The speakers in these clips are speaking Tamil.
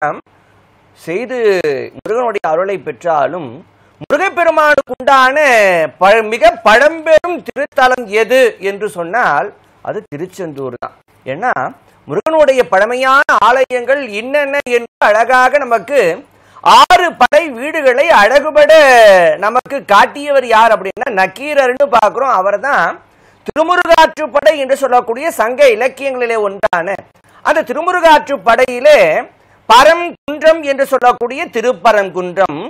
எல்லாம் செய்து முருகனுடைய அருளை பெற்றாலும் முருகப்பெருமானுக்கு உண்டான மிக பழம்பெரும் திருத்தலம் எது என்று சொன்னால் அது திருச்செந்தூர் தான். ஏன்னா முருகனுடைய பழமையான ஆலயங்கள் என்னென்ன என்று அழகாக நமக்கு 6 படை வீடுகளை அழகுபட நமக்கு காட்டியவர் யார் அப்படின்னா நக்கீரர்னு பார்க்கிறோம். அவர் தான் திருமுருகாற்றுப்படை என்று சொல்லக்கூடிய சங்க இலக்கியங்களிலே ஒன்றான அந்த திருமுருகாற்றுப்படையிலே பரங்குன்றம் என்று சொல்லக்கூடிய திருப்பரங்குன்றம்,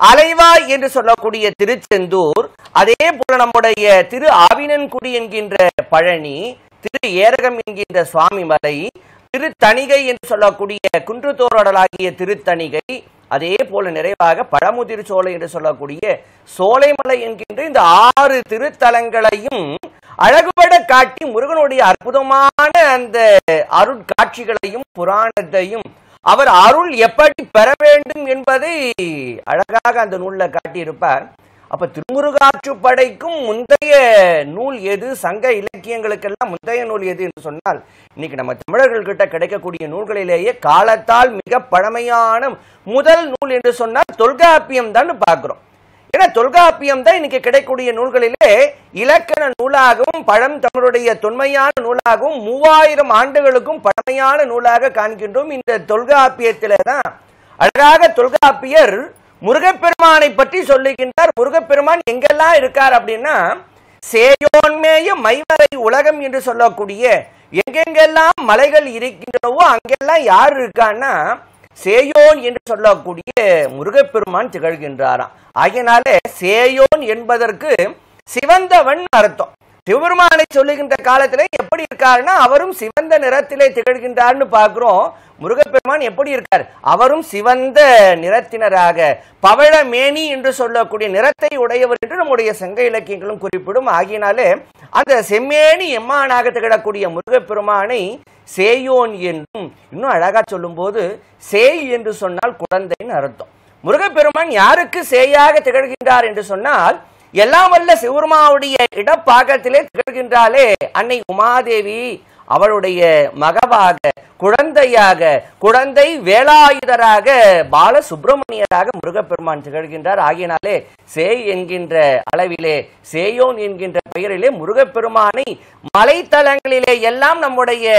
அலைவாய் என்று சொல்லக்கூடிய திருச்செந்தூர், அதே போல நம்முடைய திரு ஆவினன்குடி என்கின்ற பழனி, திரு ஏரகம் என்கின்ற சுவாமிமலை, திரு தணிகை என்று சொல்லக்கூடிய குன்றுதோரடலாகிய திருத்தணிகை, அதே போல நிறைவாக பழமுதிர் சோலை என்று சொல்லக்கூடிய சோலைமலை என்கின்ற இந்த 6 திருத்தலங்களையும் அழகுபட காட்டி முருகனுடைய அற்புதமான அந்த அருட்காட்சிகளையும் புராணத்தையும் அவர் அருள் எப்படி பெற வேண்டும் என்பதை அழகாக அந்த நூல்ல காட்டியிருப்பார். அப்ப திருமுருகாற்றுப்படைக்கும் முந்தைய நூல் எது, சங்க இலக்கியங்களுக்கெல்லாம் முந்தைய நூல் எது என்று சொன்னால் இன்னைக்கு நம்ம தமிழர்கள் கிட்ட கிடைக்கக்கூடிய நூல்களிலேயே காலத்தால் மிக பழமையான முதல் நூல் என்று சொன்னால் தொல்காப்பியம் தான் பார்க்கிறோம். ஏன்னா தொல்காப்பியம் தான் இன்னைக்கு கிடைக்கக்கூடிய நூல்களிலே இலக்கண நூலாகவும் பழந்தமிழுடைய தொன்மையான நூலாகவும் 3000 ஆண்டுகளுக்கும் பழமையான நூலாக காண்கின்றோம். இந்த தொல்காப்பியத்திலே தான் அழகாக தொல்காப்பியர் முருகப்பெருமானை பற்றி சொல்லுகின்றார். முருகப்பெருமான் எங்கெல்லாம் இருக்கார் அப்படின்னா சேயோன்மேய மைவரை உலகம் என்று சொல்லக்கூடிய எங்கெங்கெல்லாம் மலைகள் இருக்கின்றனவோ அங்கெல்லாம் யார் இருக்கான்னா சேயோன் என்று சொல்லக்கூடிய முருகப்பெருமான் திகழ்கின்றாராம். ஆகையினாலே சேயோன் என்பதற்கு சிவந்தவன் அர்த்தம். சிவபெருமானை சொல்லுகின்ற காலத்திலே எப்படி இருக்காருன்னா அவரும் சிவந்த நிறத்திலே திகழ்கின்றார்னு பார்க்கிறோம். முருகப்பெருமான் எப்படி இருக்கார்? அவரும் சிவந்த நிறத்தினராக பவழ மேனி என்று சொல்லக்கூடிய நிறத்தை உடையவர் என்று நம்முடைய சங்க இலக்கியங்களும் குறிப்பிடும். ஆகினாலே அந்த செம்மேனி எம்மானாக திகழக்கூடிய முருகப்பெருமானை சேயோன் என்றும், இன்னும் அழகா சொல்லும் போது சேய் என்று சொன்னால் குழந்தைன்னு அர்த்தம். முருகப்பெருமான் யாருக்கு சேயாக திகழ்கின்றார் என்று சொன்னால் எல்லாம் வல்ல சிவபெருமானுடைய இடப்பாகத்திலே திகழ்கின்றாலே அன்னை உமாதேவி, அவளுடைய மகவாக குழந்தையாக குழந்தை வேலாயுதராக பாலசுப்பிரமணியராக முருகப்பெருமான் திகழ்கின்றார். ஆகினாலே சேய் என்கின்ற அளவிலே சேயோன் என்கின்ற பெயரிலே முருகப்பெருமானை மலைத்தலங்களிலே எல்லாம் நம்முடைய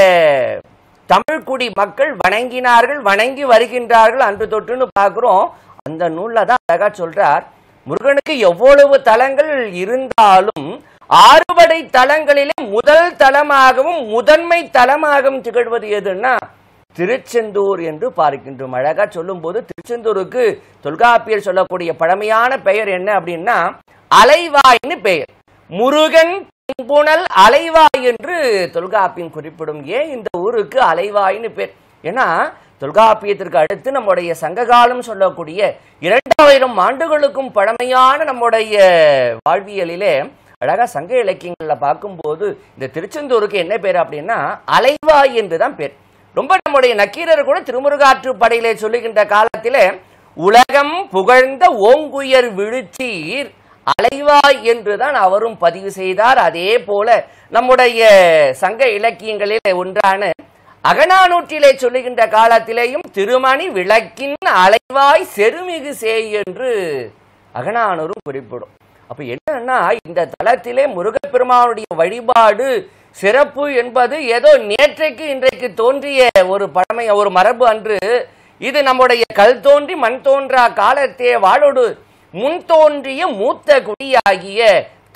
தமிழ்குடி மக்கள் வணங்கினார்கள், வணங்கி வருகின்றார்கள் அன்று தொட்டுன்னு பார்க்கிறோம். அந்த நூல்ல தான் அழகா சொல்றார், முருகனுக்கு எவ்வளவு தலங்கள் இருந்தாலும் 6 படை தலங்களிலே முதல் தலமாகவும் முதன்மை தலமாகவும் திகழ்வது எதுன்னா திருச்செந்தூர் என்று பார்க்கின்றோம். அழகா சொல்லும் போது திருச்செந்தூருக்கு தொல்காப்பியர் சொல்லக்கூடிய பழமையான பெயர் என்ன அப்படின்னா அலைவாய்னு பெயர். முருகன் புனல் அலைவாய் என்று தொல்காப்பியம் குறிப்பிடும். ஏன் இந்த ஊருக்கு அலைவாய்னு பேர்? ஏன்னா தொல்காப்பியத்திற்கு அடுத்து நம்முடைய சங்ககாலம் சொல்லக்கூடிய 2000 ஆண்டுகளுக்கும் பழமையான நம்முடைய வாழ்வியலிலே அழகா சங்க இலக்கியங்கள்ல பார்க்கும்போது இந்த திருச்செந்தூருக்கு என்ன பேர் அப்படின்னா அலைவாய் என்றுதான் பேர். ரொம்ப நம்முடைய நக்கீரர் கூட திருமுருகாற்றுப்படையிலே சொல்லுகின்ற காலத்திலே உலகம் புகழ்ந்த ஓங்குயர் விழுச்சீர் அலைவாய் என்றுதான் அவரும் பதிவு செய்தார். அதே போல நம்முடைய சங்க இலக்கியங்களிலே ஒன்றான அகநானூற்றிலே சொல்லுகின்ற காலத்திலேயும் திருமணி விளக்கின் அலைவாய் செருமிகு சேய் என்று அகநானூரும் குறிப்பிடும். அப்ப என்னன்னா இந்த தலத்திலே முருகப்பெருமானுடைய வழிபாடு சிறப்பு என்பது ஏதோ நேற்றைக்கு இன்றைக்கு தோன்றிய ஒரு மரபு அன்று. இது நம்முடைய கல் தோன்றி மண் தோன்றா காலத்தே வாழோடு முன் தோன்றிய மூத்த குடியாகிய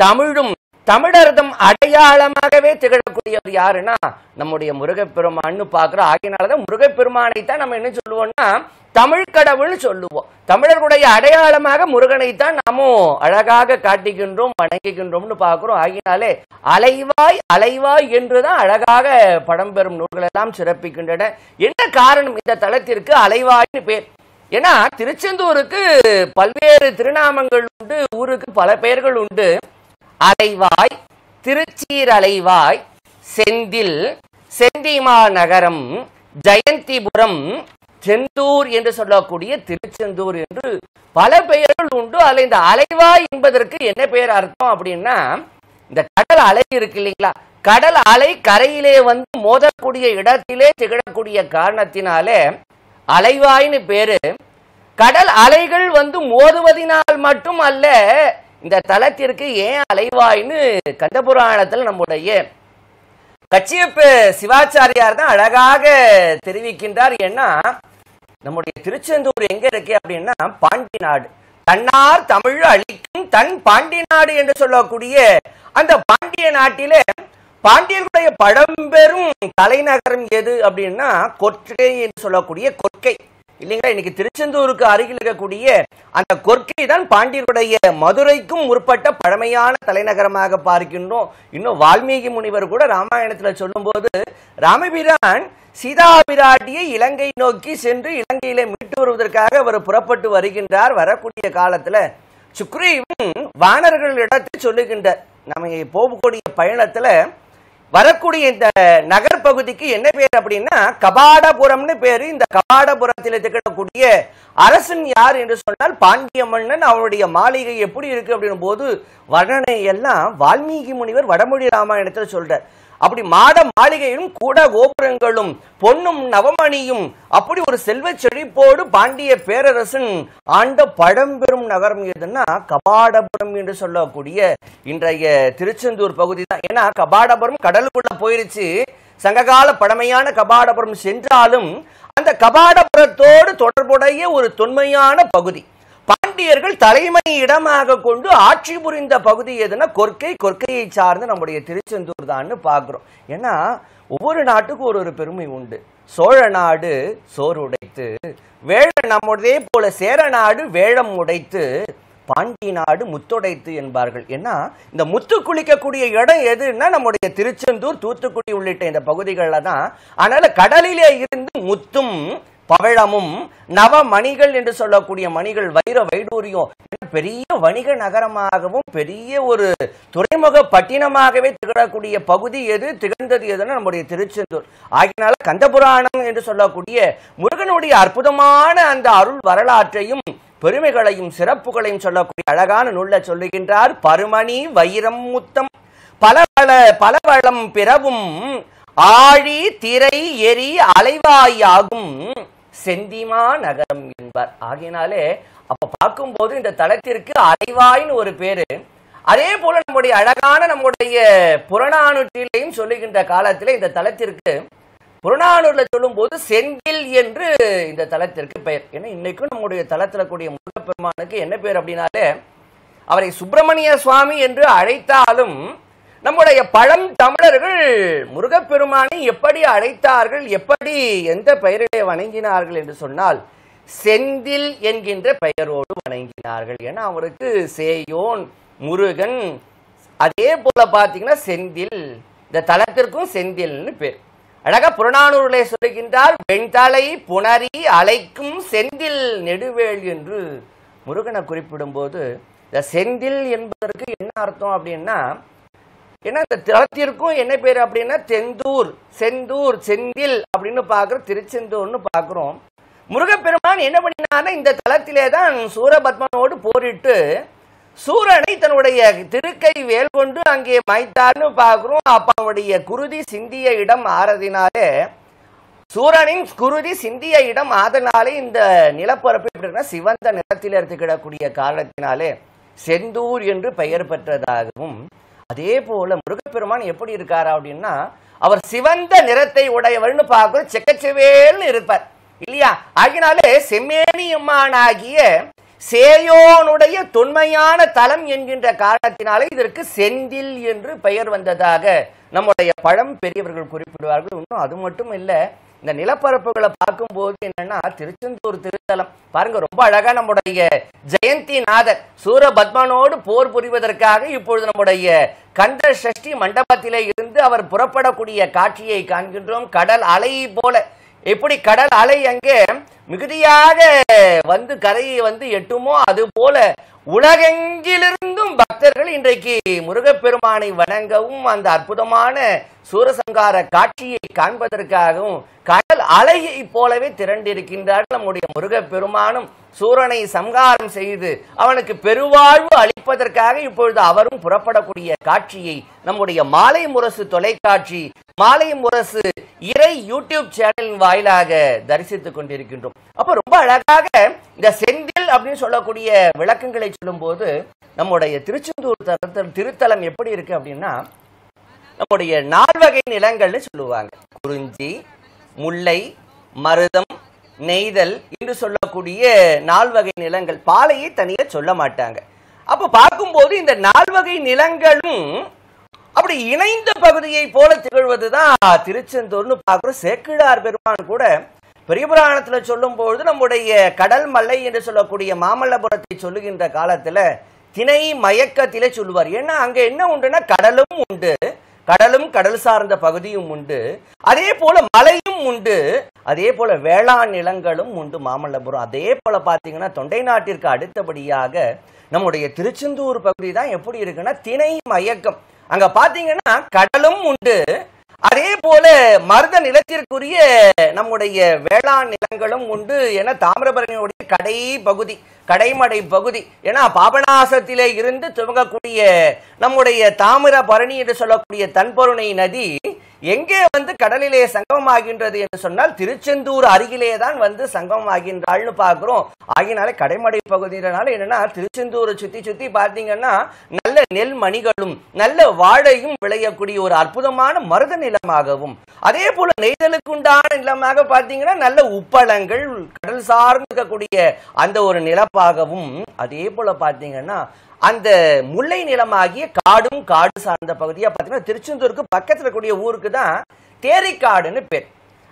தமிழும் தமிழர்தம் அடையாளமாகவே திகழக்கூடியவர் யாருன்னா நம்முடைய முருகப்பெருமான்னு பார்க்கிறோம். ஆகினாலதான் முருகப்பெருமானைத்தான் நம்ம என்ன சொல்லுவோம்னா தமிழ் கடவுள் சொல்லுவோம். தமிழர்களுடைய அடையாளமாக முருகனைத்தான் நாமும் அழகாக காட்டுகின்றோம், வணங்குகின்றோம்னு பார்க்கிறோம். ஆகினாலே அலைவாய் அலைவாய் என்றுதான் அழகாக படம்பெறும் நூல்கள் எல்லாம் சிறப்பிக்கின்றன. என்ன காரணம் இந்த தலத்திற்கு அலைவாய்னு பேர்? ஏன்னா திருச்செந்தூருக்கு பல்வேறு திருநாமங்கள் உண்டு, ஊருக்கு பல பெயர்கள் உண்டு. அலைவாய், திருச்சீர் அலைவாய், செந்தில், செந்திமா நகரம், ஜெயந்திபுரம், செந்தூர் என்று சொல்லக்கூடிய திருச்செந்தூர் என்று பல பெயர்கள் உண்டு. அதில் இந்த அலைவாய் என்பதற்கு என்ன பெயர் அர்த்தம் அப்படின்னா இந்த கடல் அலை இருக்கு இல்லைங்களா, கடல் அலை கரையிலே வந்து மோதக்கூடிய இடத்திலே திகழக்கூடிய காரணத்தினாலே அலைவாய்னு பேரு. கடல் அலைகள் வந்து மோதுவதினால் மட்டும் அல்ல இந்த தலத்திற்கு ஏன் அலைவாய்னு கந்தபுராணத்தில் நம்முடைய கச்சியப்ப சிவாச்சாரியார் தான் அழகாக தெரிவிக்கின்றார். ஏன்னா நம்முடைய திருச்செந்தூர் எங்க இருக்கு அப்படின்னா பாண்டி நாடு. தன்னார் தமிழ் அளிக்கும் தன் பாண்டி நாடு என்று சொல்லக்கூடிய அந்த பாண்டிய நாட்டிலே பாண்டியர்களுடைய பழம்பெரும் தலைநகரம் எது அப்படின்னா கொற்கை என்று சொல்லக்கூடிய கொற்கை இல்லைங்களா. இன்னைக்கு திருச்செந்தூருக்கு அருகில் இருக்கக்கூடிய அந்த கொற்கை தான் பாண்டியருடைய மதுரைக்கும் முற்பட்ட பழமையான தலைநகரமாக பார்க்கின்றோம். இன்னும் வால்மீகி முனிவர் கூட ராமாயணத்துல சொல்லும் போது ராமபிரான் சீதா பிராட்டியை இலங்கை நோக்கி சென்று இலங்கையில மீட்டு வருவதற்காக அவர் புறப்பட்டு வருகின்றார். வரக்கூடிய காலத்துல சுக்ரீவன் வானர்களிடத்தை சொல்லுகின்றார், நம்ம போகக்கூடிய பயணத்துல வரக்கூடிய இந்த நகர் பகுதிக்கு என்ன பேர் அப்படின்னா கபாடபுரம்னு பேரு. இந்த கபாடபுரத்தில் திகழக்கூடிய அரசன் யார் என்று சொன்னால் பாண்டிய மன்னன். அவனுடைய மாளிகை எப்படி இருக்கு அப்படின்னும் போது வர்ணனை எல்லாம் வால்மீகி முனிவர் வடமொழி ராமாயணத்தில் சொல்றார். அப்படி மாட மாளிகையும் கூட கோபுரங்களும் பொன்னும் நவமணியும் அப்படி ஒரு செல்வ செழிப்போடு பாண்டிய பேரரசன் ஆண்ட பழம்பெரும் நகரம் எதுன்னா கபாடபுரம் என்று சொல்லக்கூடிய இன்றைய திருச்செந்தூர் பகுதி தான். ஏன்னா கபாடபுரம் கடலுக்குள்ள போயிருச்சு. சங்ககால பழமையான கபாடபுரம் சென்றாலும் அந்த கபாடபுரத்தோடு தொடர்புடைய ஒரு தொன்மையான பகுதி. பாண்டியர்கள் தலைமை இடமாக கொண்டு ஆட்சி புரிந்த பகுதி எதுனா கொற்கை. கொற்கையை சார்ந்து நம்முடைய திருச்செந்தூர் தான் பார்க்கிறோம். ஏன்னா ஒவ்வொரு நாட்டுக்கும் ஒரு பெருமை உண்டு. சோழ நாடு சோறு உடைத்து, நம்முடைய போல சேர நாடு வேழம் உடைத்து, பாண்டி நாடு முத்துடைத்து என்பார்கள். ஏன்னா இந்த முத்து குளிக்கக்கூடிய இடம் எதுன்னா நம்முடைய திருச்செந்தூர், தூத்துக்குடி உள்ளிட்ட இந்த பகுதிகளில் தான். அதனால கடலிலே இருந்து முத்தும் பவழமும் நவமணிகள் என்று சொல்லக்கூடிய மணிகள் வைர வைடூரியம் பெரிய வணிக நகரமாகவும் பெரிய ஒரு துறைமுக பட்டினமாகவே திகழக்கூடிய பகுதி எது, திகழ்ந்தது எதுன்னா நம்முடைய திருச்செந்தூர். ஆகினால கந்தபுராணம் என்று சொல்லக்கூடிய முருகனுடைய அற்புதமான அந்த அருள் வரலாற்றையும் பெருமைகளையும் சிறப்புகளையும் சொல்லக்கூடிய அழகான நூல்ல சொல்லுகின்றார். பருமணி வைரம் முத்தம் பலவளம் பிறவும் ஆழி திரை எரி அலைவாயாகும் செந்திமா நகரம் என்பார். ஆகையினாலே அப்ப பார்க்கும்போது இந்த தலத்திற்கு அலைவாய்னு ஒரு பேரு. அதே போல நம்முடைய அழகான நம்முடைய புறநானூற்றிலையும் சொல்லுகின்ற காலத்திலே இந்த தலத்திற்கு புறநானூர்ல சொல்லும் போது செந்தில் என்று இந்த தலத்திற்கு பெயர். ஏன்னா இன்னைக்கும் நம்முடைய தலத்துல கூடிய முருகப்பெருமானுக்கு என்ன பேர் அப்படின்னாலே அவரை சுப்பிரமணிய சுவாமி என்று அழைத்தாலும் நம்முடைய பழம் தமிழர்கள் முருகப்பெருமானை எப்படி அழைத்தார்கள், எப்படி எந்த பெயரிலே வணங்கினார்கள் என்று சொன்னால் செந்தில் என்கின்ற பெயரோடு வணங்கினார்கள். ஏன்னா அவருக்கு சேயோன் முருகன், அதே போல பார்த்தீங்கன்னா செந்தில், இந்த தலத்திற்கும் செந்தில்னு பேர். அழகா புறநானூரிலே சொல்லுகின்றார், வெண்தலை புணரி அலைக்கும் செந்தில் நெடுவேள் என்று முருகனை குறிப்பிடும் போது இந்த செந்தில் என்பதற்கு என்ன அர்த்தம் அப்படின்னா, ஏன்னா இந்த தலத்திற்கும் என்ன பேர் அப்படின்னா தெந்தூர், செந்தூர், செந்தில் அப்படின்னு பார்க்குறோம், திருச்செந்தூர்னு பார்க்குறோம். முருகப்பெருமான் என்ன பண்ணினார்னா இந்த தலத்திலே தான் சூரபத்மனோடு போரிட்டு சூரனை தன்னுடைய திருக்கை வேல் கொண்டு அங்கே மாய்த்தார்னு பார்க்குறோம். அப்ப அவனுடைய குருதி சிந்திய இடம் ஆறதினாலே, சூரனின் குருதி சிந்திய இடம் ஆதனாலே இந்த நிலப்பரப்பு எப்படின்னா சிவந்த நிலத்தில் எடுத்துக்கிடக்கூடிய காரணத்தினாலே செந்தூர் என்று பெயர் பெற்றதாகவும், அதே போல முருகப்பெருமான் எப்படி இருக்காரா அப்படின்னா அவர் சிவந்த நிறத்தை உடையவர்னு பார்க்கிறோம், செக்கச்செவேல்னு இருப்பார் இல்லையா. ஆகினாலே செம்மேனியம்மானாகிய சேயோனுடைய தொன்மையான தலம் என்கின்ற காரணத்தினாலே இதற்கு செந்தில் என்று பெயர் வந்ததாக நம்முடைய பழம் பெரியவர்கள் குறிப்பிடுவார்கள். இன்னும் அது மட்டும் இல்லை, இந்த நிலப்பரப்புகளை பார்க்கும்போது என்னன்னா திருச்செந்தூர் திருத்தலம் பாருங்க ரொம்ப அழகா நம்முடைய ஜெயந்திநாதர் சூரபத்மனோடு போர் புரிவதற்காக இப்பொழுது நம்முடைய கந்த சஷ்டி மண்டபத்திலே இருந்து அவர் புறப்படக்கூடிய காட்சியை காண்கின்றோம். கடல் அலை போல, எப்படி கடல் அலை அங்கே மிகுதியாக வந்து கரையை வந்து எட்டுமோ அது போல உலகெங்கிலிருந்தும் பக்தர்கள் இன்றைக்கு முருகப்பெருமானை வணங்கவும் அந்த அற்புதமான சூரசங்கார காட்சியை காண்பதற்காகவும் கடல் அலையை போலவே திரண்டிருக்கின்றார்கள். நம்முடைய முருகப்பெருமானும் சூரனை சங்காரம் செய்து அவனுக்கு பெருவாழ்வு அளிப்பதற்காக இப்பொழுது அவரும் புறப்படக்கூடிய காட்சியை நம்முடைய மாலை முரசு தொலைக்காட்சி, மாலை முரசு இறை யூடியூப் சேனலின் வாயிலாக தரிசித்துக் கொண்டிருக்கின்றோம். பார்க்கிறோம். அப்ப ரொம்ப அழகாக இந்த செந்தில் அப்படின்னு சொல்லக்கூடிய விளக்கங்களை சொல்லும் போது நம்முடைய திருச்செந்தூர் திருத்தலம் எப்படி இருக்கு அப்படின்னா, நம்முடைய 4 வகை நிலங்கள்னு சொல்லுவாங்க. குறிஞ்சி, முல்லை, மருதம், நெய்தல் என்று சொல்லக்கூடிய 4 வகை நிலங்கள். பாலையை தனியா சொல்ல மாட்டாங்க. அப்ப பார்க்கும்போது இந்த 4 வகை நிலங்களும் அப்படி இணைந்த பகுதியை போல திகழ்வதுதான் திருச்செந்தூர்னு பார்க்கிறோம். சேக்கிழார் பெருமான் கூட பெரிய புராணத்துல சொல்லும் பொழுது நம்முடைய கடல் மலை என்று சொல்லக்கூடிய மாமல்லபுரத்தை சொல்லுகின்ற காலத்துல திணை மயக்கத்திலே சொல்லுவார். ஏன்னா அங்க என்ன உண்டுன்னா கடலும் உண்டு, கடலும் கடல் சார்ந்த பகுதியும் உண்டு, அதே போல மலையும் உண்டு, அதே போல வேளாண் நிலங்களும் உண்டு மாமல்லபுரம். அதே போல பாத்தீங்கன்னா தொண்டை நாட்டிற்கு அடுத்தபடியாக நம்முடைய திருச்செந்தூர் பகுதி தான் எப்படி இருக்குன்னா திணை மயக்கம். அங்க பாத்தீங்கன்னா கடலும் உண்டு, அதே போல மருத நிலத்திற்குரிய நம்முடைய வேளாண் நிலங்களும் உண்டு. என தாமிரபரணியுடைய கடை பகுதி, கடைமடை பகுதி, ஏன்னா பாபநாசத்திலே இருந்து துவங்கக்கூடிய நம்முடைய தாமிரபரணி என்று சொல்லக்கூடிய தன்பொருணை நதி எங்கே வந்து கடலிலே சங்கமமாகின்றது என்று சொன்னால் திருச்செந்தூர் அருகிலே தான் வந்து சங்கமமாகின்றாள்னு பார்க்கிறோம். ஆகினாலே கடைமடை பகுதியினால என்னன்னா திருச்செந்தூரை சுத்தி சுத்தி பார்த்தீங்கன்னா நல்ல நெல் மணிகளும் நல்ல வாழையும் விளையக்கூடிய ஒரு அற்புதமான மருத நிலமாகவும், அதே போல நெய்தலுக்கு உண்டான நிலமாக பார்த்தீங்கன்னா நல்ல உப்பளங்கள் கடல் சார்ந்து இருக்கக்கூடிய அந்த ஒரு நிலப்பாகவும், அதே போல பார்த்தீங்கன்னா அந்த முல்லை நிலமாகிய காடும் காடு சார்ந்த பகுதியா பார்த்தீங்கன்னா திருச்செந்தூருக்கு பக்கத்தில் இருக்கக்கூடிய ஊருக்கு தான் தேரிக்காடுன்னு பேர்.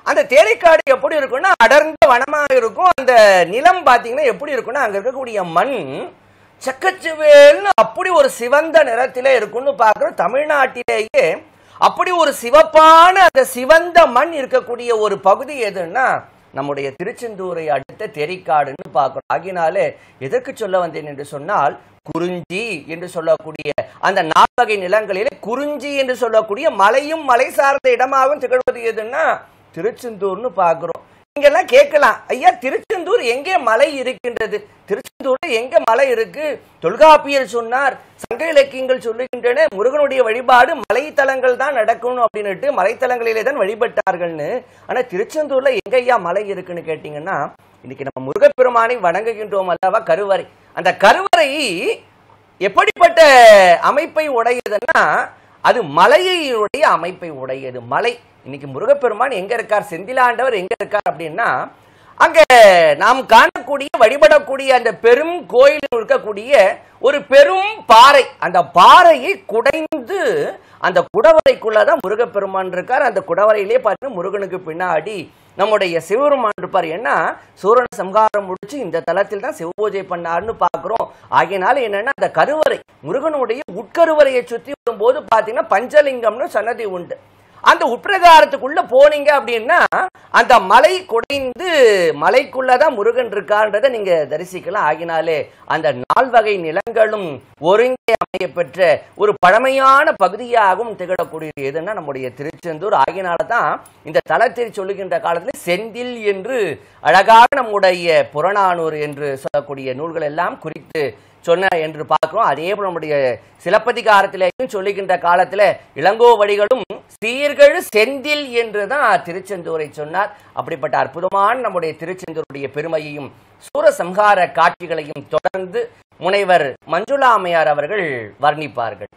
அந்த தேரிக்காடு எப்படி இருக்கும்னா அடர்ந்த வனமா இருக்கும். அந்த நிலம் பார்த்தீங்கன்னா எப்படி இருக்கும்னா அங்க இருக்கக்கூடிய மண் சக்கச்சுவேல்னு அப்படி ஒரு சிவந்த நிறத்திலே இருக்கும்னு பார்க்கிறோம். தமிழ்நாட்டிலேயே அப்படி ஒரு சிவப்பான அந்த சிவந்த மண் இருக்கக்கூடிய ஒரு பகுதி எதுன்னா நம்முடைய திருச்செந்தூரை அடுத்த தேரிக்காடுன்னு பார்க்கிறோம். ஆகினாலே எதற்கு சொல்ல வந்தேன் என்று சொன்னால், குறிஞ்சி என்று சொல்லக்கூடிய அந்த 4 வகை நிலங்களிலே குறிஞ்சி என்று சொல்லக்கூடிய மலையும் மலை சார்ந்த இடமாகவும் திகழ்வது எதுன்னா திருச்செந்தூர்னு பார்க்கிறோம். நீங்கெல்லாம் கேட்கலாம், ஐயா திருச்செந்தூர் எங்கே மலை இருக்கின்றது, திருச்செந்தூர்ல எங்க மலை இருக்கு? தொல்காப்பியர் சொன்னார், சங்க இலக்கியங்கள் சொல்லுகின்றன முருகனுடைய வழிபாடு மலைத்தலங்கள் தான் நடக்கணும் அப்படின்னுட்டு மலைத்தலங்களிலே தான் வழிபட்டார்கள்னு. ஆனா திருச்செந்தூர்ல எங்க ஐயா மலை இருக்குன்னு கேட்டீங்கன்னா, இன்னைக்கு நம்ம முருகப்பெருமானை வணங்குகின்றோம் அல்லவா கருவறை. அந்த கருவறை எப்படிப்பட்ட அமைப்பை உடையதுன்னா அது மலையுடைய அமைப்பை உடையது. மலை இன்னைக்கு முருகப்பெருமான் எங்க இருக்கார், செந்திலாண்டவர் எங்க இருக்கார் அப்படின்னா அங்க நாம் காணக்கூடிய வழிபடக்கூடிய அந்த பெரும் கோயிலில் இருக்கக்கூடிய ஒரு பெரும் பாறை, அந்த பாறையை குடைந்து அந்த குடவரைக்குள்ளதான் முருகப்பெருமான் இருக்கார். அந்த குடவரையிலே பார்த்து முருகனுக்கு பின்னாடி நம்முடைய சிவபெருமான் இருப்பார். ஏன்னா சூரன சம்ஹாரம் முடிச்சு இந்த தலத்தில் தான் சிவபூஜை பண்ணார்னு பார்க்கிறோம். ஆகையினால என்னன்னா அந்த கருவறை முருகனுடைய உட்கருவறையை சுற்றி வரும்போது பாத்தீங்கன்னா பஞ்சலிங்கம்னு சன்னதி உண்டு. அந்த உட்பிரகாரத்துக்குள்ள போனீங்க அப்படின்னா அந்த மலை குடைந்து மலைக்குள்ளதான் முருகன் இருக்கான்றதை நீங்க தரிசிக்கலாம். ஆகினாலே அந்த 4 வகை நிலங்களும் ஒருங்கே அமைய பெற்ற ஒரு பழமையான பகுதியாகவும் திகழக்கூடியது எதுன்னா நம்முடைய திருச்செந்தூர். ஆகினால்தான் இந்த தலத்தை சொல்லுகின்ற காலத்தில் செந்தில் என்று அழகாக நம்முடைய புறநானூறு என்று சொல்லக்கூடிய நூல்கள் எல்லாம் குறித்து சொன்ன என்று பார்க்கிறோம். அதே போல நம்முடைய சிலப்பதிகாரத்திலேயும் சொல்லுகின்ற காலத்துல இளங்கோவடிகளும் சீர்கழு செந்தில் என்றுதான் திருச்செந்தூரை சொன்னார். அப்படிப்பட்ட அற்புதமான நம்முடைய திருச்செந்தூருடைய பெருமையையும் சூரசம்ஹார காட்சிகளையும் தொடர்ந்து முனைவர் மஞ்சுளா அம்மையார் அவர்கள் வர்ணிப்பார்கள்.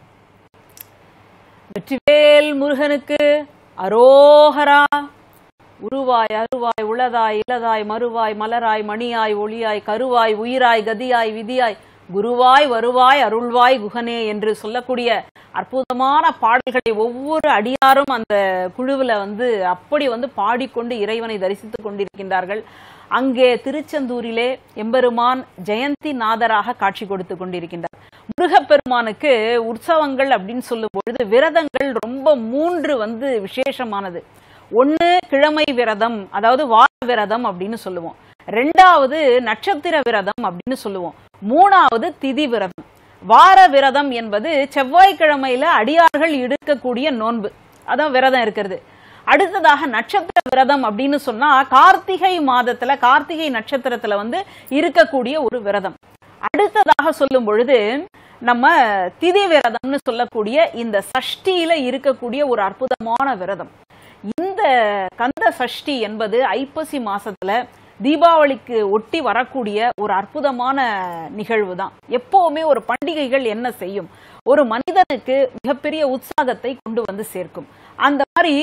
வெற்றிவேல் முருகனுக்கு அரோஹரா. உருவாய் அருவாய் உளதாய் இளதாய் மறுவாய் மலராய் மணியாய் ஒளியாய் கருவாய் உயிராய் கதியாய் விதியாய் குருவாய் வருவாய் அருள்வாய் குகனே என்று சொல்லக்கூடிய அற்புதமான பாடல்களை ஒவ்வொரு அடியாரும் அந்த குழுவில் அப்படி பாடிக்கொண்டு இறைவனை தரிசித்துக் கொண்டிருக்கின்றார்கள். அங்கே திருச்செந்தூரிலே எம்பெருமான் ஜெயந்தி நாதராக காட்சி கொடுத்து கொண்டிருக்கின்றார். முருகப்பெருமானுக்கு உற்சவங்கள் அப்படின்னு சொல்லும் பொழுது விரதங்கள் ரொம்ப 3 விசேஷமானது. ஒன்னு கிழமை விரதம், அதாவது வார விரதம் அப்படின்னு சொல்லுவோம். 2வது நட்சத்திர விரதம் அப்படின்னு சொல்லுவோம். 3வது திதி விரதம். வார விரதம் என்பது செவ்வாய்க்கிழமையில அடியார்கள் எடுக்கக்கூடிய நோன்பு, அதான் விரதம் இருக்கிறது. அடுத்ததாக நட்சத்திர விரதம் அப்படின்னு சொன்னா கார்த்திகை மாதத்துல கார்த்திகை நட்சத்திரத்துல இருக்கக்கூடிய ஒரு விரதம். அடுத்ததாக சொல்லும் பொழுது நம்ம திதி விரதம்னு சொல்லக்கூடிய இந்த சஷ்டியில இருக்கக்கூடிய ஒரு அற்புதமான விரதம். இந்த கந்த சஷ்டி என்பது ஐப்பசி மாசத்துல தீபாவளிக்கு ஒட்டி வரக்கூடிய ஒரு அற்புதமான நிகழ்வு தான். எப்பவுமே ஒரு பண்டிகைகள் என்ன செய்யும், ஒரு மனிதனுக்கு மிகப்பெரிய உற்சாகத்தை கொண்டு வந்து சேர்க்கும். அந்த மாதிரி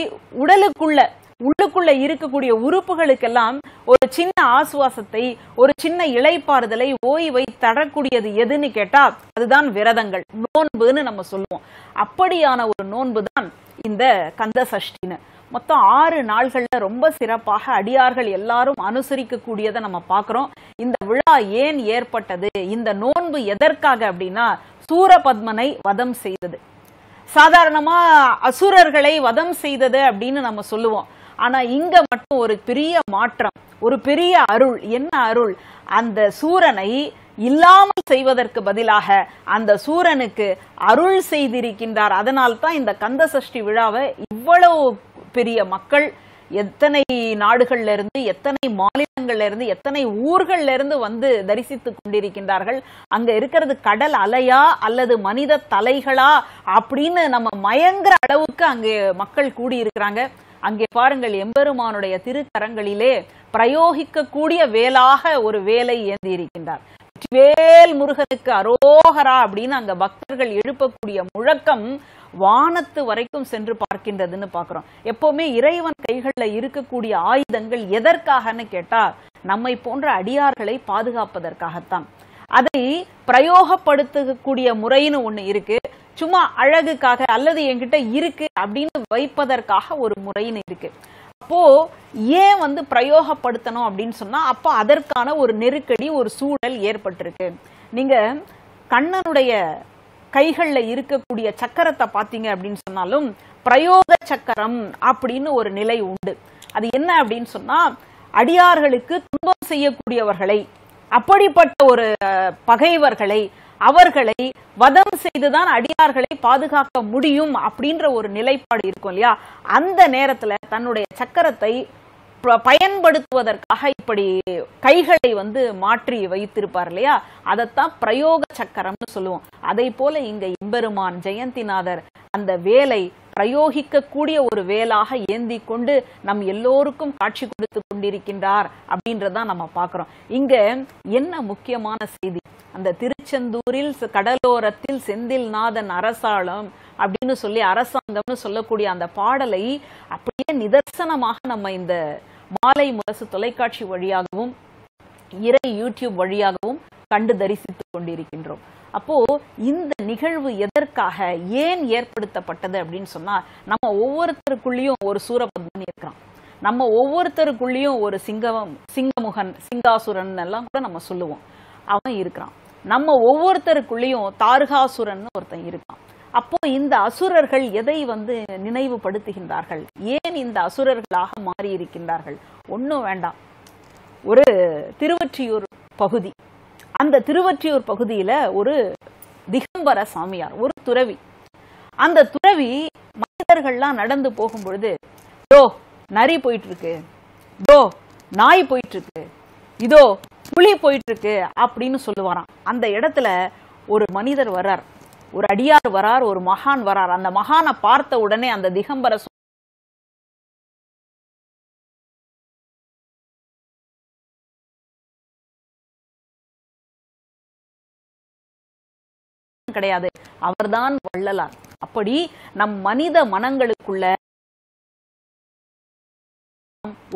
உள்ளுக்குள்ள இருக்கக்கூடிய உறுப்புகளுக்கெல்லாம் ஒரு சின்ன ஆசுவாசத்தை, ஒரு சின்ன இளைப்பாறுதலை, ஓய்வை தரக்கூடியது எதுன்னு கேட்டா அதுதான் விரதங்கள், நோன்புன்னு நம்ம சொல்லுவோம். அப்படியான ஒரு நோன்பு தான் இந்த கந்த சஷ்டின்னு. மொத்தம் 6 நாள்கள்ல ரொம்ப சிறப்பாக அடியார்கள் எல்லாரும் அனுசரிக்க கூடியதை நம்ம பார்க்கிறோம். இந்த விழா ஏன் ஏற்பட்டது, இந்த நோன்பு எதற்காக அப்படின்னா சூரபத்மனை வதம் செய்தது. சாதாரணமா அசுரர்களை வதம் செய்தது அப்படின்னு நம்ம சொல்லுவோம். ஆனா இங்க மட்டும் ஒரு பெரிய மாற்றம், ஒரு பெரிய அருள். என்ன அருள்? அந்த சூரனை இல்லாமல் செய்வதற்கு பதிலாக அந்த சூரனுக்கு அருள் செய்திருக்கின்றார். அதனால்தான் இந்த கந்த சஷ்டி விழாவை இவ்வளவு பெரிய மக்கள் எத்தனை நாடுகள்ல இருந்து, எத்தனை மாநிலங்கள்ல இருந்து, எத்தனை ஊர்கள்ல இருந்து வந்து தரிசித்துக் கொண்டிருக்கின்றார்கள். அங்க இருக்கிறது கடல் அலையா அல்லது மனித தலைகளா அப்படின்னு நம்ம மயங்குற அளவுக்கு அங்கே மக்கள் கூடி இருக்கிறாங்க. அங்கே பாருங்கள், எம்பெருமானுடைய திருக்கரங்களிலே பிரயோகிக்க கூடிய வேலாக ஒரு வேலை ஏந்தி இருக்கின்றார். வேல் முருகனுக்கு அரோகரா அப்படின்னு அங்க பக்தர்கள் எழுப்பக்கூடிய முழக்கம் வானத்து வரைக்கும் சென்று பார்க்கின்றதுன்னு பாக்குறோம். எப்பவுமே இறைவன் கைகள்ல இருக்கக்கூடிய ஆயுதங்கள் எதற்காகன்னு கேட்டா நம்மை போன்ற அடியார்களை பாதுகாப்பதற்காகத்தான். அதை பிரயோகப்படுத்தக்கூடிய முறைன்னு ஒண்ணு இருக்கு. சும்மா அழகுக்காக அல்லது என்கிட்ட இருக்கு அப்படின்னு வைப்பதற்காக ஒரு முறைன்னு இருக்கு. அப்போ ஏன் வந்து பிரயோகப்படுத்தணும் அப்படின்னு சொன்னா அப்போ அதற்கான ஒரு நெருக்கடி, ஒரு சூழல் ஏற்பட்டிருக்கு. நீங்க கண்ணனுடைய கைகள்ல இருக்கக்கூடிய சக்கரத்தை பாத்தீங்க அப்படின்னு சொன்னாலும் பிரயோக சக்கரம் அப்படின்னு ஒரு நிலை உண்டு. அது என்ன அப்படின்னு சொன்னா அடியார்களுக்கு துன்பம் செய்யக்கூடியவர்களை, அப்படிப்பட்ட ஒரு பகைவர்களை, அவர்களை வதம் செய்துதான் அடியார்களை பாதுகாக்க முடியும் அப்படின்ற ஒரு நிலைப்பாடு இருக்கும் இல்லையா. அந்த நேரத்துல தன்னுடைய சக்கரத்தை பயன்படுத்துவதற்காக இப்படி கைகளை வந்து மாற்றி வைத்திருப்பார் இல்லையா, அதைத்தான் பிரயோக சக்கரம்னு சொல்லுவோம். அதை போல இங்க எம்பெருமான் ஜெயந்திநாதர் அந்த வேலை பிரயோகிக்க கூடிய ஒரு வேலாக ஏந்தி கொண்டு நம் எல்லோருக்கும் காட்சி கொடுத்து கொண்டிருக்கின்றார் அப்படின்றதான் நம்ம பார்க்கிறோம். இங்க என்ன முக்கியமான செய்தி, அந்த திருச்செந்தூரில் கடலோரத்தில் செந்தில் நாதன் அரசாளம் அப்படின்னு சொல்லி அரசாங்கம்னு சொல்லக்கூடிய அந்த பாடலை அப்படியே நிதர்சனமாக நம்ம இந்த மாலை முரசு தொலைக்காட்சி வழியாகவும் இறை யூடியூப் வழியாகவும் கண்டு தரிசித்துக் கொண்டிருக்கின்றோம். அப்போ இந்த நிகழ்வு எதற்காக, ஏன் ஏற்படுத்தப்பட்டது அப்படின்னு சொன்னா நம்ம ஒவ்வொருத்தருக்குள்ளேயும் ஒரு சூரபத்மன் இருக்கிறான். நம்ம ஒவ்வொருத்தருக்குள்ளேயும் ஒரு சிங்கமுகன், சிங்காசுரன் எல்லாம் கூட நம்ம சொல்லுவோம், அவன் இருக்கிறான். நம்ம ஒவ்வொருத்தருக்குள்ளேயும் தாரகாசுரன் ஒருத்தன் இருக்கான். அப்போ இந்த அசுரர்கள் எதை வந்து நினைவுபடுத்துகின்றார்கள், ஏன் இந்த அசுரர்களாக மாறி இருக்கின்றார்கள்? ஒன்னும் வேண்டாம், ஒரு திருவொற்றியூர் பகுதி. அந்த திருவொற்றியூர் பகுதியில ஒரு திகம்பர சாமியார், ஒரு துறவி. அந்த துறவி மனிதர்கள்லாம் நடந்து போகும் பொழுது, இதோ நரி போயிட்டு இருக்கு, இதோ நாய் போயிட்டு இருக்கு, இதோ புலி போயிட்டு இருக்கு அப்படின்னு சொல்லுவாராம். அந்த இடத்துல ஒரு மனிதர் வரார், ஒரு அடியார் வரார், ஒரு மகான் வரார். அந்த மகானை பார்த்த உடனே அந்த திகம்பர கிடையாது, அவர்தான் வள்ளலார். அப்படி நம் மனித மனங்களுக்குள்ள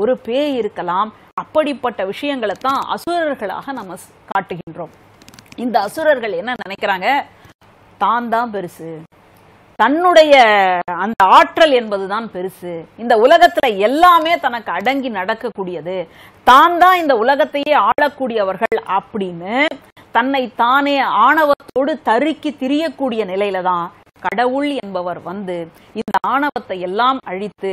ஒரு பேய் இருக்கலாம். அப்படிப்பட்ட விஷயங்களை தான் அசுரர்களாக நம்ம காட்டுகின்றோம். இந்த அசுரர்கள் என்ன நினைக்கிறாங்க, தான் தான் பெருசு, தன்னுடைய அந்த ஆற்றல் என்பதுதான் பெருசு, இந்த உலகத்துல எல்லாமே தனக்கு அடங்கி நடக்கக்கூடியது, தான் தான் இந்த உலகத்தையே ஆளக்கூடியவர்கள் அப்படின்னு தன்னை தானே ஆணவத்தோடு தருக்கி திரியக்கூடிய நிலையில தான் கடவுள் என்பவர் வந்து இந்த ஆணவத்தை எல்லாம் அழித்து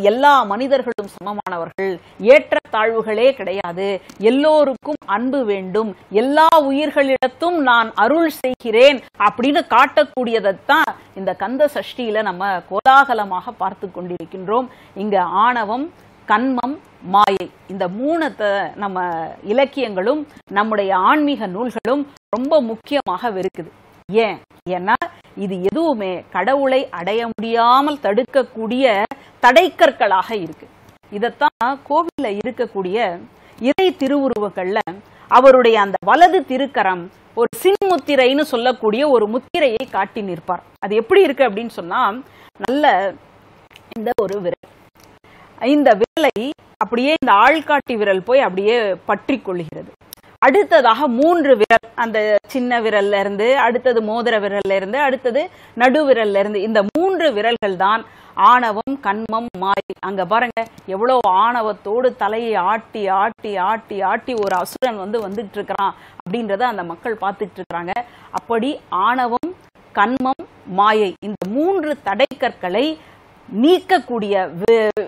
எல்லா மனிதர்களும் சமமானவர்கள், ஏற்றத்தாழ்வுகளே கிடையாது, எல்லோருக்கும் அன்பு வேண்டும், எல்லா உயிர்களிடத்தும் நான் அருள் செய்கிறேன் அப்படின்னு காட்டக்கூடியதைத்தான் இந்த கந்த சஷ்டியில நம்ம கோலாகலமாக பார்த்து கொண்டிருக்கின்றோம். இங்க ஆணவம், கன்மம், மாயை, இந்த மூணத்தை நம்ம இலக்கியங்களும் நம்முடைய ஆன்மீக நூல்களும் ரொம்ப முக்கியமாக வெறுக்குது. ஏன்னா இது எதுவுமே கடவுளை அடைய முடியாமல் தடுக்கக்கூடிய தடைக்கற்களாக இருக்கு. இதத்தான் கோவில்ல இருக்கக்கூடிய இறை திருவுருவங்கள்ல அவருடைய அந்த வலது திருக்கரம் ஒரு சின்முத்திரைன்னு சொல்லக்கூடிய ஒரு முத்திரையை காட்டி நிற்பார். அது எப்படி இருக்கு அப்படின்னு சொன்னா, நல்ல இந்த ஒரு விரல், இந்த விரலை அப்படியே இந்த ஆள்காட்டி விரல் போய் அப்படியே பற்றி கொள்கிறது. அடுத்ததாக 3 விரல், அந்த சின்ன விரல்ல இருந்து, அடுத்தது மோதிர விரல்ல இருந்து, அடுத்தது நடுவிரல்ல இருந்து, இந்த 3 விரல்கள் தான் ஆணவம், கண்மம், மாயை. அங்க பாருங்க எவ்வளவு ஆணவத்தோடு தலையை ஆட்டி ஆட்டி ஆட்டி ஆட்டி ஒரு அசுரன் வந்துட்டு இருக்கிறான் அப்படின்றத அந்த மக்கள் பார்த்துட்டு இருக்கிறாங்க. அப்படி ஆணவம், கண்மம், மாயை இந்த 3 தடைக்கற்களை நீக்கக்கூடிய,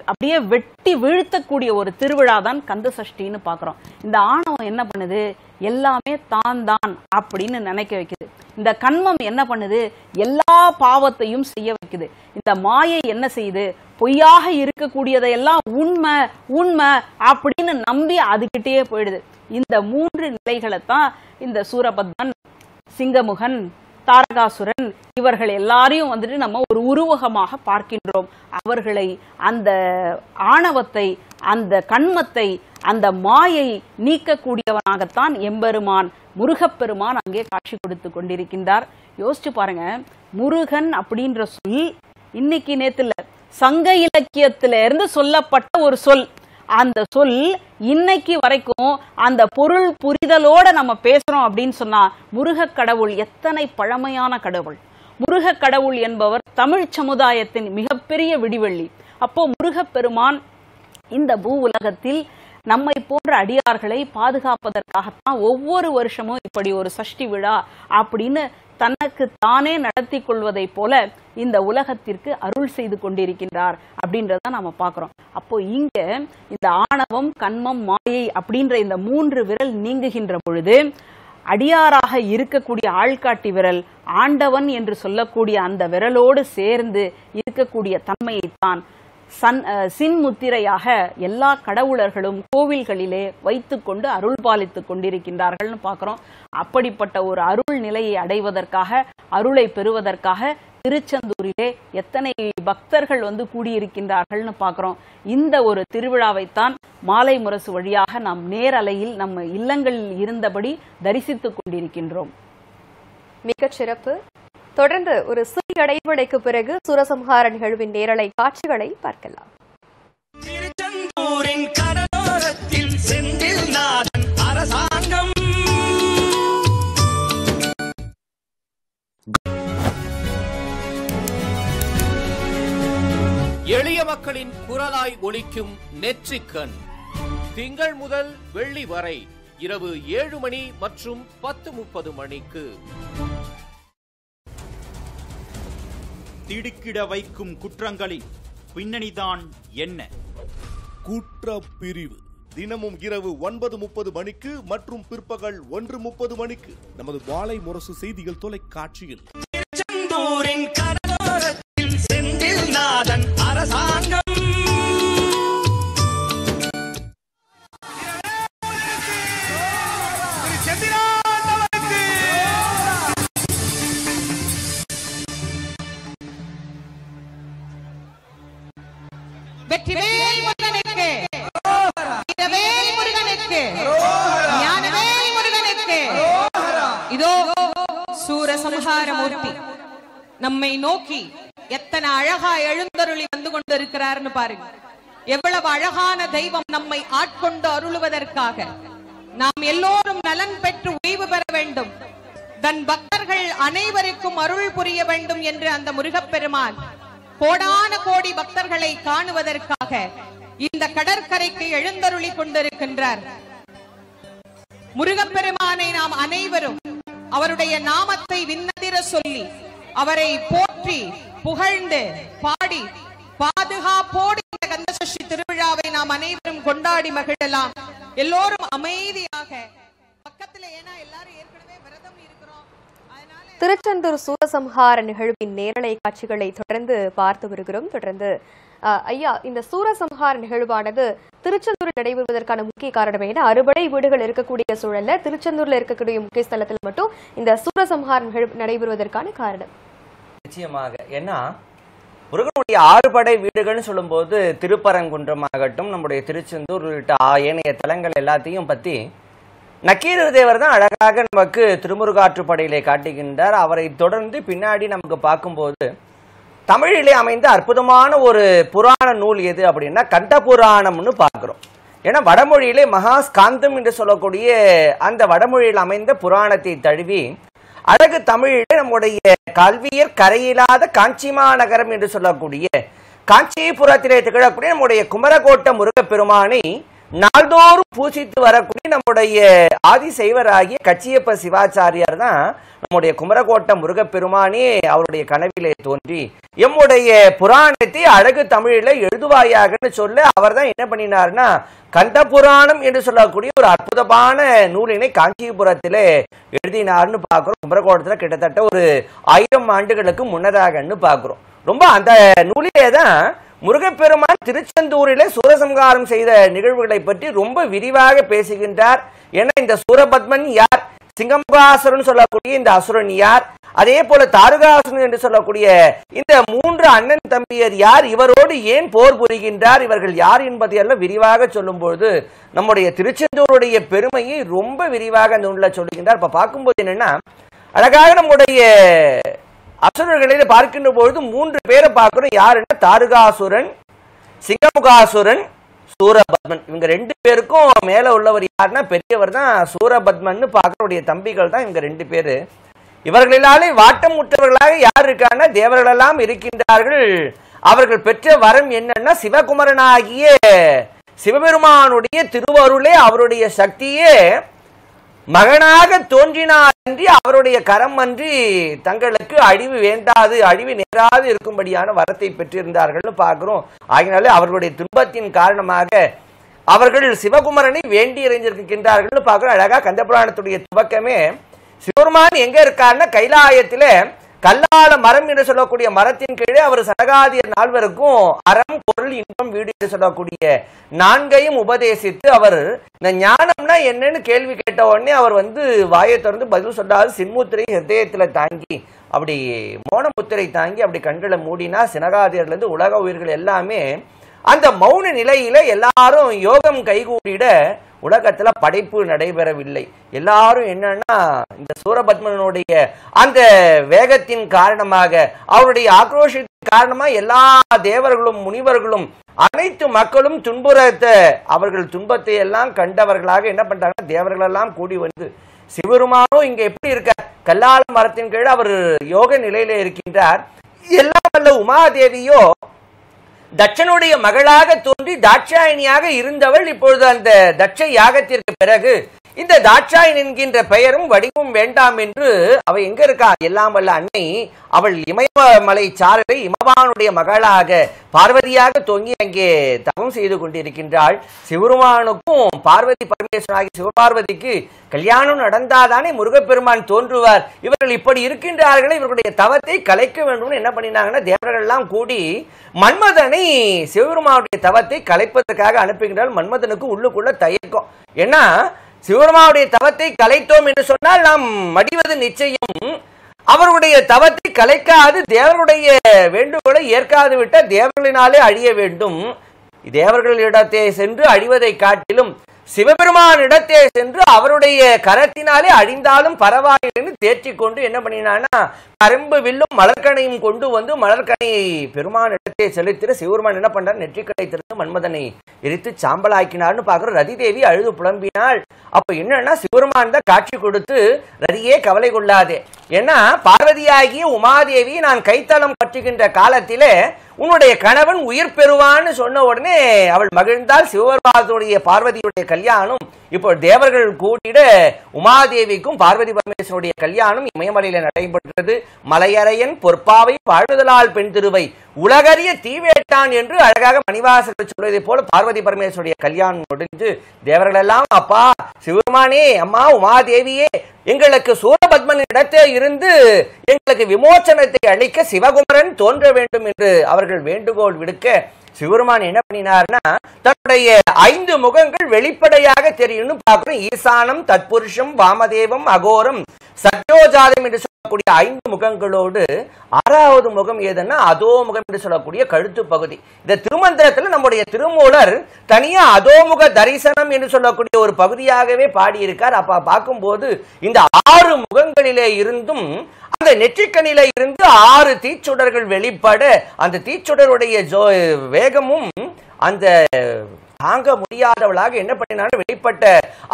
அப்படியே வெட்டி வீழ்த்தக்கூடிய ஒரு திருவிழா தான் கந்த சஷ்டின்னு பாக்குறோம். இந்த ஆணவம் என்ன பண்ணுது, எல்லாமே தான் தான் அப்படின்னு நினைக்க வைக்குது. இந்த கண்மம் என்ன பண்ணுது, எல்லா பாவத்தையும் செய்ய வைக்குது. இந்த மாயை என்ன செய்யுது, பொய்யாக இருக்கக்கூடியதையெல்லாம் உண்மை உண்மை அப்படின்னு நம்பி அதுகிட்டே போயிடுது. இந்த 3 நிலைகளைத்தான் இந்த சூரபத்மன், சிங்கமுகன், தாரகாசுரன் இவர்கள் எல்லாரையும் நம்ம ஒரு உருவகமாக பார்க்கின்றோம். அவர்களை, அந்த ஆணவத்தை, அந்த கண்மத்தை, அந்த மாயை நீக்கக்கூடியவனாகத்தான் எம்பெருமான் முருகப்பெருமான் அங்கே காட்சி கொடுத்து கொண்டிருக்கின்றார். யோசிச்சு பாருங்க, முருகன் அப்படின்ற சொல் இன்னைக்கு நேத்துல சங்க இலக்கியத்தில இருந்து சொல்லப்பட்ட ஒரு சொல். அந்த சொல் இன்னைக்கு வரைக்கும் அந்த பொருள் புரிதலோட நம்ம பேசுறோம் அப்படின்னு சொன்னா, முருக கடவுள் எத்தனை பழமையான கடவுள். முருக கடவுள் என்பவர் தமிழ் சமுதாயத்தின் மிகப்பெரிய விடிவெள்ளி. அப்போ முருகப்பெருமான் இந்த பூ உலகத்தில் நம்மை போன்ற அடியார்களை பாதுகாப்பதற்காகத்தான் ஒவ்வொரு வருஷமும் இப்படி ஒரு சஷ்டி விழா அப்படின்னு தனக்கு தானே நடத்தி கொள்வதை போல இந்த உலகத்திற்கு அருள் செய்து கொண்டிருக்கின்றார் அப்படின்றத நாம பாக்குறோம். அப்போ இங்க இந்த ஆணவம், கண்மம், மாயை அப்படின்ற இந்த 3 விரல் நீங்குகின்ற பொழுது, அடியாராக இருக்கக்கூடிய ஆள்காட்டி விரல் ஆண்டவன் என்று சொல்லக்கூடிய அந்த விரலோடு சேர்ந்து இருக்கக்கூடிய தன்மையைத்தான் சின்முத்திரையாக எல்லா கடவுளர்களும் கோவில்களிலே வைத்துக்கொண்டு அருள் பாலித்துக் கொண்டிருக்கின்றார்கள்னு பார்க்கிறோம். அப்படிப்பட்ட ஒரு அருள் நிலையை அடைவதற்காக, அருளை பெறுவதற்காக திருச்செந்தூரிலே எத்தனை பக்தர்கள் கூடியிருக்கின்றார்கள்னு பார்க்கிறோம். இந்த ஒரு திருவிழாவைத்தான் மாலை முரசு வழியாக நாம் நேரலையில் நம்ம இல்லங்களில் இருந்தபடி தரிசித்துக் கொண்டிருக்கின்றோம். மிகச் சிறப்பு. தொடர்ந்து ஒரு சிறிய இடைவேளைக்கு பிறகு சூரசம்ஹார நிகழ்வின் நேரலை காட்சிகளை பார்க்கலாம். திருச்செந்தூரின் கடலோரத்தில் செந்தில்நாதன் அரசாங்கம். எளிய மக்களின் குரலாய் ஒலிக்கும் நெற்றிக்கண். திங்கள் முதல் வெள்ளி வரை இரவு 7 மணி மற்றும் 10:30 மணிக்கு. திடுக்கிட வைக்கும் குற்றங்களின் பின்னணிதான் என்ன? குற்றப்பிரிவு தினமும் இரவு 9:30 மணிக்கு மற்றும் பிற்பகல் 1:30 மணிக்கு நமது மாலை முரசு செய்திகள் தொலைக்காட்சியில். திருச்செந்தூரின் கடலோரத்தில் செந்தில்நாதன் அரசாங்கம். வெற்றிவேல் முருகனுக்கு, வீரவேல் முருகனுக்கு, ஞானவேல் முருகனுக்கு. இதோ சூரசம்ஹார மூர்த்தி நம்மை நோக்கி எத்தனை அழகா எழுந்தருளி வந்து கொண்டிருக்கிறார்னு பாருங்க. எவ்வளவு அழகான தெய்வம் நம்மை ஆட்கொண்டு அருளுவதற்காக. நாம் எல்லோரும் நலன் பெற்று ஓய்வு பெற வேண்டும், தன் பக்தர்கள் அனைவருக்கும் அருள் புரிய வேண்டும் என்று அந்த முருகப்பெருமான் கோடான கோடி பக்தர்களை காணுவதற்காக இந்த கடற்கரைக்கு எழுந்தருளி கொண்டிருக்கின்றார். முருகப்பெருமானை நாம் அனைவரும் அவருடைய நாமத்தை விண்ணதிர சொல்லி, அவரை போற்றி புகழ்ந்து பாடி பாதுகாப்போடு இந்த கந்தசஷ்டி திருவிழாவை நாம் அனைவரும் கொண்டாடி மகிழலாம். எல்லோரும் அமைதியாக பக்கத்துல, ஏன்னா எல்லாரும் ஏற்கனவே விரதம் இருக்கிறோம். திருச்செந்தூர் சூரசம்ஹார நிகழ்வின் நேரலை காட்சிகளை தொடர்ந்து பார்த்து வருகிறோம். தொடர்ந்து ஐயா, இந்த சூரசம்ஹார நிகழ்வானது திருச்செந்தூரில் நடைபெறுவதற்கான முக்கிய காரணம் என்ன? அறுபடை வீடுகள் இருக்கக்கூடிய சூழல்ல திருச்செந்தூர்ல இருக்கக்கூடிய முக்கிய ஸ்தலத்தில் மட்டும் இந்த சூரசம்ஹார நிகழ்வு நடைபெறுவதற்கான காரணம்? நிச்சயமாக, ஏன்னா முருகனுடைய 6 படை வீடுகள்னு சொல்லும்போது திருப்பரங்குன்றம் ஆகட்டும், நம்முடைய திருச்செந்தூர் உள்ளிட்ட ஏனைய தலங்கள் எல்லாத்தையும் பற்றி நக்கீரர் தேவர் தான் அழகாக நமக்கு திருமுருகாற்றுப்படையிலே காட்டுகின்றார். அவரை தொடர்ந்து பின்னாடி நமக்கு பார்க்கும்போது தமிழிலே அமைந்த அற்புதமான ஒரு புராண நூல் எது அப்படின்னா கண்ட புராணம்னு பார்க்கிறோம். ஏன்னா வடமொழியிலே மகாஸ்காந்தம் என்று சொல்லக்கூடிய அந்த வடமொழியில் அமைந்த புராணத்தை தழுவி அழகு தமிழிலே நம்முடைய கல்வியர் கரையில்லாத காஞ்சி மாநகரம் என்று சொல்லக்கூடிய காஞ்சிபுரத்திலே திகழக்கூடிய நம்முடைய குமரகோட்ட முருகப்பெருமானை நாள்தோறும் பூசித்து வரக்கூடிய நம்முடைய ஆதிசைவராகிய கச்சியப்ப சிவாச்சாரியார் தான் நம்முடைய குமரகோட்ட முருகப்பெருமானே அவருடைய கனவிலே தோன்றி எம்முடைய புராணத்தை அழகு தமிழில எழுதுவாயாகன்னு சொல்ல அவர் தான் என்ன பண்ணினார்னா கந்த புராணம் என்று சொல்லக்கூடிய ஒரு அற்புதமான நூலினை காஞ்சிபுரத்திலே எழுதினார்னு பார்க்கிறோம். குமரகோட்டத்தில் கிட்டத்தட்ட ஒரு 1000 ஆண்டுகளுக்கு முன்னதாகன்னு பார்க்கிறோம். ரொம்ப அந்த நூலிலே தான் முருகப்பெருமான் திருச்செந்தூரிலே சூரசம்ஹாரம் செய்த நிகழ்வுகளை பற்றி ரொம்ப விரிவாக பேசுகின்றார். ஏன்னா இந்த சூரபத்மன் யார், சிங்கமுகாசுரன் சொல்லக்கூடிய இந்த அசுரன் யார், அதே போல தாரகாசுரன் என்று சொல்லக்கூடிய இந்த 3 அண்ணன் தம்பியர் யார், இவரோடு ஏன் போர் புரிகின்றார், இவர்கள் யார் என்பதையெல்லாம் விரிவாக சொல்லும்போது நம்முடைய திருச்செந்தூருடைய பெருமையை ரொம்ப விரிவாக அந்த நூலில் சொல்லுகின்றார். இப்ப பார்க்கும்போது என்னன்னா அழகாக நம்முடைய அசுரர்களில் பார்க்கின்ற பொழுது 3 பேரை பார்க்கிறோம். யாருன்னா தாரகாசுரன், சிங்கமுகாசுரன், சூரபத்மன். இவங்க 2 பேருக்கும் மேல உள்ளவர் யாருன்னா பெரியவர் தான் சூரபத்மன். பார்க்கக்கூடிய தம்பிகள் தான் இவங்க 2 பேரு. இவர்களாலே வாட்டம் முற்றவர்களாக யார் இருக்காங்கன்னா தேவர்களெல்லாம் இருக்கின்றார்கள். அவர்கள் பெற்ற வரம் என்னன்னா சிவகுமரனாகிய சிவபெருமானுடைய திருவருளே அவருடைய சக்தியே மகனாக தோன்றினார் அன்றி அவருடைய கரம் அன்றி தங்களுக்கு அழிவு வேண்டாது, அழிவு நேராது இருக்கும்படியான வரத்தை பெற்றிருந்தார்கள் பார்க்கிறோம். ஆகினாலே அவர்களுடைய துன்பத்தின் காரணமாக அவர்கள் சிவகுமரனை வேண்டி இறைஞ்சிருக்கின்றார்கள் பார்க்கிறோம். அழகா கந்தபுராணத்துடைய துவக்கமே சிவபெருமான் எங்க இருக்காருன்னா கைலாயத்தில கல்லால மரம் என்று சொல்லக்கூடிய மரத்தின் கீழே அவர் சனகாதியர் 4 அறம் பொருள் இன்பம் வீடு என்று சொல்லக்கூடிய 4ஐயும் உபதேசித்து அவர் இந்த ஞானம்னா என்னன்னு கேள்வி கேட்ட உடனே அவர் வாயை திறந்து பதில் சொன்னார். சின்முத்திரை ஹிருதயத்துல தாங்கி அப்படி மோனமுத்திரை தாங்கி அப்படி கண்களை மூடினா சினகாதியர்ல இருந்து உலக உயிர்கள் எல்லாமே அந்த மௌன நிலையில எல்லாரும் யோகம் கைகூடிட உலகத்துல படைப்பு நடைபெறவில்லை. எல்லாரும் என்னன்னா இந்த சூரபத்மனுடைய அந்த வேகத்தின் காரணமாக அவருடைய ஆக்ரோஷத்தின் காரணமா எல்லா தேவர்களும் முனிவர்களும் அனைத்து மக்களும் துன்புறத்தை அவர்கள் துன்பத்தை எல்லாம் கண்டவர்களாக என்ன பண்றாங்க, தேவர்கள் எல்லாம் கூடி வந்து சிவருமானும் இங்க எப்படி இருக்கார், கல்லால மரத்தின் கீழ் அவர் யோக நிலையில இருக்கின்றார். எல்லாம் வல்ல உமாதேவியோ தட்சனுடைய மகளாக தோன்றி தாட்சாயணியாக இருந்தவள் இப்பொழுது அந்த தட்ச யாகத்திற்கு பிறகு இந்த தாட்சாயன் என்கின்ற பெயரும் வடிவும் வேண்டாம் என்று அவ எங்க இருக்கா, எல்லாம் வல்ல அன்னை அவள் இமயமலை சாரலை இமவானுடைய மகளாக பார்வதியாக தொங்கி அங்கே தவம் செய்து கொண்டிருக்கின்றாள். சிவபெருமானுக்கும் பார்வதி பரமேஸ்வராகி சிவபார்வதிக்கு கல்யாணம் நடந்தாதானே முருகப்பெருமான் தோன்றுவார். இவர்கள் இப்படி இருக்கின்றார்களே, இவர்களுடைய தவத்தை கலைக்க வேண்டும் என்ன பண்ணினாங்கன்னா தேவர்கள் எல்லாம் கூடி மன்மதனை சிவபெருமானுடைய தவத்தை கலைப்பதற்காக அனுப்புகின்றால். மன்மதனுக்கு உள்ளுக்குள்ள தயக்கம். ஏன்னா சிவபெருமானுடைய தவத்தை கலைத்தோம் என்று சொன்னால் நாம் மடிவது நிச்சயம். அவருடைய தவத்தை கலைக்காது தேவர்களுடைய வேண்டுகோளை ஏற்காது விட்டால் தேவர்களினாலே அழிய வேண்டும். தேவர்களிடத்தே சென்று அழிவதை காட்டிலும் சிவபெருமான் இடத்தே சென்று அவருடைய கரத்தினாலே அழிந்தாலும் பரவாயில்லைன்னு தேற்றி கொண்டு என்ன பண்ணினான்னா கரும்பு வில்லும் மலர்கனையும் கொண்டு வந்து மலர்கனையை பெருமான் இடத்தை செலுத்திட சிவபெருமான் என்ன பண்றார், நெற்றிக்கடை திறந்து மன்மதனை எரித்து சாம்பலாக்கினார்னு பார்க்கிறோம். ரதி தேவி அழுது புலம்பினாள். அப்ப என்னன்னா சிவபெருமான் தான் காட்சி கொடுத்து ரதியே கவலை கொள்ளாதே, ஏன்னா பார்வதியாகிய உமாதேவி நான் கைத்தளம் பற்றுகின்ற காலத்திலே உன்னுடைய கணவன் உயிர் பெறுவான்னு சொன்ன உடனே அவள் மகிழ்ந்தால். சிவபெருமானுடைய பார்வதியுடைய கல்யாணம் இப்போ தேவர்கள் கூட்டிட உமாதேவிக்கும் பார்வதி பரமேஸ்வருடைய கல்யாணம் இமயமலையில நடைபெற்றது. மலையறையன் பொற்பாவை பாடுதலால் பெண் திருவை உலகறிய தீவேட்டான் என்று அழகாக மணிவாசகர் சொல்வதை போல பார்வதி பரமேஸ்வருடைய கல்யாணம் முடிஞ்சு தேவர்கள் எல்லாம் அப்பா சிவபெருமானே, அம்மா உமாதேவியே, எங்களுக்கு சூரபத்மன் இடத்தே இருந்து எங்களுக்கு விமோசனத்தை அளிக்க சிவகுமரன் தோன்ற வேண்டும் என்று அவர்கள் வேண்டுகோள் விடுக்க சிவபெருமான் என்ன பண்ணினார்னா தன்னுடைய 5 முகங்கள் வெளிப்படையாக தெரியும் பார்க்கிறோம். ஈசானம், தத்புருஷம், வாமதேவம், அகோரம், சத்யோஜாதம் என்று சொல்லக்கூடிய 5 முகங்களோடு 6வது முகம் எதுன்னா அதோ முகம் என்று சொல்லக்கூடிய கழுத்து பகுதி. இந்த திருமந்திரத்துல நம்முடைய திருமூலர் தனியா அதோமுக தரிசனம் என்று சொல்லக்கூடிய ஒரு பகுதியாகவே பாடியிருக்கார். அப்ப பார்க்கும்போது இந்த 6 முகங்களிலே இருந்தும் அந்த நெற்றிக்கண்ணிலே இருந்து 6 தீச்சுடர்கள் வெளிப்பட அந்த தீச்சுடருடைய வேகமும் அந்த தாங்க முடியாதவளாக என்ன பண்ணினாலும் வெளிப்பட்ட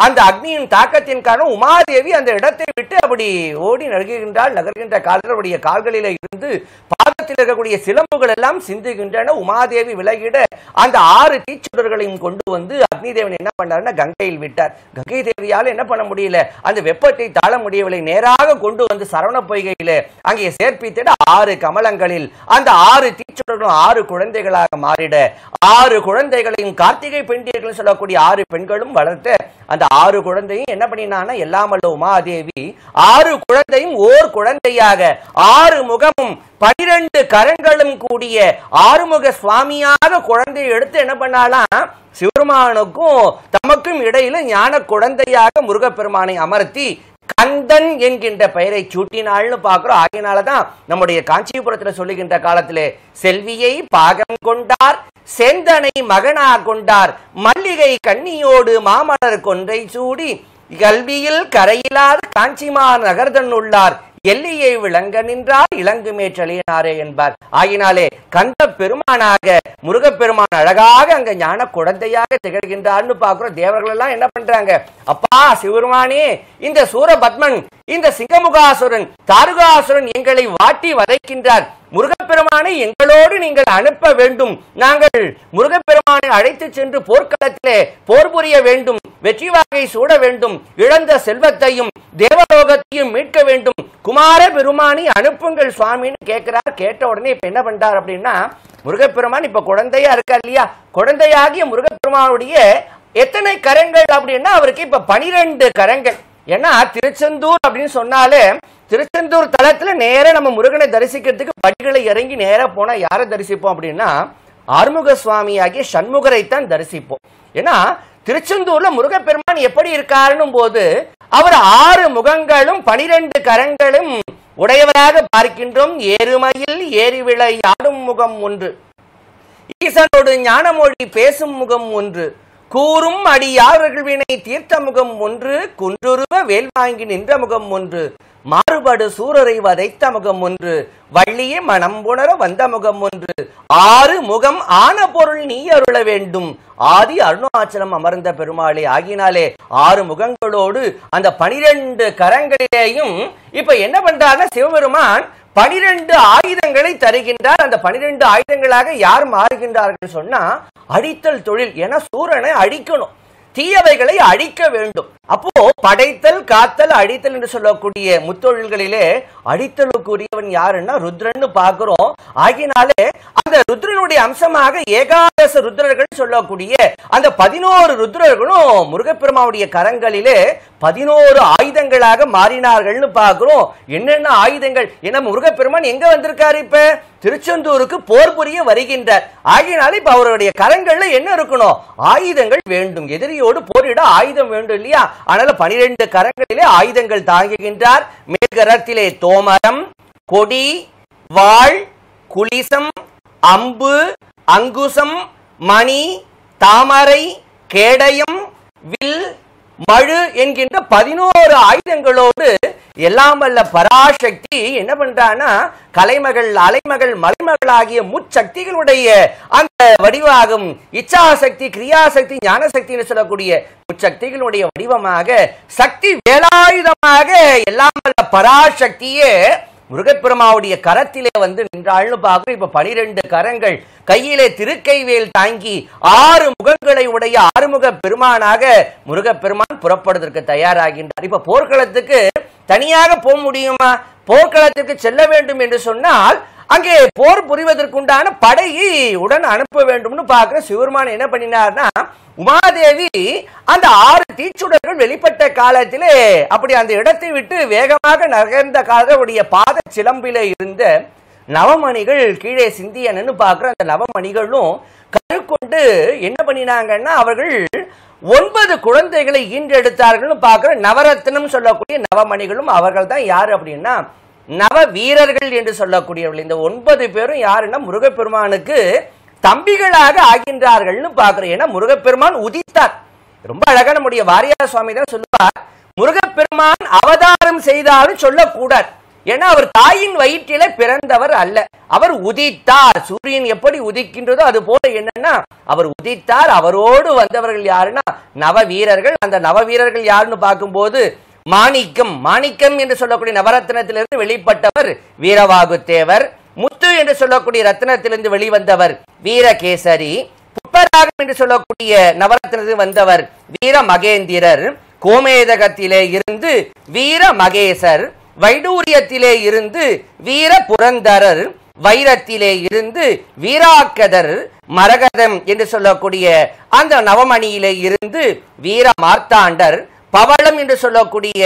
அந்த அக்னியின் தாக்கத்தின் காரணம் உமாதேவி அந்த இடத்தை விட்டு அப்படி ஓடி நகர்கின்ற கால்களுடைய கால்களில இருந்து பாதத்தில் இருக்கக்கூடிய சிலம்புகள் எல்லாம் சிந்துகின்றன. உமாதேவி விலகிட அந்த 6 தீச்சுடர்களையும் கொண்டு வந்து அக்னி தேவன் என்ன பண்ணாருன்னா கங்கையில் விட்டார். கங்கை தேவியால் என்ன பண்ண முடியல, அந்த வெப்பத்தை தாழ முடியவில்லை. நேராக கொண்டு வந்து சரவண பொய்கையில அங்கே சேர்ப்பித்திட 6 கமலங்களில் அந்த 6 தீச்சுடர்களும் 6 குழந்தைகளாக மாறிட 6 குழந்தைகளையும் கார்த்திகை பெண்டியர்கள் சொல்லக்கூடிய 6 பெண்களும் வளர்த்த அந்த 6 குழந்தையும் என்ன பண்ணினான்னா எல்லாம் அல்ல உமாதேவி 6 குழந்தையும் ஓர் குழந்தையாக 6 முகமும் 12 கரங்களும் கூடிய ஆறுமுக சுவாமியாக குழந்தையை எடுத்து என்ன பண்ணாலாம் சிவருமானுக்கும் தமக்கும் இடையில ஞான குழந்தையாக முருகப்பெருமானை அமர்த்தி கந்தன் என்கின்ற பெயரை சூட்டினாள்னு பார்க்கிறோம். ஆகினாலதான் நம்முடைய காஞ்சிபுரத்துல சொல்லுகின்ற காலத்திலே செல்வியை பாகம் கொண்டார், சேந்தனை மகனா கொண்டார், மல்லிகை கண்ணியோடு மாமலர் கொன்றை சூடி கல்வியில் கரையிலாத காஞ்சிமார் நகர்தன் உள்ளார், எல்லையை விளங்க நின்றார் இளங்கு மேற்றலினாரே என்பார். ஆகினாலே கந்த பெருமானாக முருகப்பெருமான் அழகாக அங்க ஞான குழந்தையாக திகழ்கின்றார்னு பார்க்கிறோம். தேவர்கள் எல்லாம் என்ன பண்றாங்க, அப்பா சிவருமானே இந்த சூரபத்மன் இந்த சிங்கமுகாசுரன் தாருகாசுரன் எங்களை வாட்டி வதைக்கின்றார், முருகப்பெருமானை எங்களோடு நீங்கள் அனுப்ப வேண்டும், நாங்கள் முருகப்பெருமானை அழைத்து சென்று போர்க்களத்திலே போர் புரிய வேண்டும், வெற்றி வாகை சூட வேண்டும், இழந்த செல்வத்தையும் தேவலோகத்தையும் மீட்க வேண்டும், குமார பெருமானை அனுப்புங்கள் சுவாமின்னு கேட்கிறார். கேட்ட உடனே இப்ப என்ன பண்றார் அப்படின்னா முருகப்பெருமான் இப்ப குழந்தையா இருக்கா இல்லையா, குழந்தையாகிய முருகப்பெருமானுடைய எத்தனை கரங்கள் அப்படின்னா அவருக்கு இப்ப 12 கரங்கள். ஏன்னா திருச்செந்தூர் அப்படின்னு சொன்னாலே திருச்செந்தூர் தலத்துல நேர நம்ம முருகனை தரிசிக்கிறதுக்கு படிகளை இறங்கி நேர போனா யாரை தரிசிப்போம் அப்படின்னா ஆறுமுக சுவாமி ஆகிய சண்முகரைத்தான் தரிசிப்போம். ஏன்னா திருச்செந்தூர்ல முருகப்பெருமான் எப்படி இருக்காருன்னும் போது அவர் 6 முகங்களும் 12 கரங்களும் உடையவராக பார்க்கின்றோம். ஏறுமையில் ஏறி விளையாடும் முகம் ஒன்று, ஈசனோடு ஞானமொழி பேசும் முகம் ஒன்று, கூறும் அடியார்கள் வினை தீர்த்த முகம் ஒன்று, குன்றுருவ வேல் வாங்கி நின்ற முகம் ஒன்று, மாறுபடு சூரரை வதைத்த முகம் ஒன்று, வள்ளியே மனம் புணர வந்த முகம் ஒன்று, 6 முகம் ஆன பொருள் நீ அருள வேண்டும், ஆதி அருணாச்சலம் அமர்ந்த பெருமாளே. ஆகினாலே 6 முகங்களோடு அந்த 12 கரங்களிலேயும் இப்ப என்ன பண்றாருன்னா சிவபெருமான் 12 ஆயுதங்களை தருகின்றார். அந்த 12 ஆயுதங்களாக யார் மாறுகின்றார்கள் சொன்னா அடித்தல் தொழில். என சூரனை அழிக்கணும், தீயவைகளை அழிக்க வேண்டும். அப்போ படைத்தல் காத்தல் அடித்தல் என்று சொல்லக்கூடிய முத்தொழில்களிலே அடித்தலுக்குரியவன் யாருன்னா ருத்ரன்னு பார்க்கிறோம். ஆகினாலே அந்த ருத்ரனுடைய அம்சமாக ஏகாதச ருத்ரர்கள் சொல்லக்கூடிய அந்த 11 ருத்ரர்களும் முருகப்பெருமாவுடைய கரங்களிலே 11 ஆயுதங்களாக மாறினார்கள்னு பார்க்கிறோம். என்னென்ன ஆயுதங்கள், ஏன்னா முருகப்பெருமான் எங்க வந்திருக்காரு, இப்ப திருச்செந்தூருக்கு போர் புரிய வருகின்றார். ஆகினால இப்ப அவருடைய கரங்கள்ல என்ன இருக்கணும், ஆயுதங்கள் வேண்டும், எதிரியோடு போரிட ஆயுதம் வேண்டும் இல்லையா. அதனால 12 கரங்களிலே ஆயுதங்கள் தாங்குகின்றார். மேற்கரத்திலே தோமரம், கொடி, வாள், குலிசம், அம்பு, அங்குசம், மணி, தாமரை, கேடயம், வில், மழு என்கின்ற 11 ஆயுதங்களோடு எல்லாம் வல்ல பராசக்தி என்ன பண்றான்னா கலைமகள் அலைமகள் மலைமகள் ஆகிய முச்சக்திகளுடைய அந்த வடிவாகும் இச்சாசக்தி கிரியாசக்தி ஞானசக்தி சொல்லக்கூடிய முச்சக்திகளுடைய வடிவமாக சக்தி வேலாயுதமாக எல்லாம் வல்ல பராசக்தியே முருகப்பெருமாவுடைய கரத்திலே வந்து நின்றாள்னு பார்க்கிறோம். இப்ப 12 கரங்கள் கையிலே திருக்கைவேல் தாங்கி 6 முகங்களை உடைய ஆறுமுக பெருமானாக முருகப்பெருமான் புறப்படுவதற்கு தயாராகின்றார். இப்ப போர்க்களத்துக்கு தனியாக போக முடியுமா, போர்க்களத்திற்கு செல்ல வேண்டும் என்று சொன்னால் அங்கே போர் புரிவதற்குண்டான படையை உடன் அனுப்ப வேண்டும்னு பார்க்கிற சிவருமான் என்ன பண்ணினார்னா உமாதேவி அந்த 6 தீச்சுடர்கள் வெளிப்பட்ட காலத்திலே அப்படி அந்த இடத்தை விட்டு வேகமாக நகர்ந்த காலத்துடைய பாத சிலம்பிலே இருந்த நவமணிகள் கீழே சிந்தியன்னு பார்க்கிற அந்த நவமணிகளும் கருக்கொண்டு என்ன பண்ணினாங்கன்னா அவர்கள் 9 குழந்தைகளை ஈன்றெடுத்தார்கள் பார்க்கிற நவரத்னம் சொல்லக்கூடிய நவமணிகளும் அவர்கள் தான் யாரு அப்படின்னா நவ வீரர்கள் என்று சொல்லக்கூடியவர்கள். இந்த 9 பேரும் யாருன்னா முருகப்பெருமானுக்கு தம்பிகளாக ஆகின்றார்கள்னு பார்க்கிறோம். ஏன்னா முருகப்பெருமான் உதித்தார். ரொம்ப அழகா நம்முடைய வாரியார் சுவாமி தான் சொல்லுவார், முருகப்பெருமான் அவதாரம் செய்தாலும் சொல்லக்கூடாது. ஏன்னா அவர் தாயின் வயிற்றில பிறந்தவர் அல்ல, அவர் உதித்தார். சூரியன் எப்படி உதிக்கின்றதோ அது போல என்னன்னா அவர் உதித்தார். அவரோடு வந்தவர்கள் யாருன்னா நவ வீரர்கள். அந்த நவ வீரர்கள் யாருன்னு பார்க்கும்போது மாணிக்கம், மாணிக்கம் என்று சொல்லக்கூடிய நவரத்னத்திலிருந்து வெளிப்பட்டவர் வீரவாகுத்தேவர். முத்து என்று சொல்லக்கூடிய ரத்னத்திலிருந்து வெளிவந்தவர் வீரகேசரி. புஷ்பராகம் என்று சொல்லக்கூடிய நவரத்னத்தில் வந்தவர் வீர மகேந்திரர். கோமேதகத்திலே இருந்து வீர மகேசர். வைடூரியத்திலே இருந்து வீர புரந்தரர். வைரத்திலே இருந்து வீராக்கதர். மரகதம் என்று சொல்லக்கூடிய அந்த நவமணியிலே இருந்து வீர மார்த்தாண்டர். பவளம் என்று சொல்லக்கூடிய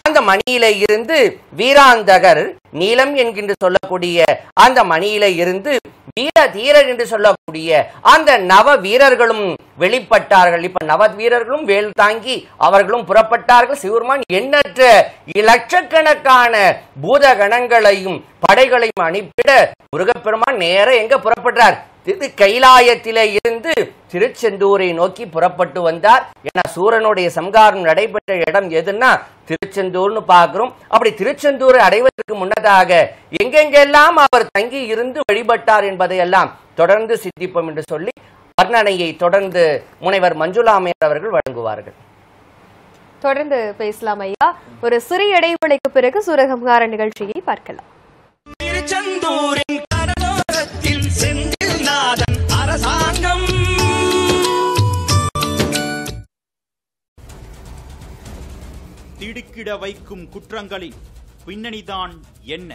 அந்த மணியிலே இருந்து வீராந்தகர். நீலம் என்கின்ற சொல்லக்கூடிய அந்த மணியிலே இருந்து வீர தீரர் என்று சொல்லக்கூடிய அந்த நவ வீரர்களும் வெளிப்பட்டார்கள். இப்ப நவ வீரர்களும் வேல் தாங்கி அவர்களும் புறப்பட்டார்கள். சிவருமான் எண்ணற்ற லட்சக்கணக்கான பூதகணங்களையும் படைகளையும் அனுப்பிட முருகப்பெருமான் நேர எங்க புறப்படுறார்? கைலாயத்திலே இருந்து திருச்செந்தூரை நோக்கி புறப்பட்டு வந்தார். ஏன்னா சூரனுடைய சம்காரம் நடைபெற்ற இடம் எதுன்னா திருச்செந்தூர்னு பார்க்கிறோம். அப்படி திருச்செந்தூரை அடைவதற்கு முன்னதாக எங்கெங்கெல்லாம் அவர் தங்கி இருந்து வழிபட்டார் என்பதையெல்லாம் தொடர்ந்து சித்திப்போம் என்று சொல்லி வர்ணனையை தொடர்ந்து முனைவர் மஞ்சுளாமையர் அவர்கள் வழங்குவார்கள். தொடர்ந்து பேசலாம் ஐயா. ஒரு சிறிய இடைவெளிக்கு பிறகு சூரசம்ஹார நிகழ்ச்சியை பார்க்கலாம். திருச்செந்தூரின் கடலோரத்தில் செந்தில் நாதன் அரசாங்கம். திடுக்கிட வைக்கும் குற்றங்களின் பின்னணிதான் என்ன?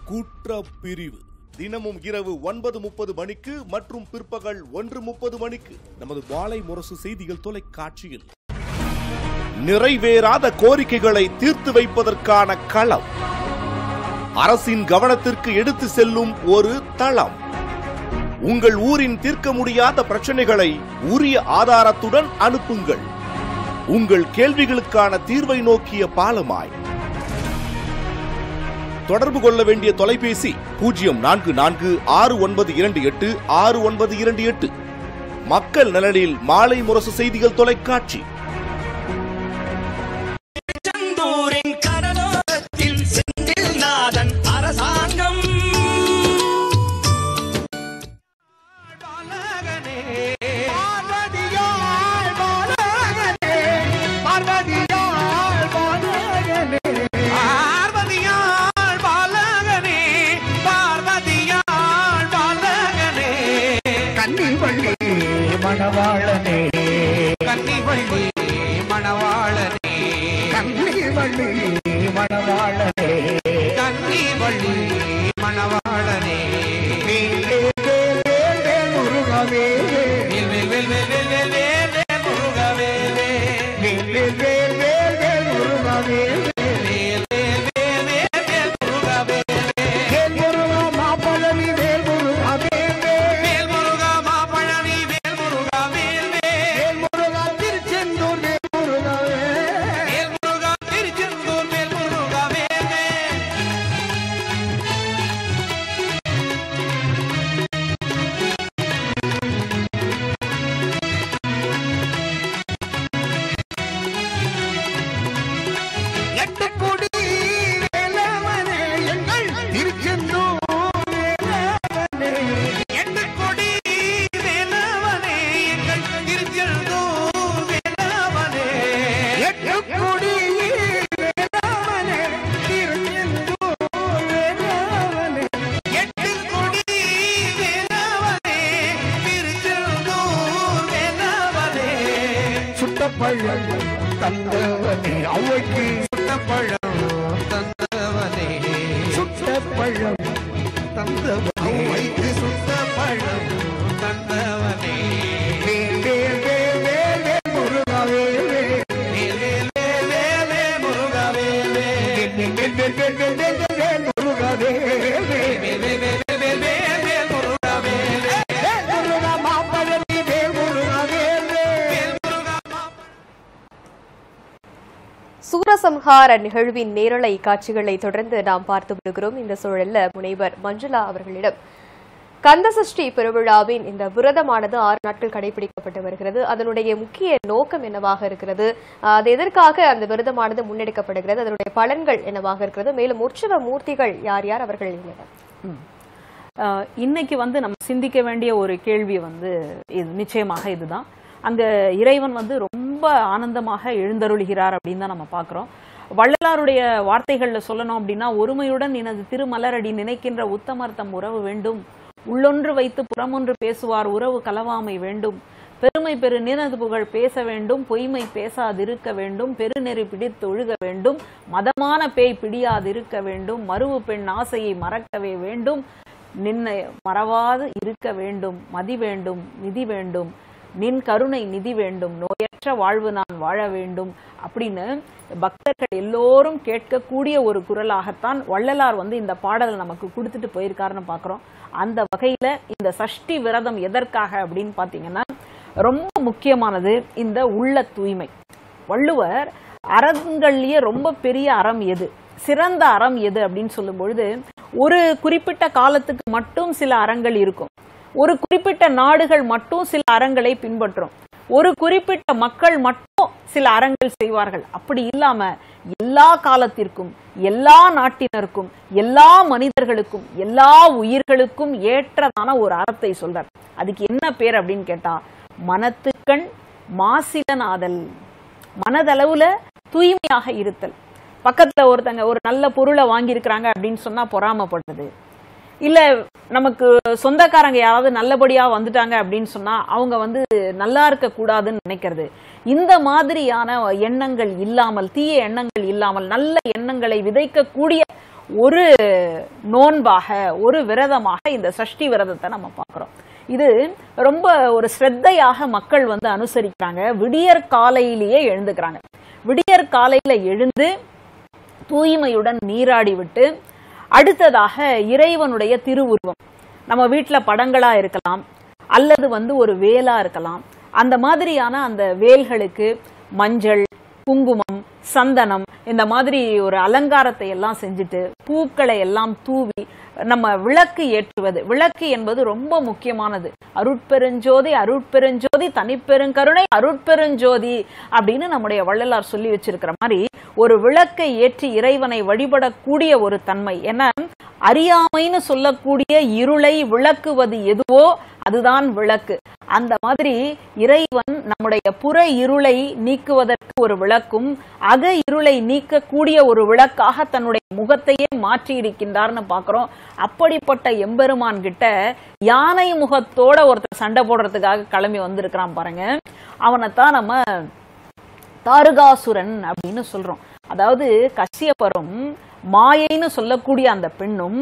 குற்றப்பிரிவு தினமும் இரவு 9:30 மணிக்கு மற்றும் பிற்பகல் 1:30 மணிக்கு நமது மாலை முரசு செய்திகள் தொலைக்காட்சியில் நிறைவேறாத கோரிக்கைகளை தீர்த்து வைப்பதற்கான களம், அரசின் கவனத்திற்கு எடுத்து செல்லும் ஒரு தளம். உங்கள் ஊரின் தீர்க்க முடியாத பிரச்சனைகளை உரிய ஆதாரத்துடன் அனுப்புங்கள். உங்கள் கேள்விகளுக்கான தீர்வை நோக்கிய பாலமாய். தொடர்பு கொள்ள வேண்டிய தொலைபேசி 044692869928. மக்கள் நலனில் மாலை முரசு செய்திகள் தொலைக்காட்சி. திருச்செந்தூரின் கடலோரத்தில் செந்தில் நாதன் அரசாங்கம். மணவாளனே கன்னிவள்ளி மணவாளனே கன்னிவள்ளி மணவாளனே கன்னிவள்ளி மணவாளனே முருகவே முருகவே முருகவே தந்தவனே அவைக்கு சுட்டப்பழம் தந்தவனே சுட்டப்பழம் தந்தவனே அவைக்கு சுட்டப்பழம் தந்தவனே முருகவே முருகவே சூர சூரசம்ஹார நிகழ்வின் நேரலை காட்சிகளை தொடர்ந்து நாம் பார்த்து வருகிறோம். இந்த சூழல்ல முனைவர் மஞ்சுளா அவர்களிடம் கந்தசஷ்டி பெருவிழாவின் இந்த விரதமானது 6 நாட்கள் கடைபிடிக்கப்பட்டு வருகிறது. அதனுடைய முக்கிய நோக்கம் என்னவாக இருக்கிறது, அது எதற்காக அந்த விரதமானது முன்னெடுக்கப்படுகிறது, அதனுடைய பலன்கள் என்னவாக இருக்கிறது, மேலும் உற்சவ மூர்த்திகள் யார் யார் அவர்கள் இல்லையா? இன்னைக்கு நம்ம சிந்திக்க வேண்டிய ஒரு கேள்வி இது நிச்சயமாக இதுதான். அங்க இறைவன் ரொம்ப ஆனந்தமாக எழுந்தருளுகிறார் அப்படின்னு தான் நம்ம பார்க்கிறோம். வள்ளலாருடைய வார்த்தைகள்ல சொல்லணும் அப்படின்னா, ஒருமையுடன் எனது திருமலரடி நினைக்கின்ற உத்தமர்த்தம் உறவு வேண்டும், உள்ளொன்று வைத்து புறமொன்று பேசுவார் உறவு கலவாமை வேண்டும், பெருமை பெரு நினது புகழ் பேச வேண்டும், பொய்மை பேசாதிருக்க வேண்டும், பெருநெறி பிடித்து ஒழுக வேண்டும், மதமான பேய் பிடியாதிருக்க வேண்டும், மருவு பெண் ஆசையை மறக்கவே வேண்டும், நின்னை மறவாது இருக்க வேண்டும், மதி வேண்டும் நிதி வேண்டும், நின் கருணை நிதி வேண்டும், நோயற்ற வாழ்வு நான் வாழ வேண்டும் அப்படின்னு பக்தர்கள் எல்லோரும் கேட்கக்கூடிய ஒரு குரலாகத்தான் வள்ளலார் இந்த பாடலை நமக்கு கொடுத்துட்டு போயிருக்காருன்னு பார்க்கிறோம். அந்த வகையில இந்த சஷ்டி விரதம் எதற்காக அப்படின்னு பாத்தீங்கன்னா, ரொம்ப முக்கியமானது இந்த உள்ள தூய்மை. வள்ளுவர் அறங்கள்லயே ரொம்ப பெரிய அறம் எது, சிறந்த அறம் எது அப்படின்னு சொல்லும் பொழுது, ஒரு குறிப்பிட்ட காலத்துக்கு மட்டும் சில அறங்கள் இருக்கும், ஒரு குறிப்பிட்ட நாடுகள் மட்டும் சில அறங்களை பின்பற்றும், ஒரு குறிப்பிட்ட மக்கள் மட்டும் சில அறங்கள் செய்வார்கள். அப்படி இல்லாம எல்லா காலத்திற்கும் எல்லா நாட்டினருக்கும் எல்லா மனிதர்களுக்கும் எல்லா உயிர்களுக்கும் ஏற்றதான ஒரு அறத்தை சொல்றார். அதுக்கு என்ன பேர் அப்படின்னு கேட்டா, மனத்துக்கண் மாசிலனாதல், மனதளவுல தூய்மையாக இருத்தல். பக்கத்துல ஒருத்தங்க ஒரு நல்ல பொருளை வாங்கியிருக்கிறாங்க அப்படின்னு சொன்னா பொறாமப்படுறது, இல்ல நமக்கு சொந்தக்காரங்க யாராவது நல்லபடியா வந்துட்டாங்க அப்படின்னு சொன்னா அவங்க நல்லா இருக்க கூடாதுன்னு நினைக்கிறது. இந்த மாதிரியான எண்ணங்கள் இல்லாமல், தீய எண்ணங்கள் இல்லாமல் நல்ல எண்ணங்களை விதைக்கக்கூடிய ஒரு நோன்பாக, ஒரு விரதமாக இந்த சஷ்டி விரதத்தை நம்ம பார்க்கிறோம். இது ரொம்ப ஒரு ஸ்ரத்தையாக மக்கள் அனுசரிக்கிறாங்க. விடியற் காலையிலேயே எழுந்துக்கிறாங்க. விடியற் காலையில எழுந்து தூய்மையுடன் நீராடி விட்டு, அடுத்ததாக இறைவனுடைய திருவுருவம், நம்ம வீட்டுல படங்களா இருக்கலாம், அல்லது ஒரு வேலா இருக்கலாம், அந்த மாதிரியான அந்த வேல்களுக்கு மஞ்சள், குங்குமம், சந்தனம், இந்த மாதிரி ஒரு அலங்காரத்தை எல்லாம் செஞ்சுட்டு பூக்களை எல்லாம் தூவி நம்ம விளக்கு ஏற்றுவது. விளக்கு என்பது ரொம்ப முக்கியமானது. அருட்பெருஞ்சோதி அருட்பெருஞ்சோதி தனிப்பெருங்கருணை அருட்பெருஞ்சோதி அப்படின்னு நம்முடைய வள்ளலார் சொல்லி வச்சிருக்கிற மாதிரி ஒரு விளக்கை ஏற்றி இறைவனை வழிபடக்கூடிய ஒரு தன்மை. ஏன்னா அறியாமைன்னு சொல்லக்கூடிய இருளை விளக்குவது எதுவோ அதுதான் விளக்கு. அந்த மாதிரி இறைவன் நம்முடைய புற இருளை நீக்குவதற்கு ஒரு விளக்கும், அக இருளை நீக்கக்கூடிய ஒரு விளக்காக தன்னுடைய முகத்தையே மாற்றி இருக்கின்றார்னு பாக்குறோம். அப்படிப்பட்ட எம்பெருமான் கிட்ட யானை முகத்தோட ஒருத்தர் சண்டை போடுறதுக்காக கிளம்பி வந்திருக்கிறான் பாருங்க. அவனைத்தான் நம்ம தாருகாசுரன் அப்படின்னு சொல்றோம். அதாவது கஷ்யப்பரும் மாயைன்னு சொல்லக்கூடிய அந்த பெண்ணும்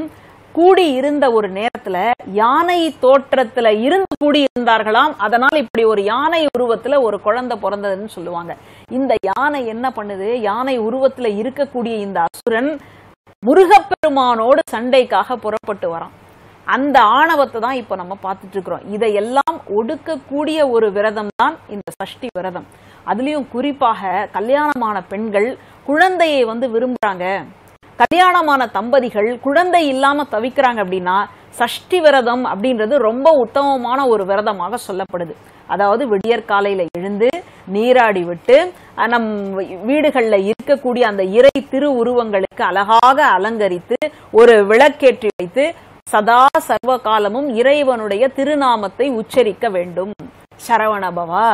கூடி இருந்த ஒரு நேரத்துல யானை தோற்றத்துல இருந்து கூடி இருந்தார்களாம். அதனால இப்படி ஒரு யானை உருவத்துல ஒரு குழந்தை பிறந்ததுன்னு சொல்லுவாங்க. இந்த யானை என்ன பண்ணுது, யானை உருவத்துல இருக்கக்கூடிய இந்த அசுரன் முருகப்பெருமானோடு சண்டைக்காக புறப்பட்டு வரான். அந்த ஆணவத்தை தான் இப்ப நம்ம பார்த்துட்டு இருக்கிறோம். இதையெல்லாம் ஒடுக்கக்கூடிய ஒரு விரதம் தான் இந்த சஷ்டி விரதம். அதுலயும் குறிப்பாக கல்யாணமான பெண்கள் குழந்தையை விரும்புறாங்க, கல்யாணமான தம்பதிகள் குழந்தை இல்லாம தவிக்கிறாங்க அப்படின்னா சஷ்டி விரதம் அப்படின்றது ரொம்ப உத்தமமான ஒரு விரதமாக சொல்லப்படுது. அதாவது விடியற் காலையில எழுந்து நீராடி விட்டு நம் வீடுகள்ல இருக்கக்கூடிய அந்த இறை திருவுருவங்களுக்கு அழகாக அலங்கரித்து ஒரு விளக்கேற்றி வைத்து சதா சர்வ காலமும் இறைவனுடைய திருநாமத்தை உச்சரிக்க வேண்டும். சரவணபவா,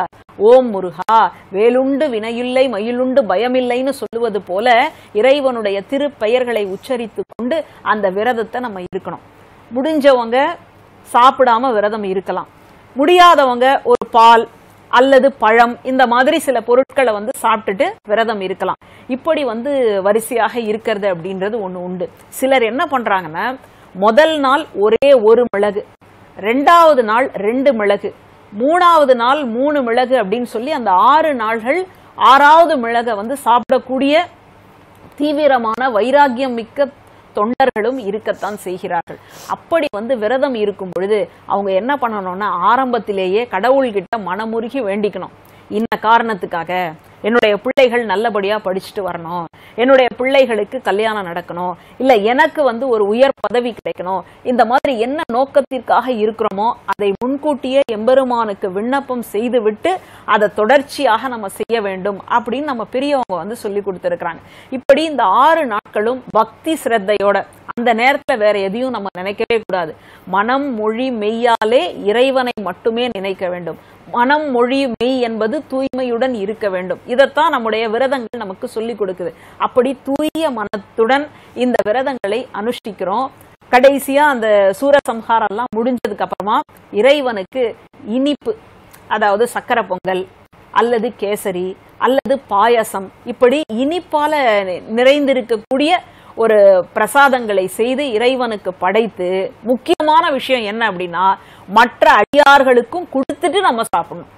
ஓம் முருகா, வேலுண்டு வினையில்லை மயிலுண்டு பயமில்லைன்னு சொல்லுவது போல இறைவனுடைய திருப்பெயர்களை உச்சரித்து கொண்டு அந்த விரதத்தை நம்ம இருக்கணும். முடிஞ்சவங்க சாப்பிடாம விரதம் இருக்கலாம், முடியாதவங்க ஒரு பால் அல்லது பழம் இந்த மாதிரி சில பொருட்களை சாப்பிட்டுட்டு விரதம் இருக்கலாம். இப்படி வரிசையாக இருக்கிறது அப்படின்றது ஒண்ணு உண்டு. சிலர் என்ன பண்றாங்கன்னா, முதல் நாள் ஒரே ஒரு மிளகு, 2வது நாள் 2 மிளகு, 3வது நாள் 3 மிளகு அப்படின்னு சொல்லி அந்த 6 நாள்கள் 6வது மிளகை சாப்பிடக்கூடிய தீவிரமான வைராகியம் மிக்க தொண்டர்களும் இருக்கத்தான் செய்கிறார்கள். அப்படி விரதம் இருக்கும் பொழுது அவங்க என்ன பண்ணணும்னா, ஆரம்பத்திலேயே கடவுள்கிட்ட மனமுருகி வேண்டிக்கணும். இன்ன காரணத்துக்காக என்னுடைய பிள்ளைகள் நல்லபடியா படிச்சுட்டு வரணும், என்னுடைய பிள்ளைகளுக்கு கல்யாணம் நடக்கணும், இல்ல எனக்கு ஒரு உயர் பதவி கிடைக்கணும், இந்த மாதிரி என்ன நோக்கத்திற்காக இருக்கிறோமோ அதை முன்கூட்டியே எம்பெருமானுக்கு விண்ணப்பம் செய்து விட்டு அதை தொடர்ச்சியாக நம்ம செய்ய வேண்டும் அப்படின்னு நம்ம பெரியவங்க சொல்லி கொடுத்திருக்கிறாங்க. இப்படி இந்த 6 நாட்களும் பக்தி சிரத்தையோட, அந்த நேரத்துல வேற எதையும் நம்ம நினைக்கவே கூடாது. மனம் மொழி மெய்யாலே இறைவனை மட்டுமே நினைக்க வேண்டும். மனம் மொழி மெய் என்பது தூய்மையுடன் இருக்க வேண்டும். இதைத்தான் நம்முடைய விரதங்கள் நமக்கு சொல்லி கொடுக்குது. அப்படி தூய மனத்துடன் இந்த விரதங்களை அனுஷ்டிக்கிறோம். கடைசியா அந்த சூரசம்ஹாரம் எல்லாம் முடிஞ்சதுக்கு அப்புறமா இறைவனுக்கு இனிப்பு, அதாவது சக்கரை பொங்கல் அல்லது கேசரி அல்லது பாயசம், இப்படி இனிப்பால நிறைந்திருக்கக்கூடிய ஒரு பிரசாதங்களை செய்து இறைவனுக்கு படைத்து, முக்கியமான விஷயம் என்ன அப்படின்னா மற்ற அடியார்களுக்கும் கொடுத்துட்டு நம்ம சாப்பிடணும்.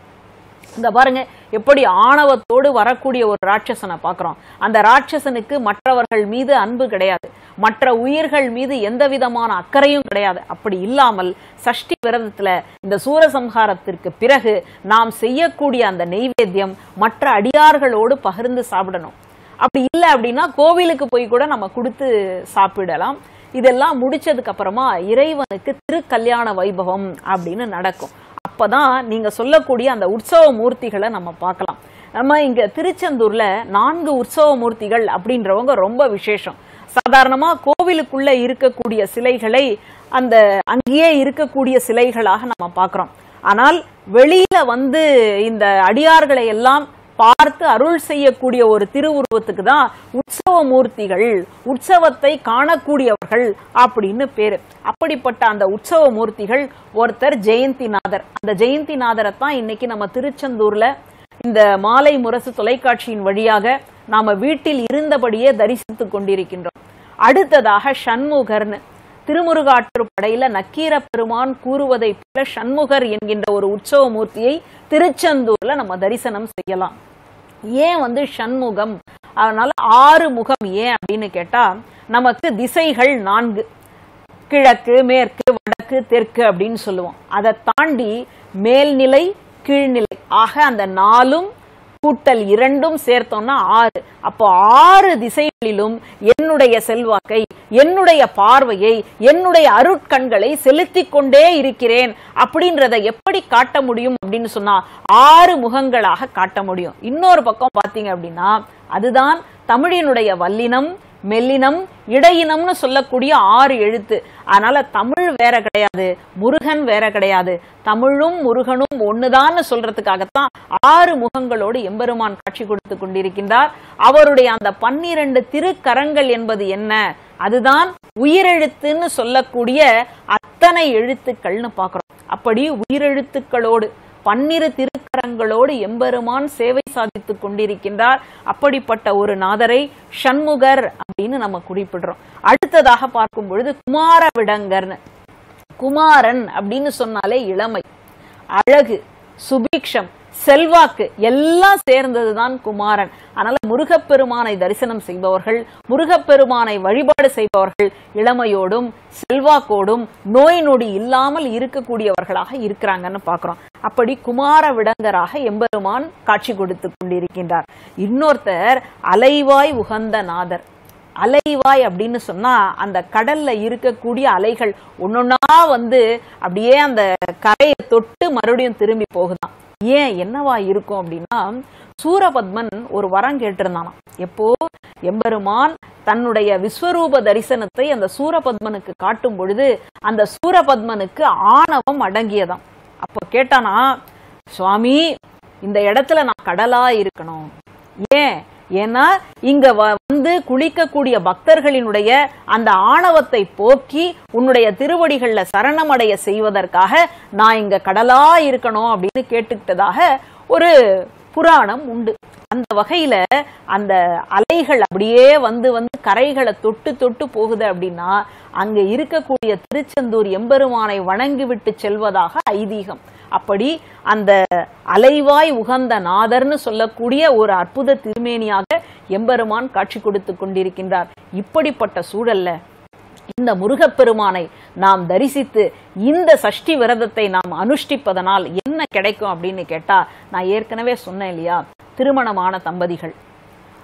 இந்த பாருங்க, எப்படி ஆணவத்தோடு வரக்கூடிய ஒரு ராட்சசனை பார்க்கிறோம். அந்த ராட்சசனுக்கு மற்றவர்கள் மீது அன்பு கிடையாது, மற்ற உயிர்கள் மீது எந்த விதமான அக்கறையும் கிடையாது. அப்படி இல்லாமல் சஷ்டி விரதத்துல இந்த சூரசம்ஹாரத்திற்கு பிறகு நாம் செய்யக்கூடிய அந்த நெய்வேத்தியம் மற்ற அடியார்களோடு பகிர்ந்து சாப்பிடணும். அப்படி இல்லை அப்படின்னா கோவிலுக்கு போய் கூட நம்ம கொடுத்து சாப்பிடலாம். இதெல்லாம் முடிச்சதுக்கு அப்புறமா இறைவனுக்கு திருக்கல்யாண வைபவம் அப்படின்னு நடக்கும். அப்பதான் நீங்க சொல்லக்கூடிய அந்த உற்சவ மூர்த்திகளை நம்ம பார்க்கலாம். நம்ம இங்க திருச்செந்தூர்ல 4 உற்சவ மூர்த்திகள் அப்படின்றவங்க ரொம்ப விசேஷம். சாதாரணமா கோவிலுக்குள்ள இருக்கக்கூடிய சிலைகளை அந்த அங்கேயே இருக்கக்கூடிய சிலைகளாக நம்ம பார்க்கிறோம். ஆனால் வெளியில இந்த அடியார்களை எல்லாம் பார்த்து அருள் செய்யக்கூடிய ஒரு திருவுருவத்துக்கு தான் உற்சவ மூர்த்திகள், உற்சவத்தை காணக்கூடியவர்கள் அப்படின்னு பேரு. அப்படிப்பட்ட அந்த உற்சவ மூர்த்திகள் ஒருத்தர் ஜெயந்திநாதர். அந்த ஜெயந்திநாதரை தான் இன்னைக்கு நம்ம திருச்செந்தூர்ல இந்த மாலை முரசு தொலைக்காட்சியின் வழியாக நாம வீட்டில் இருந்தபடியே தரிசித்துக் கொண்டிருக்கின்றோம். அடுத்ததாக சண்முகர்னு, திருமுருகாற்றுப்படையில நக்கீர பெருமான் கூறுவதை போல சண்முகர் என்கின்ற ஒரு உற்சவ மூர்த்தியை திருச்செந்தூர்ல நம்ம தரிசனம் செய்யலாம். ஏன் சண்முகம், அதனால 6 முகம் ஏன் அப்படின்னு கேட்டா, நமக்கு திசைகள் 4, கிழக்கு மேற்கு வடக்கு தெற்கு அப்படின்னு சொல்லுவோம். அதை தாண்டி மேல்நிலை கீழ்நிலை ஆக அந்த 4 கூட்டல் 2 சேர்த்தோம்னா 6. அப்போ 6 திசைகளிலும் என்னுடைய செல்வாக்கை, என்னுடைய பார்வையை, என்னுடைய அருட்கண்களை செலுத்திக் கொண்டே இருக்கிறேன் அப்படின்றத எப்படி காட்ட முடியும் அப்படின்னு சொன்னா 6 முகங்களாக காட்ட முடியும். இன்னொரு பக்கம் பாத்தீங்க அப்படின்னா அதுதான் தமிழினுடைய வல்லினம், மெல்லினம், இடையினம்னு சொல்லக்கூடிய 6 எழுத்து. அதனால தமிழ் வேற கிடையாது, முருகன் வேற கிடையாது. தமிழும் முருகனும் ஒண்ணுதான்னு சொல்றதுக்காகத்தான் 6 முகங்களோடு எம்பெருமான் காட்சி கொடுத்து கொண்டிருக்கின்றார். அவருடைய அந்த 12 திருக்கரங்கள் என்பது என்ன? அதுதான் உயிரெழுத்துன்னு சொல்லக்கூடிய அத்தனை எழுத்துக்கள்னு பாக்குறோம். அப்படி உயிரெழுத்துக்களோடு 12 திருக்கரங்களோடு எம்பெருமான் சேவை சாதித்துக் கொண்டிருக்கின்றார். அப்படிப்பட்ட ஒரு நாதரை சண்முகர் அப்படின்னு நம்ம குறிப்பிடுறோம். அடுத்ததாக பார்க்கும் பொழுது குமார விடங்கர்னு, குமாரன் அப்படின்னு சொன்னாலே இளமை, அழகு, சுபீக்ஷம், செல்வாக்கு எல்லாம் சேர்ந்ததுதான் குமாரன். அதனால முருகப்பெருமானை தரிசனம் செய்பவர்கள், முருகப்பெருமானை வழிபாடு செய்பவர்கள் இளமையோடும் செல்வாக்கோடும் நோய் நொடி இல்லாமல் இருக்கக்கூடியவர்களாக இருக்கிறாங்கன்னு பாக்குறோம். அப்படி குமார விடங்கராக எம்பெருமான் காட்சி கொடுத்து கொண்டிருக்கின்றார். இன்னொருத்தர் அலைவாய் உகந்த நாதர். அலைவாய் அப்படின்னு சொன்னா அந்த கடல்ல இருக்கக்கூடிய அலைகள் ஒன்னொன்னா அப்படியே அந்த கரையை தொட்டு மறுபடியும் திரும்பி போகுதான். ஏன், என்னவா இருக்கும் அப்படின்னா, சூரபத்மன் ஒரு வரம் கேட்டிருந்தானாம். எப்போ எம்பெருமான் தன்னுடைய விஸ்வரூப தரிசனத்தை அந்த சூரபத்மனுக்கு காட்டும் பொழுது அந்த சூரபத்மனுக்கு ஆணவம் அடங்கியதாம். அப்போ கேட்டானா, சுவாமி இந்த இடத்துல நான் கடலா இருக்கணும். ஏன்னா இங்க குளிக்கக்கூடிய பக்தர்களினுடைய அந்த ஆணவத்தை போக்கி உன்னுடைய திருவடிகள்ல சரணமடைய செய்வதற்காக நான் இங்க கடலா இருக்கணும் அப்படின்னு கேட்டுக்கிட்டதாக ஒரு புராணம் உண்டு. அந்த வகையில அந்த அலைகள் அப்படியே கரைகளை தொட்டு தொட்டு போகுது அப்படின்னா அங்க இருக்கக்கூடிய திருச்செந்தூர் எம்பெருமானை வணங்கிவிட்டு செல்வதாக ஐதீகம். அப்படி அந்த அலைவாய் உகந்த நாதர்னு சொல்லக்கூடிய ஒரு அற்புத திருமேனியாக எம்பெருமான் காட்சி கொடுத்து கொண்டிருக்கின்றார். இப்படிப்பட்ட சூழல்ல இந்த முருகப்பெருமானை நாம் தரிசித்து இந்த சஷ்டி விரதத்தை நாம் அனுஷ்டிப்பதனால் என்ன கிடைக்கும் அப்படின்னு கேட்டா, நான் ஏற்கனவே சொன்னேன் இல்லையா, திருமணமான தம்பதிகள்,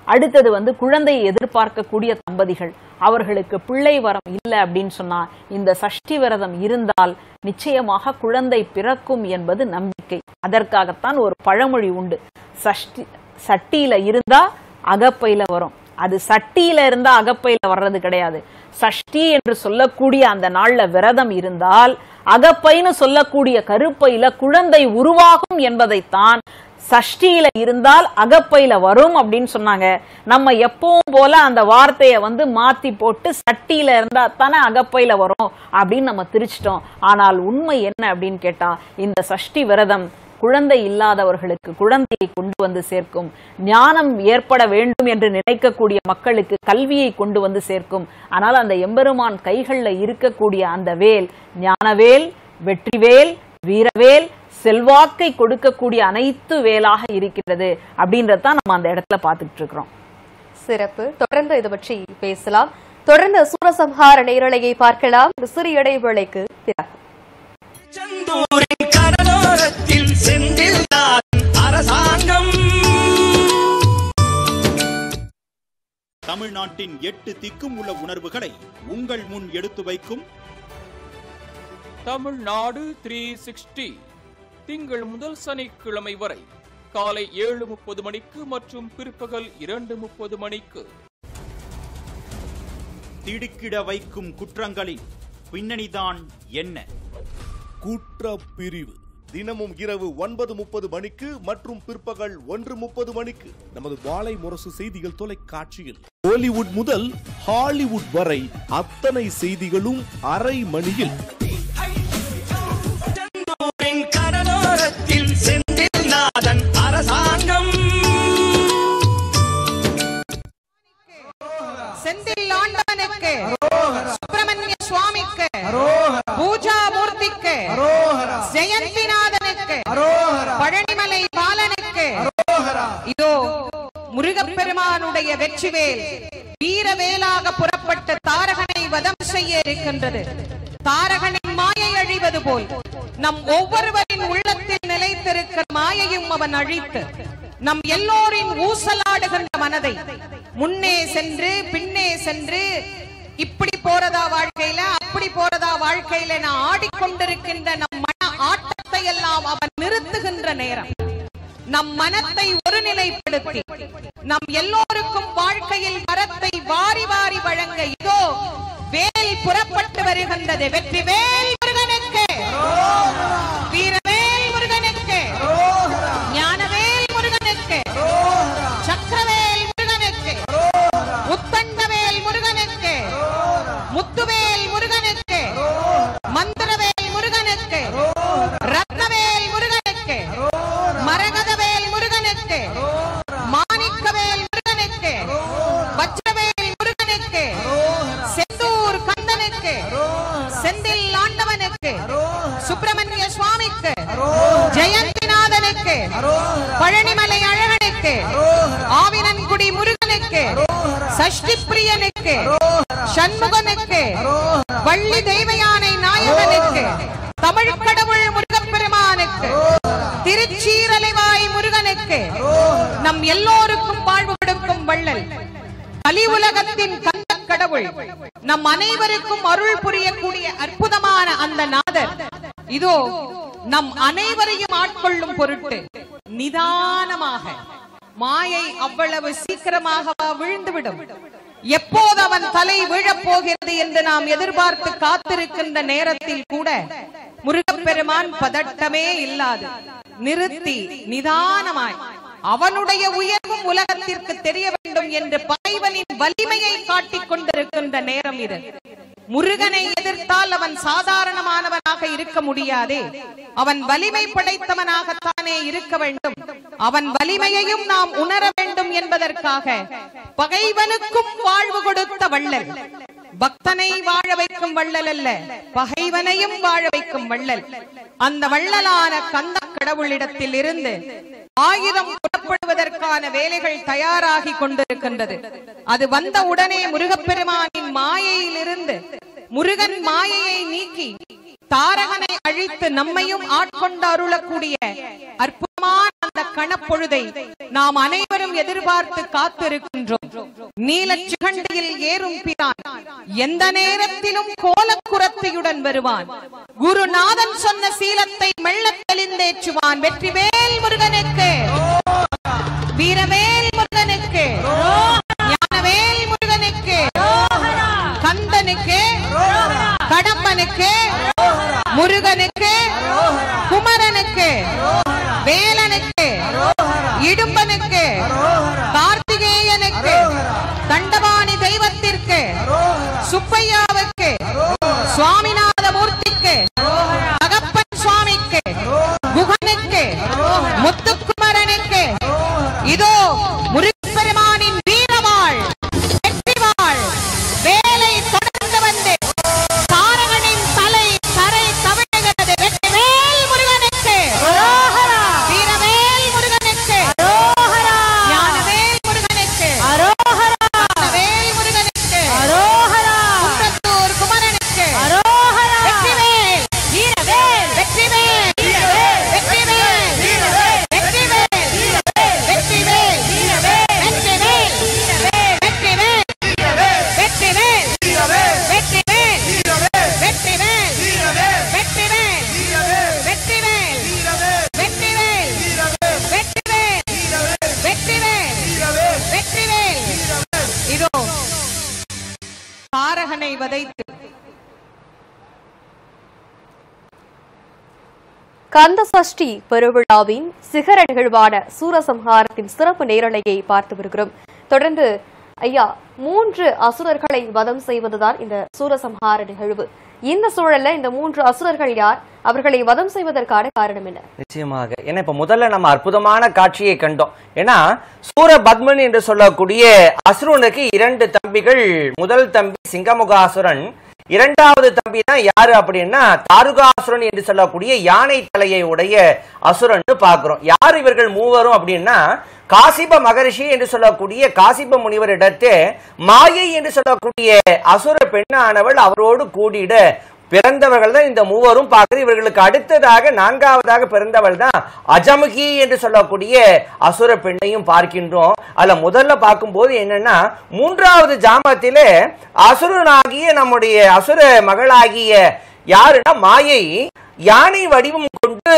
அடுத்தது குழந்தையை எதிர்பார்க்கக்கூடிய தம்பதிகள், அவர்களுக்கு பிள்ளை வரம் இல்லை அப்படின்னு சொன்னா இந்த சஷ்டி விரதம் இருந்தால் நிச்சயமாக குழந்தை பிறக்கும் என்பது நம்பிக்கை. அதற்காகத்தான் ஒரு பழமொழி உண்டு, சட்டியில இருந்தா அகப்பையில வரும். அது சட்டியில இருந்தா அகப்பையில வர்றது கிடையாது. சஷ்டி என்று சொல்லக்கூடிய அந்த நாள்ல விரதம் இருந்தால் அகப்பைன்னு சொல்லக்கூடிய கருப்பையில குழந்தை உருவாகும் என்பதைத்தான் சஷ்டியில இருந்தால் அகப்பையில வரும் அப்படின்னு சொன்னாங்க. நம்ம எப்பவும் போல அந்த வார்த்தையை மாத்தி போட்டு சட்டியில இருந்தா தானே அகப்பையில வரும் அப்படின்னு நம்ம திரிச்சிட்டோம். ஆனால் உண்மை என்ன அப்படின்னு கேட்டா, இந்த சஷ்டி விரதம் குழந்தை இல்லாதவர்களுக்கு குழந்தையை கொண்டு வந்து சேர்க்கும், ஞானம் ஏற்பட வேண்டும் என்று நினைக்கக்கூடிய மக்களுக்கு கல்வியை கொண்டு வந்து சேர்க்கும். ஆனால் அந்த எம்பெருமான் கைகள்ல இருக்கக்கூடிய அந்த வேல் ஞானவேல், வெற்றிவேல், வீரவேல், செல்வாக்கை கொடுக்கக்கூடிய அனைத்து வேலாக இருக்கிறது அப்படின்றதான் நம்ம அந்த இடத்துல பார்த்துட்டு இருக்கிறோம். சிறப்பு. தொடர்ந்து இதை பற்றி பேசலாம். தொடர்ந்து சூரசம்ஹார நேரலையை பார்க்கலாம். சிறிய இடைவேளைக்கு பிறகு. செந்தூரின் கடலோரத்தில் செந்தில் அரசாங்கம். தமிழ்நாட்டின் 8 திக்கும் உள்ள உணர்வுகளை உங்கள் முன் எடுத்து வைக்கும் தமிழ்நாடு 360 திங்கள் முதல் சனிக்கிழமை வரை காலை 7:30 மணிக்கு மற்றும் பிற்பகல் 2:30 மணிக்கு. திடுக்கிட வைக்கும் குற்றங்களின் பின்னணிதான் என்ன? குற்றப்பிரிவு தினமும் இரவு 9:30 மணிக்கு மற்றும் பிற்பகல் 1:30 மணிக்கு நமது வாழை முரசு செய்திகள் தொலைக்காட்சியில். ஹாலிவுட் முதல் ஹாலிவுட் வரை அத்தனை செய்திகளும் அரை மணியில். கடலோரத்தில் செந்தில் நாதன் அரசாங்கம். செந்தில் ஆண்டவனுக்கு, சுப்பிரமணிய சுவாமிக்கு, பூஜா மூர்த்திக்கு, ஜெயந்திநாதனுக்கு, பழனிமலை பாலனுக்கு, இதோ முருகப்பெருமானுடைய வெற்றிவேல் வீரவேலாக புறப்பட்ட தாரகனை வதம் செய்ய இருக்கின்றது. தாரகனின் மாயை அழிவது போல் நம் ஒவ்வொருவரின் உள்ளத்தில் நிலைத்திருக்கிற மாயையும் அவன் அழித்து நம் எல்லோரின் ஊசலாடுகின்ற மனதை முன்னே சென்று பின்னே சென்று இப்படி போறதா வாழ்க்கையில அப்படி போறதா வாழ்க்கையில நான் ஆடிக்கொண்டிருக்கின்ற நம் மன ஆட்டத்தை எல்லாம் அவன் நிறுத்துகின்ற நேரம். நம் மனத்தை ஒருநிலைப்படுத்தி நம் எல்லோருக்கும் வாழ்க்கையில் வரத்தை வாரி வாரி வழங்க இதோ வேல் புறப்பட்டு வருகின்றது. வெற்றி வேல் முருகனுக்கு, வீரவேல் முருகனுக்கு, ஞானவேல் முருகனுக்கு, சக்கரவேல் முருகனுக்கு, உத்தண்டவேல் முருகனுக்கு, முத்துவேல் முருகனுக்கு, மந்திரவேல் முருகனுக்கு, ரத்னவேல் முருகனுக்கு, மரகதவேல் முருகனுக்கு, மாணிக்கவேல் முருகனுக்கு, வஜ்ரவேல் முருகனுக்கு, செந்தூர் கந்தனுக்கு, செந்தில் ஆண்டவனுக்கு, சுப்பிரமணிய சுவாமிக்கு, ஜெயந்திநாதனுக்கு, பழனிமலை அழகனுக்கு, ஆவினன்குடி முருகனுக்கு, சஷ்டி பிரியனுக்கு, சண்முகனுக்கு, வள்ளி தெய்வயானை நாயகனுக்கு, தமிழ் கடவுள் முருகப்பெருமானுக்கு, திருச்சீரலைவாய் முருகனுக்கு, நம் எல்லோருக்கும் வாழ்வு கொடுக்கும் வள்ளல் கலி உலகத்தின் கந்த கடவுள் நம் அனைவருக்கும் அருள் புரியக்கூடிய அற்புதமான அந்த நாதர் இதோ நம் அனைவரையும் ஆட்கொள்ளும் பொருட்டு நிதானமாக, மாயை அவ்வளவு சீக்கிரமாக விழுந்துவிடும், எப்போது அவன் தலை விழப் போகிறது என்று நாம் எதிர்பார்த்து காத்திருக்கின்ற நேரத்தில் கூட முருகப்பெருமான் பதட்டமே இல்லாது நிறுத்தி நிதானமாய் அவனுடைய உயர்வும் உலகத்திற்கு தெரிய வேண்டும் என்று பகைவனின் வலிமையை காட்டிக் கொண்டிருக்கின்ற நேரம் இது. முருகனை எதிர்த்தால் அவன் சாதாரணமானவனாக இருக்க முடியாதே, அவன் வலிமை படைத்தவனாகத்தானே இருக்க வேண்டும். அவன் வலிமையையும் நாம் உணர வேண்டும் என்பதற்காக பகைவனுக்கும் வாழ்வு கொடுத்த வள்ளல், பக்தனை வாழ வைக்கும் வள்ளல் அல்ல, பகைவனையும் வாழ வைக்கும் வள்ளல். அந்த வள்ளலான கந்த கடவுளிடத்தில் இருந்து ஆயுதம் புறப்படுவதற்கான வேலைகள் தயாராகி கொண்டிருக்கின்றது. அது வந்த உடனே முருகப்பெருமானின் மாயையிலிருந்து முருகன் மாயையை நீக்கி தாரகனை அழித்து நம்மையும் ஆட்கொண்டு அருளக்கூடிய அற்புதமான இதமான அந்த கணப்பொழுதை நாம் அனைவரும் எதிர்பார்த்து காத்திருக்கின்றோம். நீலச்சிகண்டியில் ஏறும் பிரான் எந்த நேரத்திலும் கோலக்குரத்தையுடன் வருவான். குருநாதன் சொன்ன சீலத்தை மெல்ல தெளிந்தேற்றுவான். வெற்றிவேல் முருகனுக்கு, வீரவேல் முருகனுக்கு, ஞானவேல் முருகனுக்கு, கந்தனுக்கு, கடம்பனுக்கு, முருகனுக்கு, குமரனுக்கு, வேலனுக்கு, இடும்பனுக்கு, கார்த்திகேயனுக்கு, தண்டபாணி தெய்வத்திற்கு, சுப்பையாவுக்கு, சுவாமிநாத மூர்த்திக்கு, தகப்பன் சுவாமிக்கு, குகனுக்கு, முத்துக்குமரனுக்கு, இதோ முருகப்பெருமானின் வீரவாள், வெற்றிவாள், வேலை தொடர்ந்து வந்து தாரகனின் தலை தரை கவிழ்கிறது. வெற்றிவேல் முருகனுக்கு, வீரவேல் முருகனுக்கு, ஞானவேல் முருகனுக்கு, வேல் முருகனுக்கு, குன்றத்தூர் குமரனுக்கு, வெற்றிவேல், வீரவேல், வெற்றிவேல், வெற்றிவேல், வெற்றிவேல், வெற்றிவேல், வெற்றிவேல், வெற்றிவேல், வெற்றிவேல், வெற்றிவேல், வெற்றிவேல், வெற்றிவேல். இதோ தாரகனை வதைத்து கந்தசஷ்டி பெருவிழாவின் சிகர நிகழ்வான சூரசம்ஹாரத்தின் சிறப்பு நேரலையை பார்த்து வருகிறோம். தொடர்ந்து ஐயா, 3 அசுரர்களை வதம் செய்வதுதான் இந்த சூரசம்ஹார நிகழ்வு. இந்த சூழல்ல இந்த 3 அசுரர்கள் யார், அவர்களை வதம் செய்வதற்கான காரணம் என்ன? நிச்சயமாக, ஏன்னா இப்ப முதல்ல நம்ம அற்புதமான காட்சியை கண்டோம். ஏன்னா சூரபத்மன் என்று சொல்லக்கூடிய அசுரனுக்கு 2 தம்பிகள். முதல் தம்பி சிங்கமுகாசுரன், 2வது தம்பி தான் யாரு அப்படின்னா தாருகாசுரன் என்று சொல்லக்கூடிய யானை தலையை உடைய அசுரன் பார்க்கிறோம். யார் இவர்கள் மூவரும் அப்படின்னா காசிப மகரிஷி என்று சொல்லக்கூடிய காசிப முனிவரிடத்தே மாயை என்று சொல்லக்கூடிய அசுர பெண்ணானவள் அவரோடு கூடிட பிறந்தவர்கள் தான் இந்த மூவரும் பார்க்கிறது. இவர்களுக்கு அடுத்ததாக 4வதாக பிறந்தவள் தான் அஜமுகி என்று சொல்லக்கூடிய அசுர பெண்ணையும் பார்க்கின்றோம். அதுல முதல்ல பார்க்கும்போது என்னன்னா 3வது ஜாமத்திலே அசுரனாகிய நம்முடைய அசுர மகளாகிய யாருன்னா மாயை யானை வடிவம் கொண்டு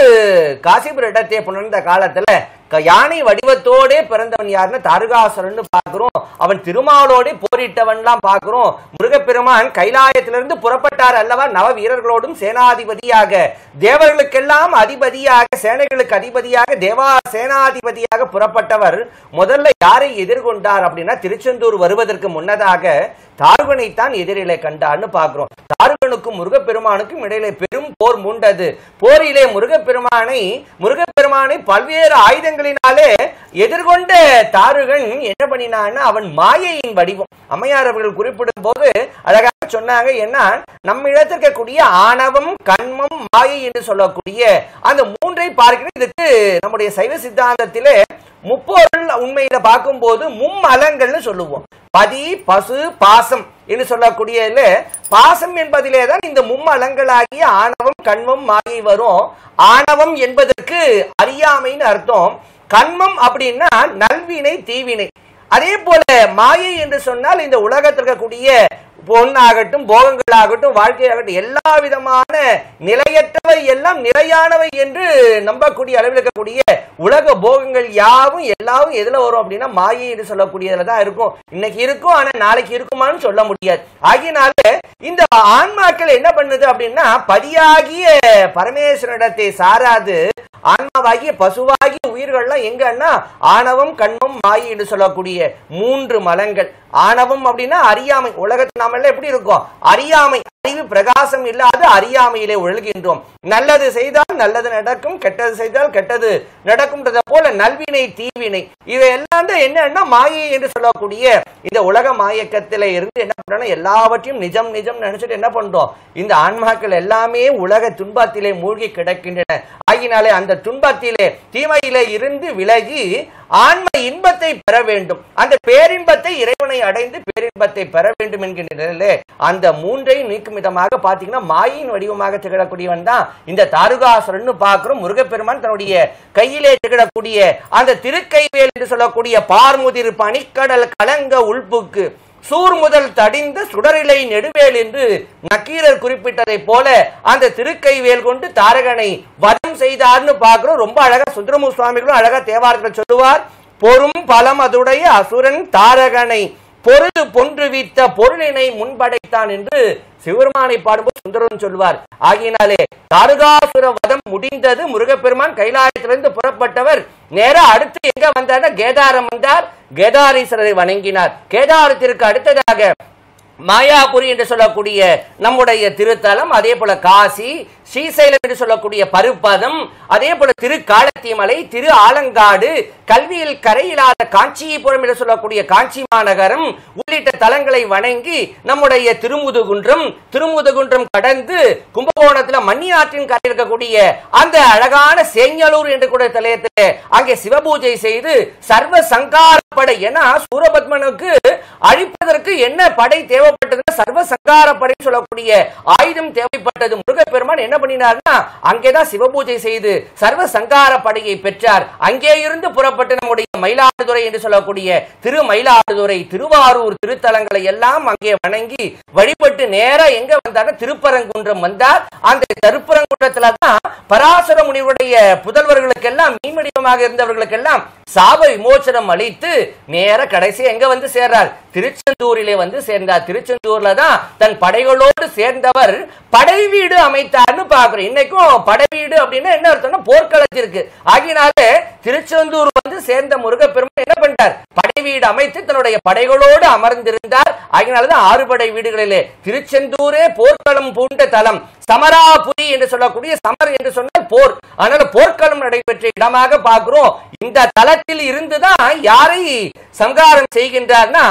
காசிபுரிடத்தை புணர்ந்த காலத்துல யானை வடிவத்தோடே பிறந்தவன் யாருன்னா தாருகாசுரன் பார்க்கிறோம். அவன் திருமாலோட போரிட்டவன்லாம் பார்க்கிறோம். முருகப்பெருமான் கைலாயத்திலிருந்து புறப்பட்டார் அல்லவா, நவ வீரர்களோடும் சேனாதிபதியாக, தேவர்களுக்கெல்லாம் அதிபதியாக, சேனைகளுக்கு அதிபதியாக, தேவா சேனாதிபதியாக புறப்பட்டவர் முதல்ல யாரை எதிர்கொண்டார் அப்படின்னா திருச்செந்தூர் வருவதற்கு முன்னதாக தாருகனைத்தான் எதிரிலே கண்டார்னு பார்க்கிறோம். தாருகனுக்கும் முருகப்பெருமானுக்கும் இடையிலே பெரும் போர் மூண்டது. போரிலே முருகப்பெருமானை பல்வேறு ஆயுதங்களினாலே எதிர்கொண்ட தாருகன் என்ன பண்ணினான்னா அவன் மாயையின் வடிவம். அம்மையார் அவர்கள் குறிப்பிடும் போது அழகாக சொன்னாங்க. ஏன்னா நம்ம இடத்திற்கு இருக்கக்கூடிய ஆணவம், கண்மம், மாயை என்று சொல்லக்கூடிய அந்த 3ஐ பார்க்கிறது. இதுக்கு நம்முடைய சைவ சித்தாந்தத்திலே முப்பொருள் உண்மையில பார்க்கும் போது மும்மலங்கள்னு சொல்லுவோம். பதி, பசு, பாசம் என்று சொல்லக்கூடிய பாசம் என்பதிலே தான் இந்த மும்மலங்களாகிய ஆணவம், கண்மம், மாயை வரும். ஆணவம் என்பதற்கு அறியாமைன்னு அர்த்தம். கண்மம் அப்படின்னா நல்வினை, தீவினை. அதே போல மாயை என்று சொன்னால் இந்த உலகத்தில் இருக்கக்கூடிய பொண்ணாகட்டும், போகங்களாகட்டும், வாழ்க்கையாகட்டும், எல்லா விதமான நிலையற்றவை எல்லாம் நிலையானவை என்று நம்பக்கூடிய அளவில் இருக்கக்கூடிய உலக போகங்கள் யாவும் எல்லாவும் எதுல வரும் அப்படின்னா மாயை என்று சொல்லக்கூடியதுல தான் இருக்கும். இன்னைக்கு இருக்கும், ஆனா நாளைக்கு இருக்குமான்னு சொல்ல முடியாது. ஆகியனால இந்த ஆன்மாக்கள் என்ன பண்ணுது அப்படின்னா பதியாகிய பரமேஸ்வரனிடத்தை சாராது ஆன்மாவாகிய பசுவாகிய உயிர்கள்லாம் எங்கன்னா ஆணவம், கண்மம், மாயை என்று சொல்லக்கூடிய 3 மலங்கள். ஆணவம் அப்படின்னா அறியாமை. உலகத்தில் நாம எல்லாம் எப்படி இருக்கோம்? அறியாமை, அறிவு பிரகாசம் இல்லாத அறியாமையிலே உழல்கின்றோம். நல்லது செய்தால் நல்லது நடக்கும், கெட்டது செய்தால் கெட்டது நடக்கும்ன்றத போல நல்வினை, தீவினை இவையெல்லாம் தான் என்னன்னா மாயை என்று சொல்லக்கூடிய இந்த உலக மாயக்கத்தில இருந்து என்ன பண்றோம், எல்லாவற்றையும் நிஜம் நிஜம் நினைச்சிட்டு என்ன பண்றோம், இந்த ஆன்மாக்கள் எல்லாமே உலக துன்பத்திலே மூழ்கி கிடக்கின்றன. ஆகினாலே அந்த துன்பத்திலே தீமையிலே இருந்து விலகி ஆன்ம இன்பத்தை பெற வேண்டும், அந்த பேரின்பத்தை இறைவனை அடைந்து பேரின்பத்தை பெற வேண்டும் என்கின்ற நிலையிலே அந்த மூன்றையும் நீக்கும் விதமாக பாத்தீங்கன்னா மாயின் வடிவமாக திகழக்கூடியவன் தான் இந்த தாருகாசுரன் பார்க்கிறோம். முருகப்பெருமான் தன்னுடைய கையிலே திகழக்கூடிய அந்த திருக்கைவேல் என்று சொல்லக்கூடிய பார்முதிர் பனிக்கடல் கலங்க உள்புக்கு சூர் முதல் தடிந்த சுடரிலை நெடுவேல் என்று நக்கீரர் குறிப்பிட்டதை போல அந்த திருக்கைவேல் கொண்டு தாரகனை வதம் செய்தார்னு பார்க்கிறோம். ரொம்ப அழகா சுந்தரமூர்த்தி சுவாமிகளும் அழகா தேவாரத்தில் சொல்லுவார், பொறும் பலம் அதுடைய அசுரன் தாரகனை பொருது பொன்றுவித்த பொருளினை முன்படைத்தான் என்று சிவபெருமானை பாடும்போது சுந்தரன் சொல்வார். ஆகினாலே தாருகாசுர வதம் முடிந்தது. முருகப்பெருமான் கைலாயத்திலிருந்து புறப்பட்டவர் நேரா அடுத்து எங்க வந்தார்? கேதாரம் வந்தார். கேதாரீஸ்வரரை வணங்கினார். கேதாரத்திற்கு அடுத்ததாக மாயாபுரி என்று சொல்லக்கூடிய நம்முடைய திருத்தலம், அதே போல காசி, ஸ்ரீசைலம் என்று சொல்லக்கூடிய பருப்பதம், அதே போல திருக்காலத்திமலை, திரு ஆலங்காடு, கல்வியில் கரையில்லாத காஞ்சிபுரம் என்று சொல்லக்கூடிய காஞ்சி மாநகரம் உள்ளிட்ட தலங்களை வணங்கி நம்முடைய திருமுதுகுன்றம் கடந்து கும்பகோணத்தில் மன்னியாற்றின் கரை இருக்கக்கூடிய அந்த அழகான சேஞ்சலூர் என்று கூட தலையத்தில் அங்கே சிவபூஜை செய்து சர்வ சங்கார படை, ஏன்னா சூரபத்மனுக்கு அழிப்பதற்கு என்ன படை தேவைப்பட்டது? சர்வ சங்கார படை சொல்லக்கூடிய ஆயுதம் தேவைப்பட்டது. முருகப்பெருமான் என்ன பண்ணினார்னா அங்கேதான் சிவபூஜை செய்து சர்வ சங்கார படையை பெற்றார். அங்கே இருந்து புறப்பட்டு நம்முடைய மயிலாடுதுறை என்று சொல்லக்கூடிய திரு மயிலாடுதுறை, திருவாரூர் திருத்தலங்களை எல்லாம் அங்கே வணங்கி வழிபட்டு நேர எங்க வந்தார்? திருப்பரங்குன்றம் வந்தார். அந்த திருப்பரங்குன்றத்துல தான் பராசர முனிவருடைய புதல்வர்களுக்கெல்லாம் மீன்வடிவமாக இருந்தவர்களுக்கெல்லாம் சாப விமோசனம் அளித்து நேர கடைசி எங்க வந்து சேர்றார்? திருச்செந்தூரிலே வந்து சேர்ந்தார். திருச்செந்தூர்ல தான் தன் படைகளோடு சேர்ந்தவர் படை வீடு அமைத்தார்னு பாக்குறோம். இன்னைக்கும் படை வீடு அப்படின்னா என்ன அர்த்தம்னா போர்க்களத்திற்கு. ஆகினாலே திருச்செந்தூர் வந்து சேர்ந்த முருகப்பெருமான் என்ன பண்றார்? படை வீடு அமைத்து தன்னுடைய படைகளோடு அமர்ந்திருந்தார். ஆகினால்தான் 6 படை வீடுகளிலே திருச்செந்தூரே போர்க்களம் பூண்ட தலம். சமராபுரி என்று சொல்லக்கூடிய சமர் என்று சொன்னால் போர், அதனால போர்க்களம் நடைபெற்ற இடமாக பார்க்கிறோம். இந்த தலத்தில் இருந்துதான் யாரை சங்காரம் செய்கின்றார்னா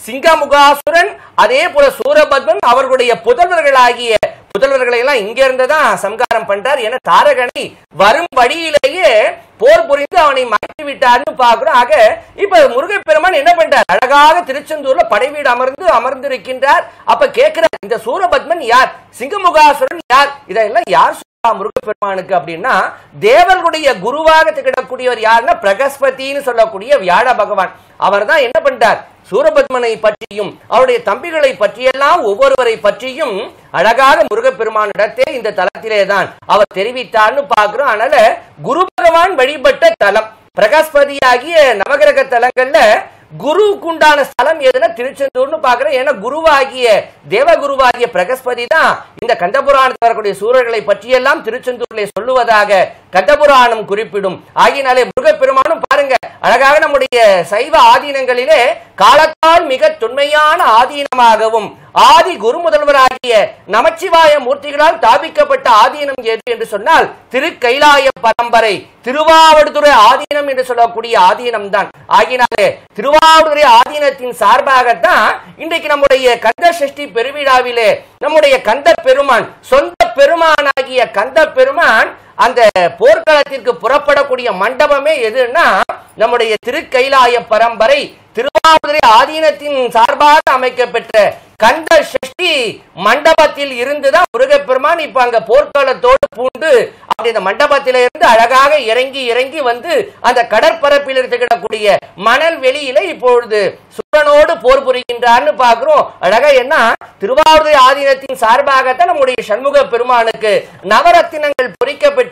சிங்கமுகாசுரன், அதே போல சூரபத்மன் அவர்களுடைய புதல்வர்களை எல்லாம் இங்க இருந்துதான் சங்காரம் பண்றார். என தாரகனை வரும் வழியிலேயே போர் புரிந்து அவனை மாற்றி விட்டார்னு பாக்குறோம். ஆக இப்ப முருகப்பெருமான் என்ன பண்றார்? அழகாக திருச்செந்தூர்ல படைவீடு அமர்ந்திருக்கின்றார். அப்ப கேட்கிறார், இந்த சூரபத்மன் யார்? சிங்கமுகாசுரன் யார்? இதெல்லாம் யார் முருகப்பெருமானுக்கு அப்படின்னா தேவர்களுடைய குருவாக திகழக்கூடியவர் யாருன்னா பிரகஸ்பதினு சொல்லக்கூடிய வியாழ பகவான். அவர் தான் என்ன பண்றார்? சூரபத்மனை பற்றியும் அவருடைய தம்பிகளை பற்றியெல்லாம் ஒவ்வொருவரை பற்றியும் அழகாக முருகப்பெருமானிடத்தே இந்த தலத்திலே தான் அவர் தெரிவித்தார்னு பார்க்கிறோம். அதனால குரு பகவான் வழிபட்ட தலம் பிரகஸ்பதியாகிய நவகிரக தலங்கள்ல குருவுக்குண்டான ஸ்தலம் எதுனா திருச்செந்தூர்னு பாக்குறேன். ஏன்னா குருவாகிய தேவகுருவாகிய பிரகஸ்பதி தான் இந்த கந்தபுராணத்தில் வரக்கூடிய சூரர்களை பற்றியெல்லாம் திருச்செந்தூரிலே சொல்லுவதாக கந்தபுராணம் குறிப்பிடும். ஆகினாலே முருகப்பெருமானும் பாருங்க அழகாக நம்முடைய சைவ ஆதீனங்களிலே காலத்தால் மிக தொன்மையான ஆதீனமாகவும் ஆதி குரு முதல்வராகிய நமச்சிவாய மூர்த்திகளால் தாபிக்கப்பட்ட ஆதீனம் எது என்று சொன்னால் திருக்கைலாய பரம்பரை திருவாவடுதுறை ஆதீனம் என்று சொல்லக்கூடிய ஆதீனம் தான். ஆகினாலே திருவாவடுதுறை ஆதீனத்தின் சார்பாகத்தான் இன்றைக்கு நம்முடைய கந்த சஷ்டி பெருவிழாவிலே நம்முடைய கந்த பெருமான் சொந்த பெருமானாகிய கந்த பெருமான் அந்த போர்க்களத்திற்கு புறப்படக்கூடிய மண்டபமே எதுன்னா நம்முடைய திருக்கைலாய பரம்பரை திருவாவடுதுறை ஆதீனத்தின் சார்பாக அமைக்கப்பெற்ற கந்த சஷ்டி மண்டபத்தில் இருந்துதான் முருகப்பெருமான் இப்ப அங்க போர்க்களத்தோடு பூண்டு அப்படி இந்த மண்டபத்தில இருந்து அழகாக இறங்கி வந்து அந்த கடற்பரப்பில் இருக்கக்கூடிய மணல் வெளியில இப்பொழுது சுரனோடு போர் புரிகின்றார்னு பாக்குறோம். அழகா என்ன திருவாவடுதுறை ஆதீனத்தின் சார்பாகத்தான் நம்முடைய சண்முக பெருமானுக்கு நவரத்தினங்கள் பொறிக்கப்பெற்ற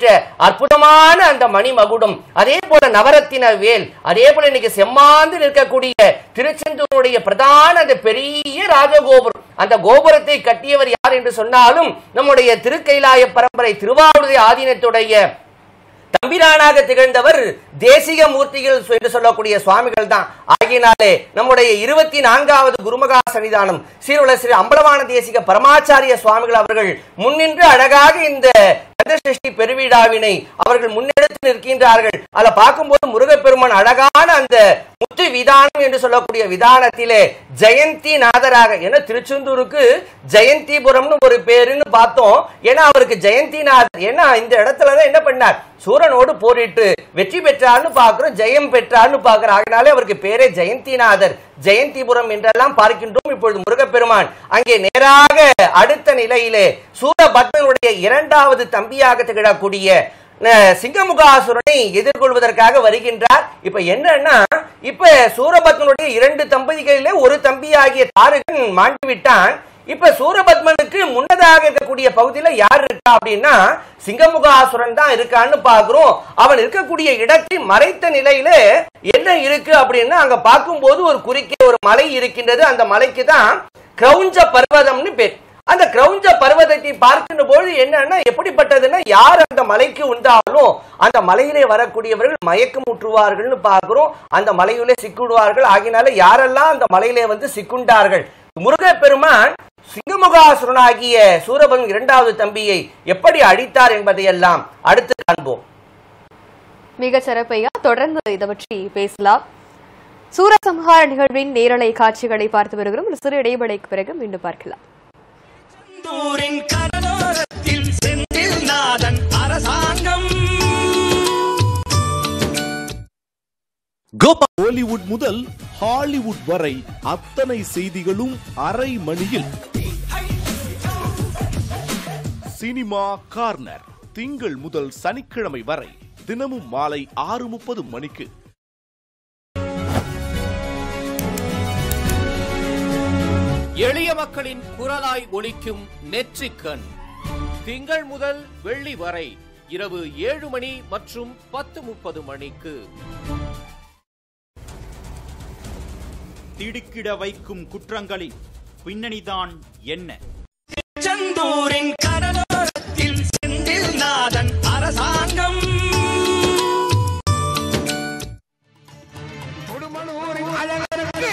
அற்புதமான அந்த மணிமகுடம், அதே போல நவரத்தின வேல், அதே போல இன்னைக்கு செம்மாந்து நிற்கக்கூடிய திருச்செந்தூருடைய பிரதான அந்த பெரிய ராஜகோபுரம், அந்த கோபுரத்தை கட்டியவர் யார் என்று சொன்னாலும் நம்முடைய திருக்கைலாய பரம்பரை திருவாவடுதுறை ஆதீனத்துடைய தம்பிரானாக திகழ்ந்தவர் தேசிக மூர்த்திகள் என்று சொல்லக்கூடிய சுவாமிகள் தான். ஆகினாலே நம்முடைய 24வது குருமகா சன்னிதானம் சீர்வல ஸ்ரீ அம்பலவான தேசிக பரமாச்சாரிய சுவாமிகள் அவர்கள் முன்னின்று அழகாக இந்த கந்தசஷ்டி பெருவிழாவினை அவர்கள் முன்னெடுத்து நிற்கின்றார்கள். அதை பார்க்கும்போது முருகப்பெருமான் அழகான அந்த முத்து விதானம் என்று சொல்லக்கூடிய விதானத்திலே ஜெயந்தி நாதராக, ஏன்னா திருச்செந்தூருக்கு ஜெயந்திபுரம்னு ஒரு பேருன்னு பார்த்தோம். ஏன்னா அவருக்கு ஜெயந்தி நாதர், ஏன்னா இந்த இடத்துலதான் என்ன பண்ணார்? சூரனோடு போரிட்டு வெற்றி பெற்றார்னு பார்க்கிறோம், ஜெயம் பெற்றார்னு பார்க்கிறோம். அதனாலே அவருக்கு பேரே ஜெயந்திநாதர், ஜெயந்திபுரம் என்றெல்லாம் பார்க்கின்றோம். இப்பொழுது முருகப்பெருமான் அங்கே நேராக அடுத்த நிலையிலே சூரபத்மனுடைய இரண்டாவது தம்பியாக திகழக்கூடிய சிங்கமுகாசுரனை எதிர்கொள்வதற்காக வருகின்றார். இப்ப என்னன்னா, இப்ப சூரபத்மனுடைய இரண்டு தம்பதிகளிலே ஒரு தம்பியாகிய தாரகன் மாண்டிவிட்டான். இப்ப சூரபத்மனுக்கு முன்னதாக இருக்கக்கூடிய பகுதியில யார் இருக்கா அப்படின்னா சிங்கமுகாசுரன் தான் இருக்கான்னு பாக்குறோம். அவன் இருக்கக்கூடிய இடத்தை மறைத்த நிலையில என்ன இருக்கு அப்படின்னா, அங்க பார்க்கும்போது ஒரு குறுக்கே ஒரு மலை இருக்கின்றது. அந்த மலைக்கு தான் கிரௌஞ்ச பர்வதம்னு பேர். அந்த கிரௌஞ்ச பர்வதத்தை பார்க்கின்ற போது என்னன்னா, எப்படிப்பட்டதுன்னா, யார் அந்த மலைக்கு உண்டாலும் அந்த மலையிலே வரக்கூடியவர்கள் மயக்கமுற்றுவார்கள்னு பார்க்கிறோம். அந்த மலையிலே சிக்குடுவார்கள். ஆகினால யாரெல்லாம் அந்த மலையிலே வந்து சிக்குண்டார்கள், முருகப்பெருமான் சிங்கமுகாசுரனாகிய சூரபத்மன் இரண்டாவது தம்பியை எப்படி அழித்தார் என்பதையெல்லாம் அடுத்து காண்போம். மிக சிறப்பையா, தொடர்ந்து இதை பற்றி பேசலாம். சூரசம்ஹார நிகழ்வின் நேரலை காட்சிகளை பார்த்து வருகிறோம். ஒரு சிறு இடைவேளைக்கு பிறகு மீண்டும் பார்க்கலாம். கடலோரத்தில் செந்தில் நாதன் அரசாங்கம். ஹாலிவுட் முதல் ஹாலிவுட் வரை அத்தனை செய்திகளும் அரை மணியில். சினிமா கார்னர் திங்கள் முதல் சனிக்கிழமை வரை தினமும் மாலை 6:30 மணிக்கு. எளிய மக்களின் குரலாய் ஒலிக்கும் நெற்றிக்கண் திங்கள் முதல் வெள்ளி வரை இரவு 7 மணி மற்றும் 10:30 மணிக்கு. திடுக்கிட வைக்கும் குற்றங்களின் பின்னணிதான் என்ன? திருச்செந்தூரின் கடலோரத்தில் செந்தில் நாதன் அரசாங்கம். கொடுமனூரின் அழகனுக்கு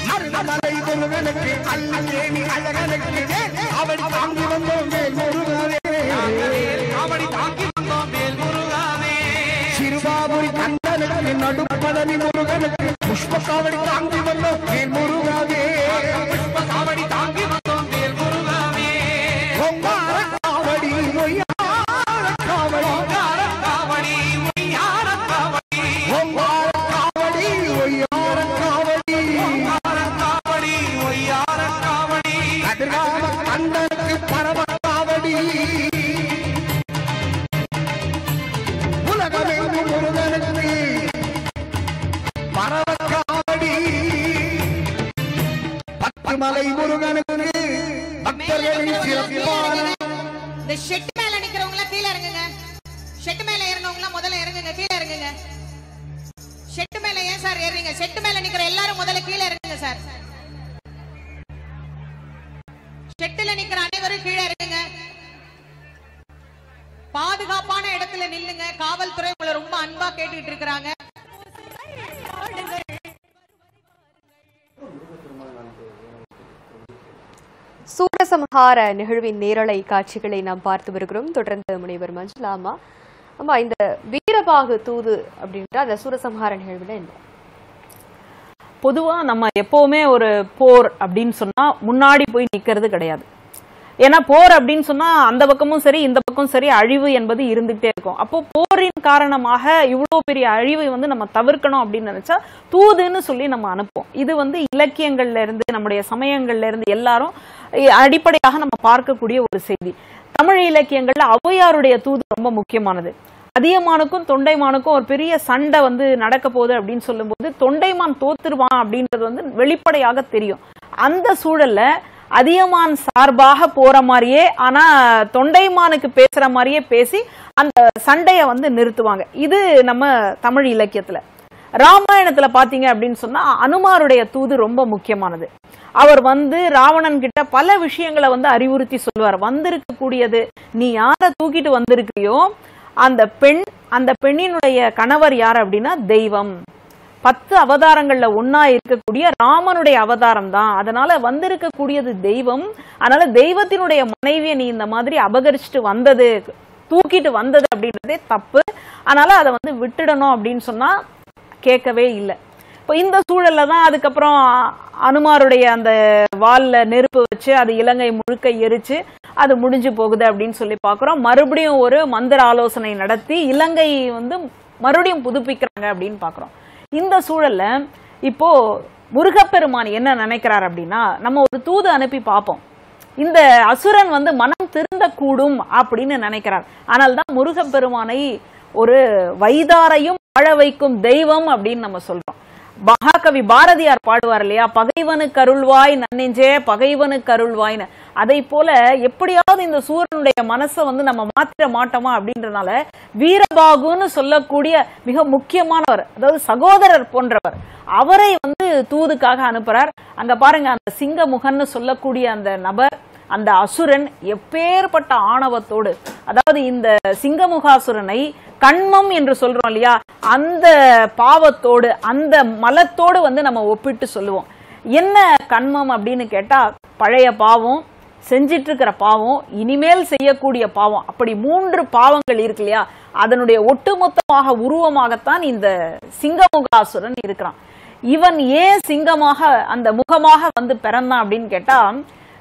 மருதமலை முருகனுக்கு அல்லேனி அழகனுக்கு அவடி தாங்கி வந்தோம் மேல் முருகாவே, அவடி தாங்கி வந்தோம் மேல் முருகாவே. சிறுபாபுரி கந்தனுக்கு நடுப்பதனி முருகனுக்கு புஷ்பகாவடி தாங்கி வந்தோம் மேல் முருகாவே, புஷ்பகாவடி தாங்கி வந்தோம் மேல் முருகாவே. பொங்கார காவடி மொய்யார காவடி, காவடி மொய்யார காவடி, பொங்கார காவடி மொய்யார காவடி, காவடி மொய்யார காவடி. கதிர்காம கந்தனுக்கு பரம காவடி, உலகமெங்கும் முருகனுக்கு பரம காவடி. பத்துமலை முருகனுக்கு பக்தர்களின் சிறப்பான. இந்த ஷெட் மேல நிக்கிறவங்க கீழே இறங்குங்க. ஷெட் மேல ஏறனவங்க முதல்ல இறங்குங்க, கீழே இறங்குங்க. ஷெட் மேல ஏன் சார் ஏறீங்க? ஷெட் மேல நிக்கிற எல்லாரும் முதல்ல கீழே இறங்குங்க சார். ஷெட்ல நிக்கிற அனைவரும் கீழே இறங்குங்க. பாதுகாப்பான இடத்துல நில்லுங்க. காவல்துறை உங்களை ரொம்ப அன்பா கேட்டுட்டு இருக்காங்க. சூரசம்ஹார நிகழ்வின் நேரலை காட்சிகளை நாம் பார்த்து வருகிறோம். தொடர்ந்து முனைவர் மஞ்சுளாமா, ஆமா, இந்த வீரபாகு தூது அப்படின்ற அந்த சூரசம்ஹார நிகழ்வுல என்ன? பொதுவா நம்ம எப்பவுமே ஒரு போர் அப்படின்னு சொன்னா முன்னாடி போய் நிக்கிறது கிடையாது. ஏன்னா போர் அப்படின்னு சொன்னா அந்த பக்கமும் சரி இந்த பக்கமும் சரி அழிவு என்பது இருந்துகிட்டே இருக்கும். அப்போ போரின் காரணமாக இவ்வளவு பெரிய அழிவை வந்து நம்ம தவிர்க்கணும் அப்படின்னு நினைச்சா தூதுன்னு சொல்லி நம்ம அனுப்புவோம். இது வந்து இலக்கியங்கள்ல இருந்து நம்முடைய சமயங்கள்ல இருந்து எல்லாரும் அடிப்படையாக நம்ம பார்க்கக்கூடிய ஒரு செய்தி. தமிழ் இலக்கியங்கள்ல ஔவையாருடைய தூது ரொம்ப முக்கியமானது. அதியமானுக்கும் தொண்டைமானுக்கும் ஒரு பெரிய சண்டை வந்து நடக்க போகுது அப்படின்னு சொல்லும் போது தொண்டைமான் தோத்துருவான் அப்படின்றது வந்து வெளிப்படையாக தெரியும். அந்த சூழல்ல அதியமான் சார்பாக போற மாதிரியே ஆனா தொண்டைமானுக்கு பேசுற மாதிரியே பேசி அந்த சண்டைய வந்து நிறுத்துவாங்க. இது நம்ம தமிழ் இலக்கியத்துல. ராமாயணத்துல பாத்தீங்க அப்படின்னு சொன்னா அனுமாருடைய தூது ரொம்ப முக்கியமானது. அவர் வந்து ராவணன் கிட்ட பல விஷயங்களை வந்து அறிவுறுத்தி சொல்லுவார். வந்திருக்க கூடியது, நீ யார தூக்கிட்டு வந்திருக்கிறியோ அந்த பெண்ணினுடைய கணவர் யார் அப்படின்னா தெய்வம். 10 அவதாரங்கள்ல ஒன்னா இருக்கக்கூடிய ராமனுடைய அவதாரம் தான். அதனால வந்திருக்கக்கூடியது தெய்வம். அதனால தெய்வத்தினுடைய மனைவியை நீ இந்த மாதிரி அபகரிச்சுட்டு வந்தது, தூக்கிட்டு வந்தது அப்படின்றதே தப்பு. அதனால அதை வந்து விட்டுடணும் அப்படின்னு சொன்னா கேட்கவே இல்லை. இப்போ இந்த சூழல்ல தான் அதுக்கப்புறம் அனுமாருடைய அந்த வால்ல நெருப்பு வச்சு அது இலங்கை முழுக்க எரிச்சு அது முடிஞ்சு போகுது அப்படின்னு சொல்லி பார்க்குறோம். மறுபடியும் ஒரு மந்திர ஆலோசனை நடத்தி இலங்கை வந்து மறுபடியும் புதுப்பிக்கிறாங்க அப்படின்னு பார்க்குறோம். இந்த சூழல்ல இப்போ முருகப்பெருமான் என்ன நினைக்கிறார் அப்படின்னா, நம்ம ஒரு தூது அனுப்பி பார்ப்போம், இந்த அசுரன் வந்து மனம் திருந்த கூடும் அப்படின்னு நினைக்கிறார். ஆனால் தான் முருகப்பெருமானை ஒரு வைதாரையும் வாழ வைக்கும் தெய்வம் அப்படின்னு நம்ம சொல்றோம். மகாகவி பாரதியார் பாடுவார் இல்லையா, பகைவனுக்கு அருள்வாய் நன்னெஞ்சே பகைவனுக்கு அருள்வாய்னு. அதை போல எப்படியாவது இந்த சூரனுடைய மனசை வந்து நம்ம மாத்திர மாட்டோமா அப்படின்றதுனால வீரபாகுன்னு சொல்லக்கூடிய மிக முக்கியமானவர், அதாவது சகோதரர் போன்றவர், அவரை வந்து தூதுக்காக அனுப்புறார். அங்க பாருங்க, அந்த சிங்கமுகன்னு சொல்லக்கூடிய அந்த நபர், அந்த அசுரன் எப்பேற்பட்ட ஆணவத்தோடு, அதாவது இந்த சிங்கமுகாசுரனை கண்மம் என்று சொல்றோம் இல்லையா, அந்த பாவத்தோடு அந்த மலத்தோடு வந்து நம்ம ஒப்பிட்டு சொல்லுவோம். என்ன கண்மம் அப்படின்னு கேட்டா, பழைய பாவம், செஞ்சிட்டு இருக்கிற பாவம், இனிமேல் செய்யக்கூடிய பாவம், அப்படி 3 பாவங்கள் இருக்கு இல்லையா, அதனுடைய ஒட்டுமொத்தமாக உருவமாகத்தான் இந்த சிங்கமுகாசுரன் இருக்கிறான். இவன் ஏன் சிங்கமாக அந்த முகமாக வந்து பிறந்தான் அப்படின்னு கேட்டா,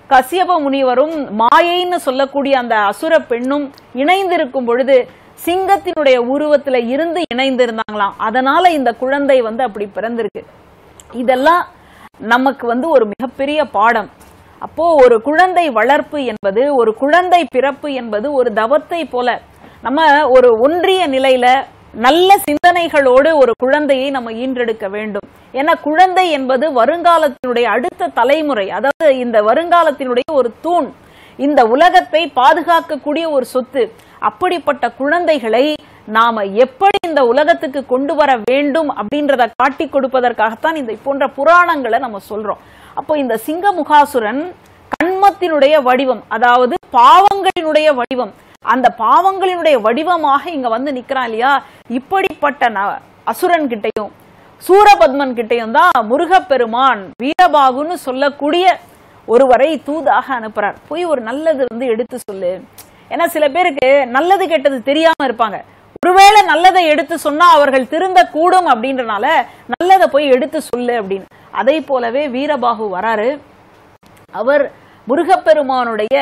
கசியப முனிவரும் மாயைன்னு சொல்லக்கூடிய அந்த அசுர பெண்ணும் இணைந்திருக்கும் பொழுது சிங்கத்தினுடைய உருவத்துல இருந்து இணைந்திருந்தாங்களாம். அதனால இந்த குழந்தை வந்து அப்படி பிறந்திருக்கு. இதெல்லாம் நமக்கு வந்து ஒரு மிகப்பெரிய பாடம். அப்போ ஒரு குழந்தை வளர்ப்பு என்பது, ஒரு குழந்தை பிறப்பு என்பது ஒரு தவத்தை போல. நம்ம ஒரு ஒன்றிய நிலையில நல்ல சிந்தனைகளோடு ஒரு குழந்தையை நம்ம ஈன்றெடுக்க வேண்டும். ஏன்னா குழந்தை என்பது வருங்காலத்தினுடைய அடுத்த தலைமுறை, அதாவது இந்த வருங்காலத்தினுடைய ஒரு தூண், இந்த உலகத்தை பாதுகாக்கக்கூடிய ஒரு சொத்து. அப்படிப்பட்ட குழந்தைகளை நாம எப்படி இந்த உலகத்துக்கு கொண்டு வர வேண்டும் அப்படின்றத காட்டி கொடுப்பதற்காகத்தான் இந்த போன்ற புராணங்களை நம்ம சொல்றோம். அப்போ இந்த சிங்கமுகாசுரன் கண்மத்தினுடைய வடிவம், அதாவது பாவங்களினுடைய வடிவம், அந்த பாவங்களினுடைய வடிவமாக இங்க வந்து நிக்கிறான் இல்லையா. இப்படிப்பட்ட அசுரன் கிட்டையும் சூரபத்மன் கிட்டையும் தான் முருகப்பெருமான் வீரபாகுன்னு சொல்லக்கூடிய ஒருவரை தூதாக அனுப்புறார். போய் ஒரு நல்லது வந்து எடுத்து சொல்லு. ஏன்னா சில பேருக்கு நல்லது கெட்டது தெரியாம இருப்பாங்க. ஒருவேளை நல்லதை எடுத்து சொன்னா அவர்கள் திருந்த கூடும் அப்படின்றனால நல்லதை போய் எடுத்து சொல்லு அப்படின்னு. அதை போலவே வீரபாகு வராரு. அவர் முருகப்பெருமானுடைய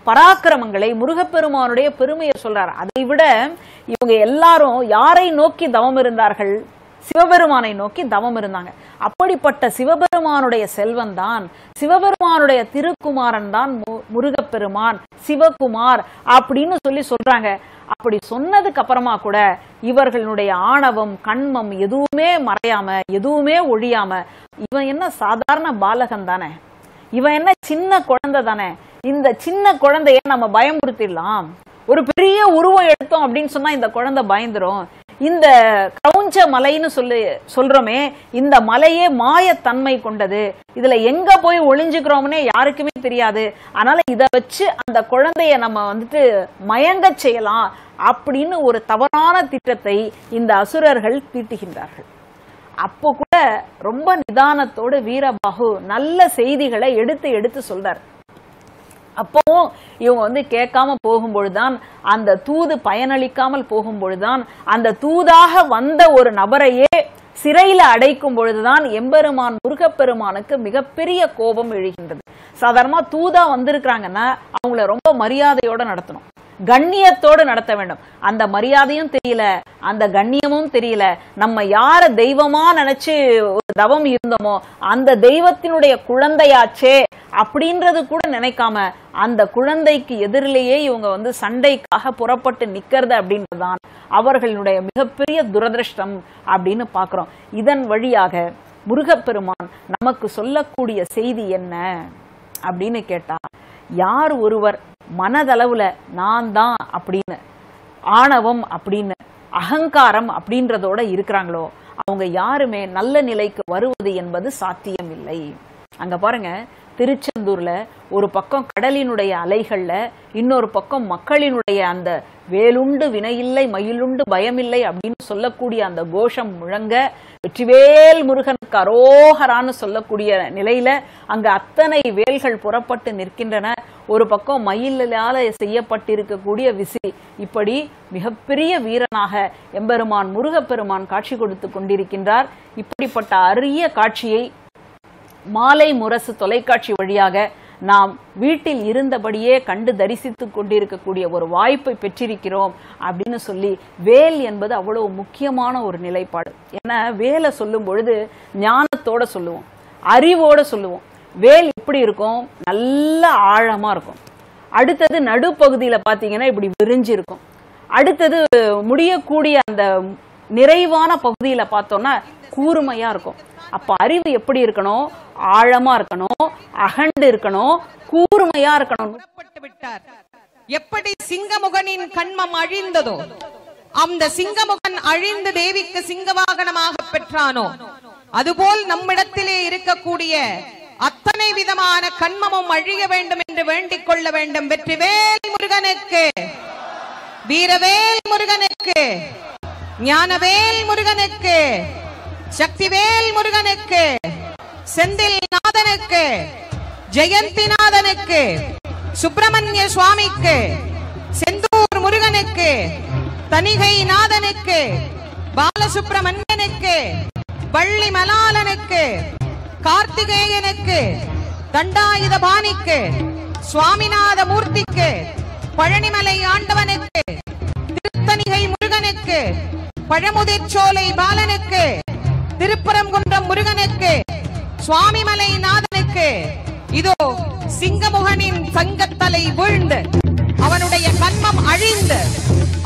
பராக்கிரமங்களை, முருகப்பெருமானுடைய பெருமையை சொல்றார். அதை விட இவங்க எல்லாரும் யாரை நோக்கி தவம் இருந்தார்கள்? சிவபெருமானை நோக்கி தவம் இருந்தாங்க. அப்படிப்பட்ட சிவபெருமானுடைய செல்வன் தான், சிவபெருமானுடைய திருக்குமாரன் தான் முருகப்பெருமான், சிவகுமார் அப்படின்னு சொல்லி சொல்றாங்க. அப்படி சொன்னதுக்கு அப்புறமா கூட இவர்களுடைய ஆணவம், கண்மம் எதுவுமே மறையாம, எதுவுமே ஒழியாம, இவன் என்ன சாதாரண பாலகன் தானே, இவன் என்ன சின்ன குழந்தை தானே, இந்த சின்ன குழந்தைய நம்ம பயமுறுத்திடலாம், ஒரு பெரிய உருவம் எடுத்தோம் அப்படின்னு சொன்னா இந்த குழந்தை பயந்துரும். இந்த கிரௌஞ்ச மலைன்னு சொல்றோமே, இந்த மலையே மாயத்தன்மை கொண்டது, இதுல எங்க போய் ஒளிஞ்சுக்கிறோம்னே யாருக்குமே தெரியாது. அதனால இத வச்சு அந்த குழந்தைய நம்ம வந்துட்டு மயங்க செய்யலாம் அப்படின்னு ஒரு தவறான திட்டத்தை இந்த அசுரர்கள் தீட்டுகின்றார்கள். அப்போ கூட ரொம்ப நிதானத்தோடு வீரபாகு நல்ல செய்திகளை எடுத்து சொல்றார். அப்பவும் இவங்க வந்து கேட்காம போகும்பொழுதுதான், அந்த தூது பயனளிக்காமல் போகும்பொழுதுதான், அந்த தூதாக வந்த ஒரு நபரையே சிறையில அடைக்கும் பொழுதுதான் எம்பெருமான் முருகப்பெருமானுக்கு மிகப்பெரிய கோபம் எழுகின்றது. சாதாரணமா தூதா வந்திருக்கிறாங்கன்னா அவங்கள ரொம்ப மரியாதையோட நடத்தணும், கண்ணியத்தோடு நடத்த வேண்டும். அந்த மரியாதையும் தெரியல, அந்த கண்ணியமும் தெரியல. நம்ம யார தெய்வமா நினைச்சு ஒரு தவம் இருந்தோமோ அந்த தெய்வத்தினுடைய குழந்தையாச்சே அப்படின்றது கூட நினைக்காம அந்த குழந்தைக்கு எதிரிலேயே இவங்க வந்து சண்டைக்காக புறப்பட்டு நிக்கிறது அப்படின்றதுதான் அவர்களுடைய மிகப்பெரிய துரதிருஷ்டம் அப்படின்னு பாக்குறோம். இதன் வழியாக முருகப்பெருமான் நமக்கு சொல்லக்கூடிய செய்தி என்ன அப்படின்னு கேட்டா, யார் ஒருவர் மனதளவுல நான் தான் அப்படின்னு, ஆணவம் அப்படின்னு, அகங்காரம் அப்படின்றதோட இருக்கிறாங்களோ அவங்க யாருமே நல்ல நிலைக்கு வருவது என்பது சாத்தியம் இல்லை. அங்க பாருங்க, திருச்செந்தூர்ல ஒரு பக்கம் கடலினுடைய அலைகள்ல, இன்னொரு பக்கம் மக்களினுடைய அந்த வேலுண்டு வினையில்லை மயிலுண்டு பயமில்லை அப்படின்னு சொல்லக்கூடிய அந்த கோஷம் முழங்க, வெற்றிவேல் முருகனுக்கு அரோகரான்னு சொல்லக்கூடிய நிலையில அங்க அத்தனை வேல்கள் புறப்பட்டு நிற்கின்றன. ஒரு பக்கம் மயிலால செய்யப்பட்டிருக்கக்கூடிய விசிறி, இப்படி மிகப்பெரிய வீரனாக எம்பெருமான் முருகப்பெருமான் காட்சி கொடுத்து கொண்டிருக்கின்றார். இப்படிப்பட்ட அரிய காட்சியை மாலை முரசு தொலைக்காட்சி வழியாக நாம் வீட்டில் இருந்தபடியே கண்டு தரிசித்து கொண்டிருக்கக்கூடிய ஒரு வாய்ப்பை பெற்றிருக்கிறோம் அப்படின்னு சொல்லி, வேல் என்பது அவ்வளவு முக்கியமான ஒரு நிலைப்பாடு. ஏன்னா வேலை சொல்லும் பொழுது ஞானத்தோட சொல்லுவோம், அறிவோட சொல்லுவோம். வேல் எப்படி இருக்கும்? நல்ல ஆழமா இருக்கும். அடுத்தது நடுப்பகுதியில பாத்தீங்கன்னா இப்படி விரிஞ்சு இருக்கும். அடுத்தது முடியக்கூடிய அந்த நிறைவான பகுதியில பார்த்தோம்னா கூர்மையா இருக்கும். அப்ப அறிவு எப்படி இருக்கணும்? ஆழமா இருக்கணும், அகண்டு இருக்கணும், கூர்மையா இருக்கணும். எப்படி சிங்கமுகனின் கண்மம் அழிந்ததோ, அந்த சிங்கமுகன் அழிந்து தேவிக்கு சிங்கவாகனமாக பெற்றானோ, அதுபோல் நம்மிடத்திலே இருக்கக்கூடிய அத்தனை விதமான கண்மமும் அழிய வேண்டும் என்று வேண்டிக் கொள்ள வேண்டும். வெற்றிவேல் முருகனுக்கு, வீரவேல் முருகனுக்கு, ஞானவேல் முருகனுக்கு, சக்திவேல் முருகனுக்கு, செந்தில் நாதனுக்கு, ஜெயந்திநாதனுக்கு, சுப்பிரமணிய சுவாமிக்கு, செந்தூர் முருகனுக்கு, தணிகை நாதனுக்கு, பாலசுப்பிரமணியனுக்கு, வள்ளி மலாலனுக்கு, கார்த்திகேயனுக்கு, தண்டாயுதபாணிக்கு, சுவாமிநாத மூர்த்திக்கு, பழனிமலை ஆண்டவனுக்கு, திருத்தணிகை முருகனுக்கு, பழமுதிர்ச்சோலை பாலனுக்கு, திருப்பரங்குன்றம் முருகனுக்கு, சுவாமிமலை நாதனுக்கு, இதோ சிங்கமுகனின் சங்கத்தலை வீழ்ந்து அவனுடைய கண்மம் அழிந்து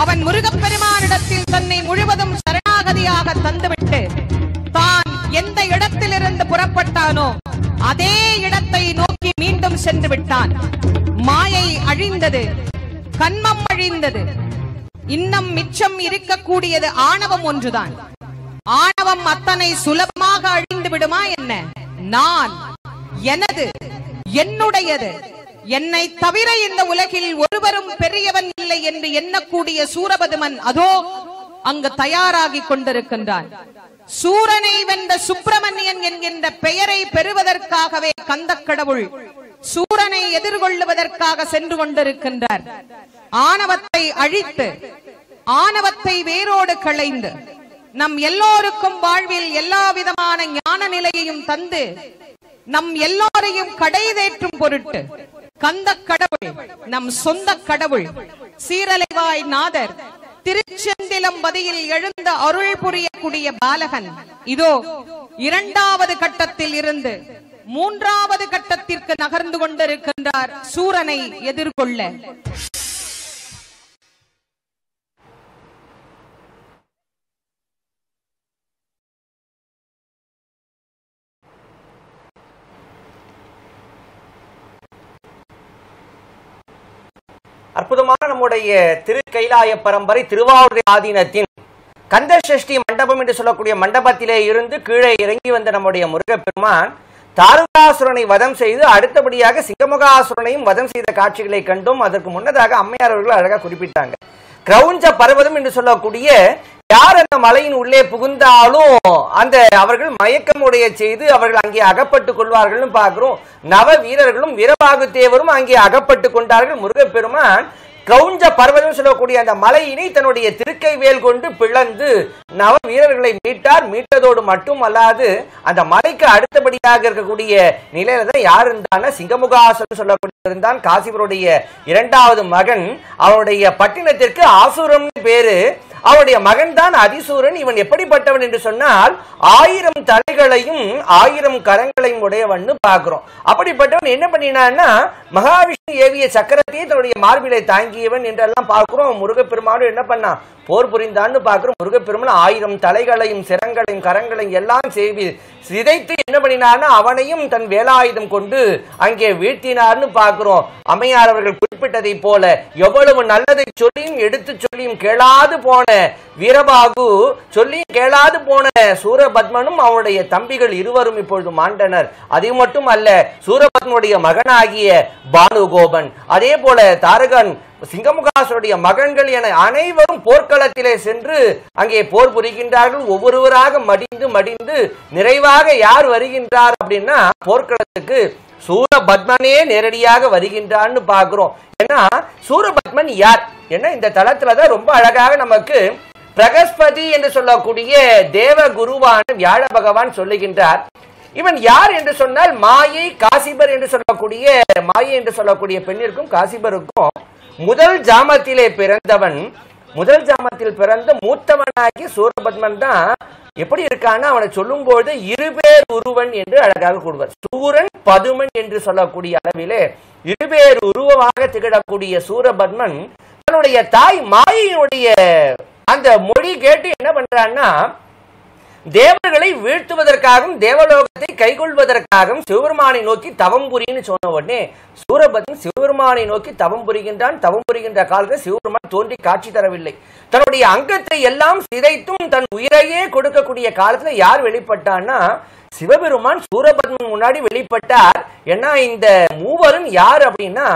அவன் முருகப்பெருமானிடத்தில் தன்னை முழுவதும் சரணாகதியாக தந்துவிட்டு தான் எந்த இடத்திலிருந்து புறப்பட்டானோ அதே இடத்தை நோக்கி மீண்டும் சென்று விட்டான். மாயை அழிந்தது, கண்மம் அழிந்தது. இன்னும் மிச்சம் இருக்கக்கூடியது ஆணவம் ஒன்றுதான். ஆணவம் அத்தனை சுலபமாக அழிந்து விடுமா என்ன? நான், எனது, என்னுடையது, என்னை தவிர இந்த உலகில் ஒருவரும் பெரியவன் இல்லை என்று எண்ணக்கூடிய சூரபதுமன் அதோ அங்கு தயாராகி கொண்டிருக்கின்றான். சூரனை வென்ற சுப்பிரமணியன் என்கின்ற பெயரை பெறுவதற்காகவே கந்தக்கடவுள் சூரனை எதிர்கொள்ளுவதற்காக சென்று கொண்டிருக்கின்றார். ஆணவத்தை அழித்து, ஆணவத்தை வேரோடு களைந்து, நம் எல்லோருக்கும் வாழ்வில் எல்லா விதமான ஞான நிலையையும் தந்து நம் எல்லோரையும் கடைதேற்றும் பொருட்டு கந்த கடவுள், நம் சொந்த கடவுள் சீரலைவாய் நாதர் திருச்செந்திலம்பதியில் எழுந்த அருள் புரியக்கூடிய பாலகன் இதோ இரண்டாவது கட்டத்தில் இருந்து மூன்றாவது கட்டத்திற்கு நகர்ந்து கொண்டிருக்கின்றார் சூரனை எதிர்கொள்ள. அற்புதமான நம்முடைய திரு கைலாய பரம்பரை திருவாவூர் ஆதீனத்தின் கந்தசஷ்டி மண்டபம் என்று சொல்லக்கூடிய மண்டபத்திலே இருந்து கீழே இறங்கி வந்த நம்முடைய முருகப்பெருமான் தாருகாசுரனை வதம் செய்து அடுத்தபடியாக சிங்கமுகாசுரனையும் வதம் செய்த காட்சிகளை கண்டும். அதற்கு முன்னதாக அம்மையார் அவர்கள் அழகா குறிப்பிட்டாங்க. கிரௌஞ்ச பர்வதம் என்று சொல்லக்கூடிய யார் அந்த மலையின் உள்ளே புகுந்தாலும் அந்த அவர்கள் மயக்கமுடைய செய்து அவர்கள் அங்கே அகப்பட்டுக் கொள்வார்கள் பார்க்கிறோம். நவ வீரர்களும் வீரபாகு தேவரும் அங்கே அகப்பட்டு கொண்டார்கள். முருகப்பெருமான் கிரௌஞ்ச பர்வதம் சொல்லக்கூடிய அந்த மலையினை தன்னுடைய திருக்கை வேல் கொண்டு பிளந்து நவ வீரர்களை மீட்டார். மீட்டதோடு மட்டும் அல்லாது அந்த மலைக்கு அடுத்தபடியாக இருக்கக்கூடிய நிலையில தான் யார் இருந்தான்னா சிங்கமுகாசுரன் சொல்லக்கூடிய இருந்தான். காசிவருடைய இரண்டாவது மகன். அவனுடைய பட்டினத்திற்கு ஆசுரம் பேரு. அவனுடைய மகன் தான் அதிசூரன். இவன் எப்படிப்பட்டவன் என்று சொன்னால் 1000 தலைகளையும் 1000 கரங்களையும் உடையவன் பார்க்கிறோம். அப்படிப்பட்டவன் என்ன பண்ணினான்னா மகாவிஷ்ணு ஏவிய சக்கரத்தை தன்னுடைய மார்பிலை தாங்கியவன் என்றெல்லாம் பார்க்கிறோம். முருகப்பெருமானும் என்ன பண்ணான்? போர் புரிந்தான்னு பார்க்கிறோம். முருகப்பெருமான் 1000 தலைகளையும் சிரங்களையும் கரங்களையும் எல்லாம் சிதைத்து என்ன பண்ணினார்னா அவனையும் தன் வேலாயுதம் கொண்டு அங்கே வீழ்த்தினார்னு பார்க்கிறோம். அம்மையார் அவர்கள் குறிப்பிட்டதை போல எவ்வளவு நல்லதை சொல்லியும் எடுத்து சொல்லியும் கேளாது போன வீரபாகு, சொல்லியும் கேளாது போன சூரபத்மனும் அவனுடைய தம்பிகள் இருவரும் இப்பொழுது மாண்டனர். அது மட்டும் அல்ல, சூரபத்மனுடைய மகனாகிய பானுகோபன், அதே போல தாரகன் சிங்கமுகாசுடைய மகன்கள் என அனைவரும் போர்க்களத்திலே சென்று அங்கே போர் புரிகின்றார்கள். ஒவ்வொருவராக மடிந்து நிறைவாக யார் வருகின்றார் அப்படின்னா போர்க்களத்துக்கு சூரபத்மனே நேரடியாக வருகின்றான்னு பார்க்கிறோம். ஏன்னா சூரபத்மன் யார்? ஏன்னா இந்த தளத்துலதான் ரொம்ப அழகாக நமக்கு பிரகஸ்பதி என்று சொல்லக்கூடிய தேவ குருவான வியாழ பகவான் சொல்லுகின்றார். இவன் யார் என்று சொன்னால் மாயை காசிபர் என்று சொல்லக்கூடிய பெண்ணிற்கும் காசிபருக்கும் முதல் ஜாமத்திலே பிறந்தவன். முதல் ஜாமத்தில் பிறந்த மூத்தவனாகி சூரபத்மன் தான் எப்படி இருக்கான்னா அவனை சொல்லும் பொழுது இருபேர் உருவன் என்று அழகாக கூடுவார். சூரன் பதுமன் என்று சொல்லக்கூடிய அளவிலே இருபேர் உருவமாக திகழக்கூடிய சூரபத்மன் தன்னுடைய தாய் மாயையினுடைய அந்த மொழி கேட்டு என்ன பண்றான்னா தேவர்களை வீழ்த்துவதற்காகவும் தேவலோகத்தை கைகொள்வதற்காகவும் சிவபெருமானை நோக்கி தவம் புரின்னு சொன்ன உடனே சூரபத்மன் சிவபெருமானை நோக்கி தவம் புரிகின்றான். தவம் புரிகின்ற காலத்தில் சிவபெருமான் தோன்றி காட்சி தரவில்லை. தன்னுடைய அங்கத்தை எல்லாம் சிதைத்தும் தன் உயிரையே கொடுக்கக்கூடிய காலத்துல யார் வெளிப்பட்டான்னா சிவபெருமான் சூரபத்மன் முன்னாடி வெளிப்பட்டார். ஏன்னா இந்த மூவரும் யார் அப்படின்னா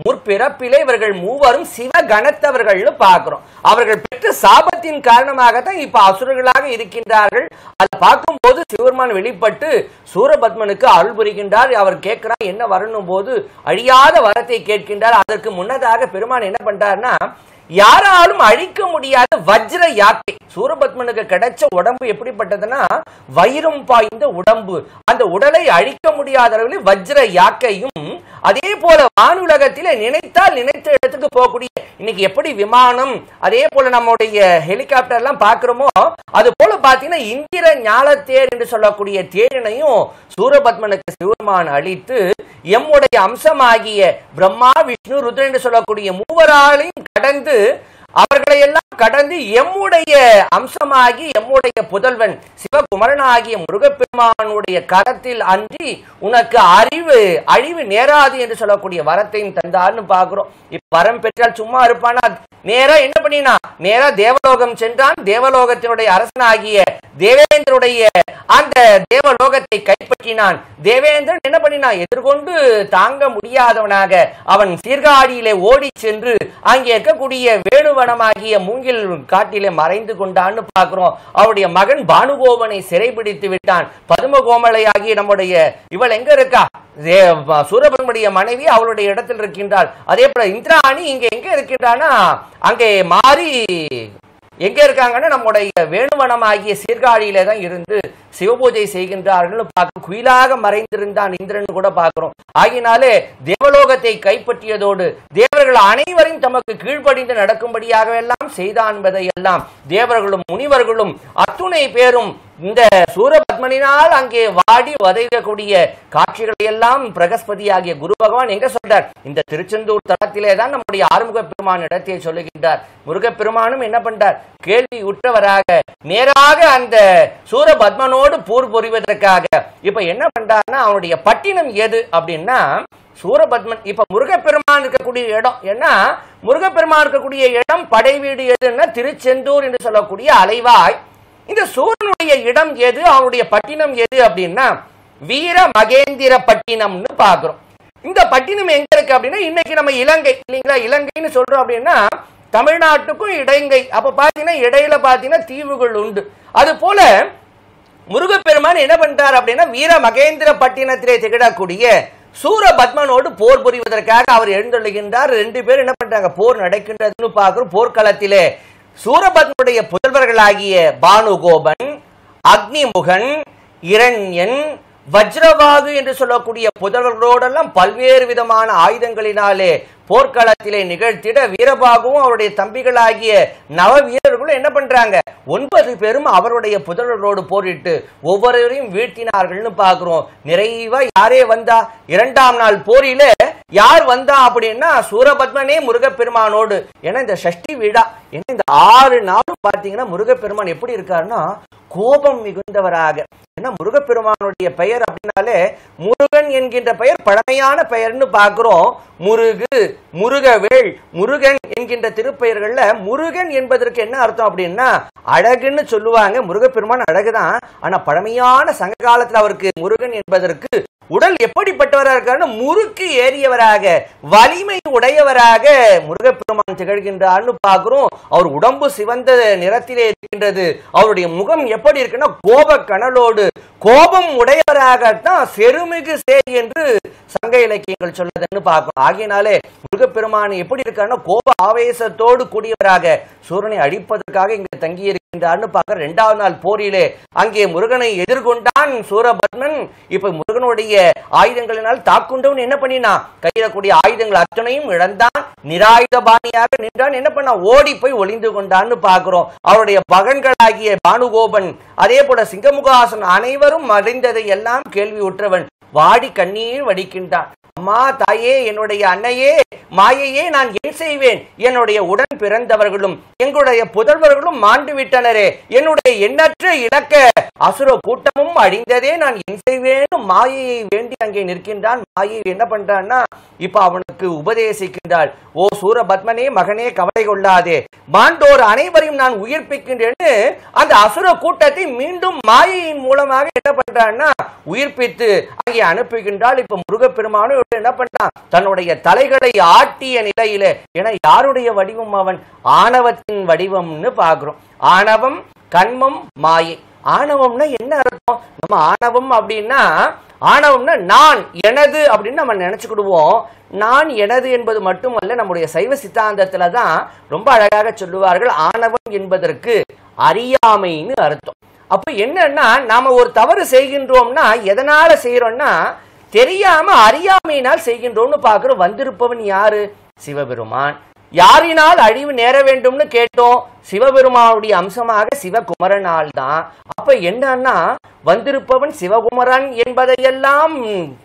முற்பிறப்பிலே இவர்கள் மூவரும் சிவகணத்தவர்கள்னு பார்க்கிறோம். அவர்கள் பெற்ற சாபத்தின் காரணமாகத்தான் இப்ப அசுரர்களாக இருக்கின்றார்கள். அதை பார்க்கும் போது சிவபெருமான் வெளிப்பட்டு சூரபத்மனுக்கு அருள் புரிகின்றார். அவர் கேட்கிறார் என்ன வரணும் போது அழியாத வரத்தை கேட்கின்றார். அதற்கு முன்னதாக பெருமான் என்ன பண்றாருன்னா யாராலும் அழிக்க முடியாத வஜ்ர யாக்கை சூரபத்மனுக்கு கிடைச்ச உடம்பு எப்படிப்பட்டதுன்னா வைரம் பாய்ந்த உடம்பு. அந்த உடலை அழிக்க முடியாத அளவில் வஜ்ர யாக்கையும் அதே போல வானுலகத்திலே நினைத்தால் நினைத்த இடத்துக்கு போகக்கூடிய இன்னைக்கு எப்படி விமானம் அதே போல நம்முடைய ஹெலிகாப்டர் எல்லாம் பாக்குறோமோ அது போல பாத்தீங்கன்னா இந்திர ஞாலத்தேர் என்று சொல்லக்கூடிய தேரினையும் சூரபத்மனுக்கு சிவபெருமான் அளித்து எம்முடைய அம்சமாகிய பிரம்மா விஷ்ணு ருத்ரன் என்று சொல்லக்கூடிய மூவராலையும் கடந்து அவர்களை எல்லாம் கடந்து எம்முடைய அம்சமாகி எம்முடைய புதல்வன் சிவகுமரனாகிய முருகப்பெருமானுடைய கரத்தில் அன்றி உனக்கு அழிவு நேராது என்று சொல்லக்கூடிய வரத்தையும் தந்தார்னு பாக்குறோம். இப்ப வரம் பெற்றால் சும்மா இருப்பானா? நேரா என்ன பண்ணினா நேரா தேவலோகம் சென்றான். தேவலோகத்தினுடைய அரசனாகிய தேவேந்திரனுடைய அந்த தேவலோகத்தை கைப்பற்றினான். தேவேந்திரன் என்ன பண்ணினான்? எதிர்கொண்டு தாங்க முடியாதவனாக அவன் சீர்காழியிலே ஓடி சென்று அங்கே இருக்கக்கூடிய வேணுவனமாகிய மூங்கில் காட்டிலே மறைந்து கொண்டான்னு பார்க்கிறோம். அவருடைய மகன் பானுகோபனை சிறைபிடித்து விட்டான். பதுமகோமலை ஆகிய நம்முடைய இவள் எங்க இருக்கா? சூரபத்மனுடைய மனைவி அவளுடைய இடத்தில் இருக்கின்றாள். அதே போல இந்திராணி இங்க எங்க இருக்கின்றானா அங்கே மாறி எங்க இருக்காங்கன்னா நம்முடைய வேணுவனம் ஆகிய சீர்காழியில தான் இருந்து சிவபூஜை செய்கின்றார்கள். குயிலாக மறைந்திருந்தான் இந்திரன் கூட பார்க்கிறோம். ஆகினாலே தேவலோகத்தை கைப்பற்றியதோடு தேவர்கள் அனைவரையும் தமக்கு கீழ்ப்படிந்து நடக்கும்படியாக எல்லாம் செய்தான் என்பதை எல்லாம் தேவர்களும் முனிவர்களும் அத்துணை பேரும் இந்த சூரபத்மனினால் அங்கே வாடி வதைக்கக்கூடிய காட்சிகளை எல்லாம் பிரகஸ்பதியாகிய குரு பகவான் எங்க சொல்றார்? இந்த திருச்செந்தூர் தலத்திலே தான் நம்முடைய ஆறுமுக பெருமான் இடத்தை சொல்லுகின்றார். முருகப்பெருமானும் என்ன பண்றார்? கேள்வி உற்றவராக நேராக அந்த சூரபத்மனோடு போர் புரிவதற்காக இப்ப என்ன பண்றாருன்னா அவனுடைய பட்டினம் எது அப்படின்னா சூரபத்மன். இப்ப முருகப்பெருமான் இருக்கக்கூடிய இடம் ஏன்னா முருகப்பெருமான் இருக்கக்கூடிய இடம் படை வீடு எதுன்னா திருச்செந்தூர் என்று சொல்லக்கூடிய அலைவாய். இந்த சூரனுடைய இடம் எது அவனுடைய பட்டினம் எது அப்படின்னா வீர மகேந்திர பட்டினம்னு பாக்குறோம். இந்த பட்டினம் எங்க இருக்கு அப்படின்னா இன்னைக்கு நம்ம இலங்கை இல்லைங்களா? இலங்கைன்னு சொல்றோம் அப்படின்னா தமிழ்நாட்டுக்கும் இடைங்கை. அப்ப பாத்தீங்கன்னா இடையில பாத்தீங்கன்னா தீவுகள் உண்டு. அது போல முருகப்பெருமான் என்ன பண்றார் அப்படின்னா வீர மகேந்திர பட்டினத்திலே திகழக்கூடிய சூரபத்மனோடு போர் புரிவதற்காக அவர் எழுந்தொள்ளுகின்றார். ரெண்டு பேரும் என்ன பண்றாங்க? போர் நடக்கின்றதுன்னு பார்க்கிறோம். போர்க்களத்திலே சூரபத்மனுடைய புதல்வர்களாகிய பானுகோபன், அக்னிமுகன், இரண்யன், வஜ்ரவாகு என்று சொல்லக்கூடிய புதல்வர்களோடெல்லாம் பல்வேறு விதமான ஆயுதங்களினாலே போர்க்களத்திலே நிகழ்த்திட வீரபாகுவும் அவருடைய தம்பிகளாகிய நவ வீரர்களும் என்ன பண்றாங்க? 9 பேரும் அவருடைய புதல்வர்களோடு போரிட்டு ஒவ்வொருவரையும் வீழ்த்தினார்கள்னு பார்க்கிறோம். நிறைவா யாரே வந்தா? 2ஆம் நாள் போரிலே யார் வந்தா அப்படின்னா சூரபத்மனே முருகப்பெருமானோடு. ஏன்னா இந்த சஷ்டி விழா ஏன்னா இந்த 6 நாளும் பாத்தீங்கன்னா முருகப்பெருமான் எப்படி இருக்காருன்னா கோபம் மிகுந்தவராக. ஏன்னா முருகப்பெருமானுடைய பெயர் அப்படின்னாலே முருகன் என்கின்ற பெயர் பழமையான பெயர்னு பார்க்கிறோம். முருகு, முருகவேள், முருகன் என்கின்ற திருப்பெயர்கள்ல முருகன் என்பதற்கு என்ன அர்த்தம் அப்படின்னா அழகுன்னு சொல்லுவாங்க. முருகப்பெருமான் அழகுதான். ஆனா பழமையான சங்க காலத்துல அவருக்கு முருகன் என்பதற்கு உடல் எப்படிப்பட்டவராக இருக்காருன்னு முறுக்கு ஏறியவராக வலிமை உடையவராக முருகப்பெருமான் திகழ்கின்றார்னு பார்க்கிறோம். அவர் உடம்பு சிவந்த நிறத்திலே இருக்கின்றது. அவருடைய முகம் எப்படி இருக்குன்னா கோப கனலோடு கோபம் உடையவராகத்தான் செருமிகு சேய் என்று சங்க இலக்கியங்கள் சொல்லுதுன்னு பார்க்கிறோம். ஆகையினாலே முருகப்பெருமான் எப்படி இருக்காருன்னா கோப ஆவேசத்தோடு கூடியவராக சூரனை அழிப்பதற்காக இங்கு தங்கி இருக்கின்றார்னு பார்க்க. 2வது நாள் போரிலே அங்கே முருகனை எதிர்கொண்டான் சூரபத்மன். இப்ப முருகனுடைய ஆயுதங்களினால் தாக்குண்டவன் என்ன பண்ணினா கையில கூடிய ஆயுதங்கள் அத்தனையும் இழந்தான். நிராயுத பாணியாக நின்றான். என்ன பண்ணா ஓடி போய் ஒளிந்து கொண்டான்னு பார்க்கிறோம். அவருடைய மகன்களாகிய பானுகோபன் அதே போல சிங்கமுகாசன் அனைவரும் அறிந்ததை எல்லாம் கேள்வி உற்றவன் வாடி கண்ணீர் வடிக்கின்றான். அம்மா தாயே, என்னுடைய அன்னையே, மாயையே, நான் ஏன் செய்வேன்? என்னுடைய உடன் பிறந்தவர்களும் எங்களுடைய புதல்வர்களும் மாண்டு விட்டனரே. என்னுடைய எண்ணற்ற இலக்க அசுர கூட்டமும் அழிந்ததே. நான் என் செய்வேன்? மாயையை வேண்டி அங்கே நிற்கின்றான். மாயை என்ன பண்றான்னா இப்ப அவனுக்கு உபதேசிக்கின்றாள். ஓ சூரபத்மனே, மகனே, கவலை கொள்ளாதே, மாண்டோர் அனைவரையும் நான் உயிர்ப்பிக்கின்றேன்னு அந்த அசுர கூட்டத்தை மீண்டும் மாயையின் மூலமாக என்ன பண்றான்னா உயிர்ப்பித்து அங்கே அனுப்புகின்றாள். இப்ப முருகப்பெருமானும் என்ன பண்றான், தன்னுடைய தலைகளை ஆட்டிய நிலையில, ஏன்னா யாருடைய வடிவம்? அவன் ஆணவத்தின் வடிவம்னு பார்க்கிறோம். ஆணவம், கண்மம், மாயை. ஆணவம்னா என்ன அர்த்தம்? நம்ம ஆணவம் அப்படின்னா ஆணவம்னா நான், எனது அப்படின்னு நம்ம நினைச்சுக்கிடுவோம். நான் எனது என்பது மட்டுமல்ல, நம்முடைய சைவ சித்தாந்தத்துல தான் ரொம்ப அழகாக சொல்லுவார்கள், ஆணவம் என்பதற்கு அறியாமைன்னு அர்த்தம். அப்ப என்னன்னா நாம ஒரு தவறு செய்கின்றோம்னா எதனால செய்யறோம்னா தெரியாம அறியாமையினால் செய்கின்றோம்னு பார்க்கிறோம். வந்திருப்பவன் யாரு? சிவபெருமான். யாரினால் அழிவு நேர வேண்டும்னு கேட்டோம். சிவபெருமானுடைய அம்சமாக சிவகுமரனால் தான். அப்ப என்னன்னா வந்திருப்பவன் சிவகுமரன் என்பதையெல்லாம்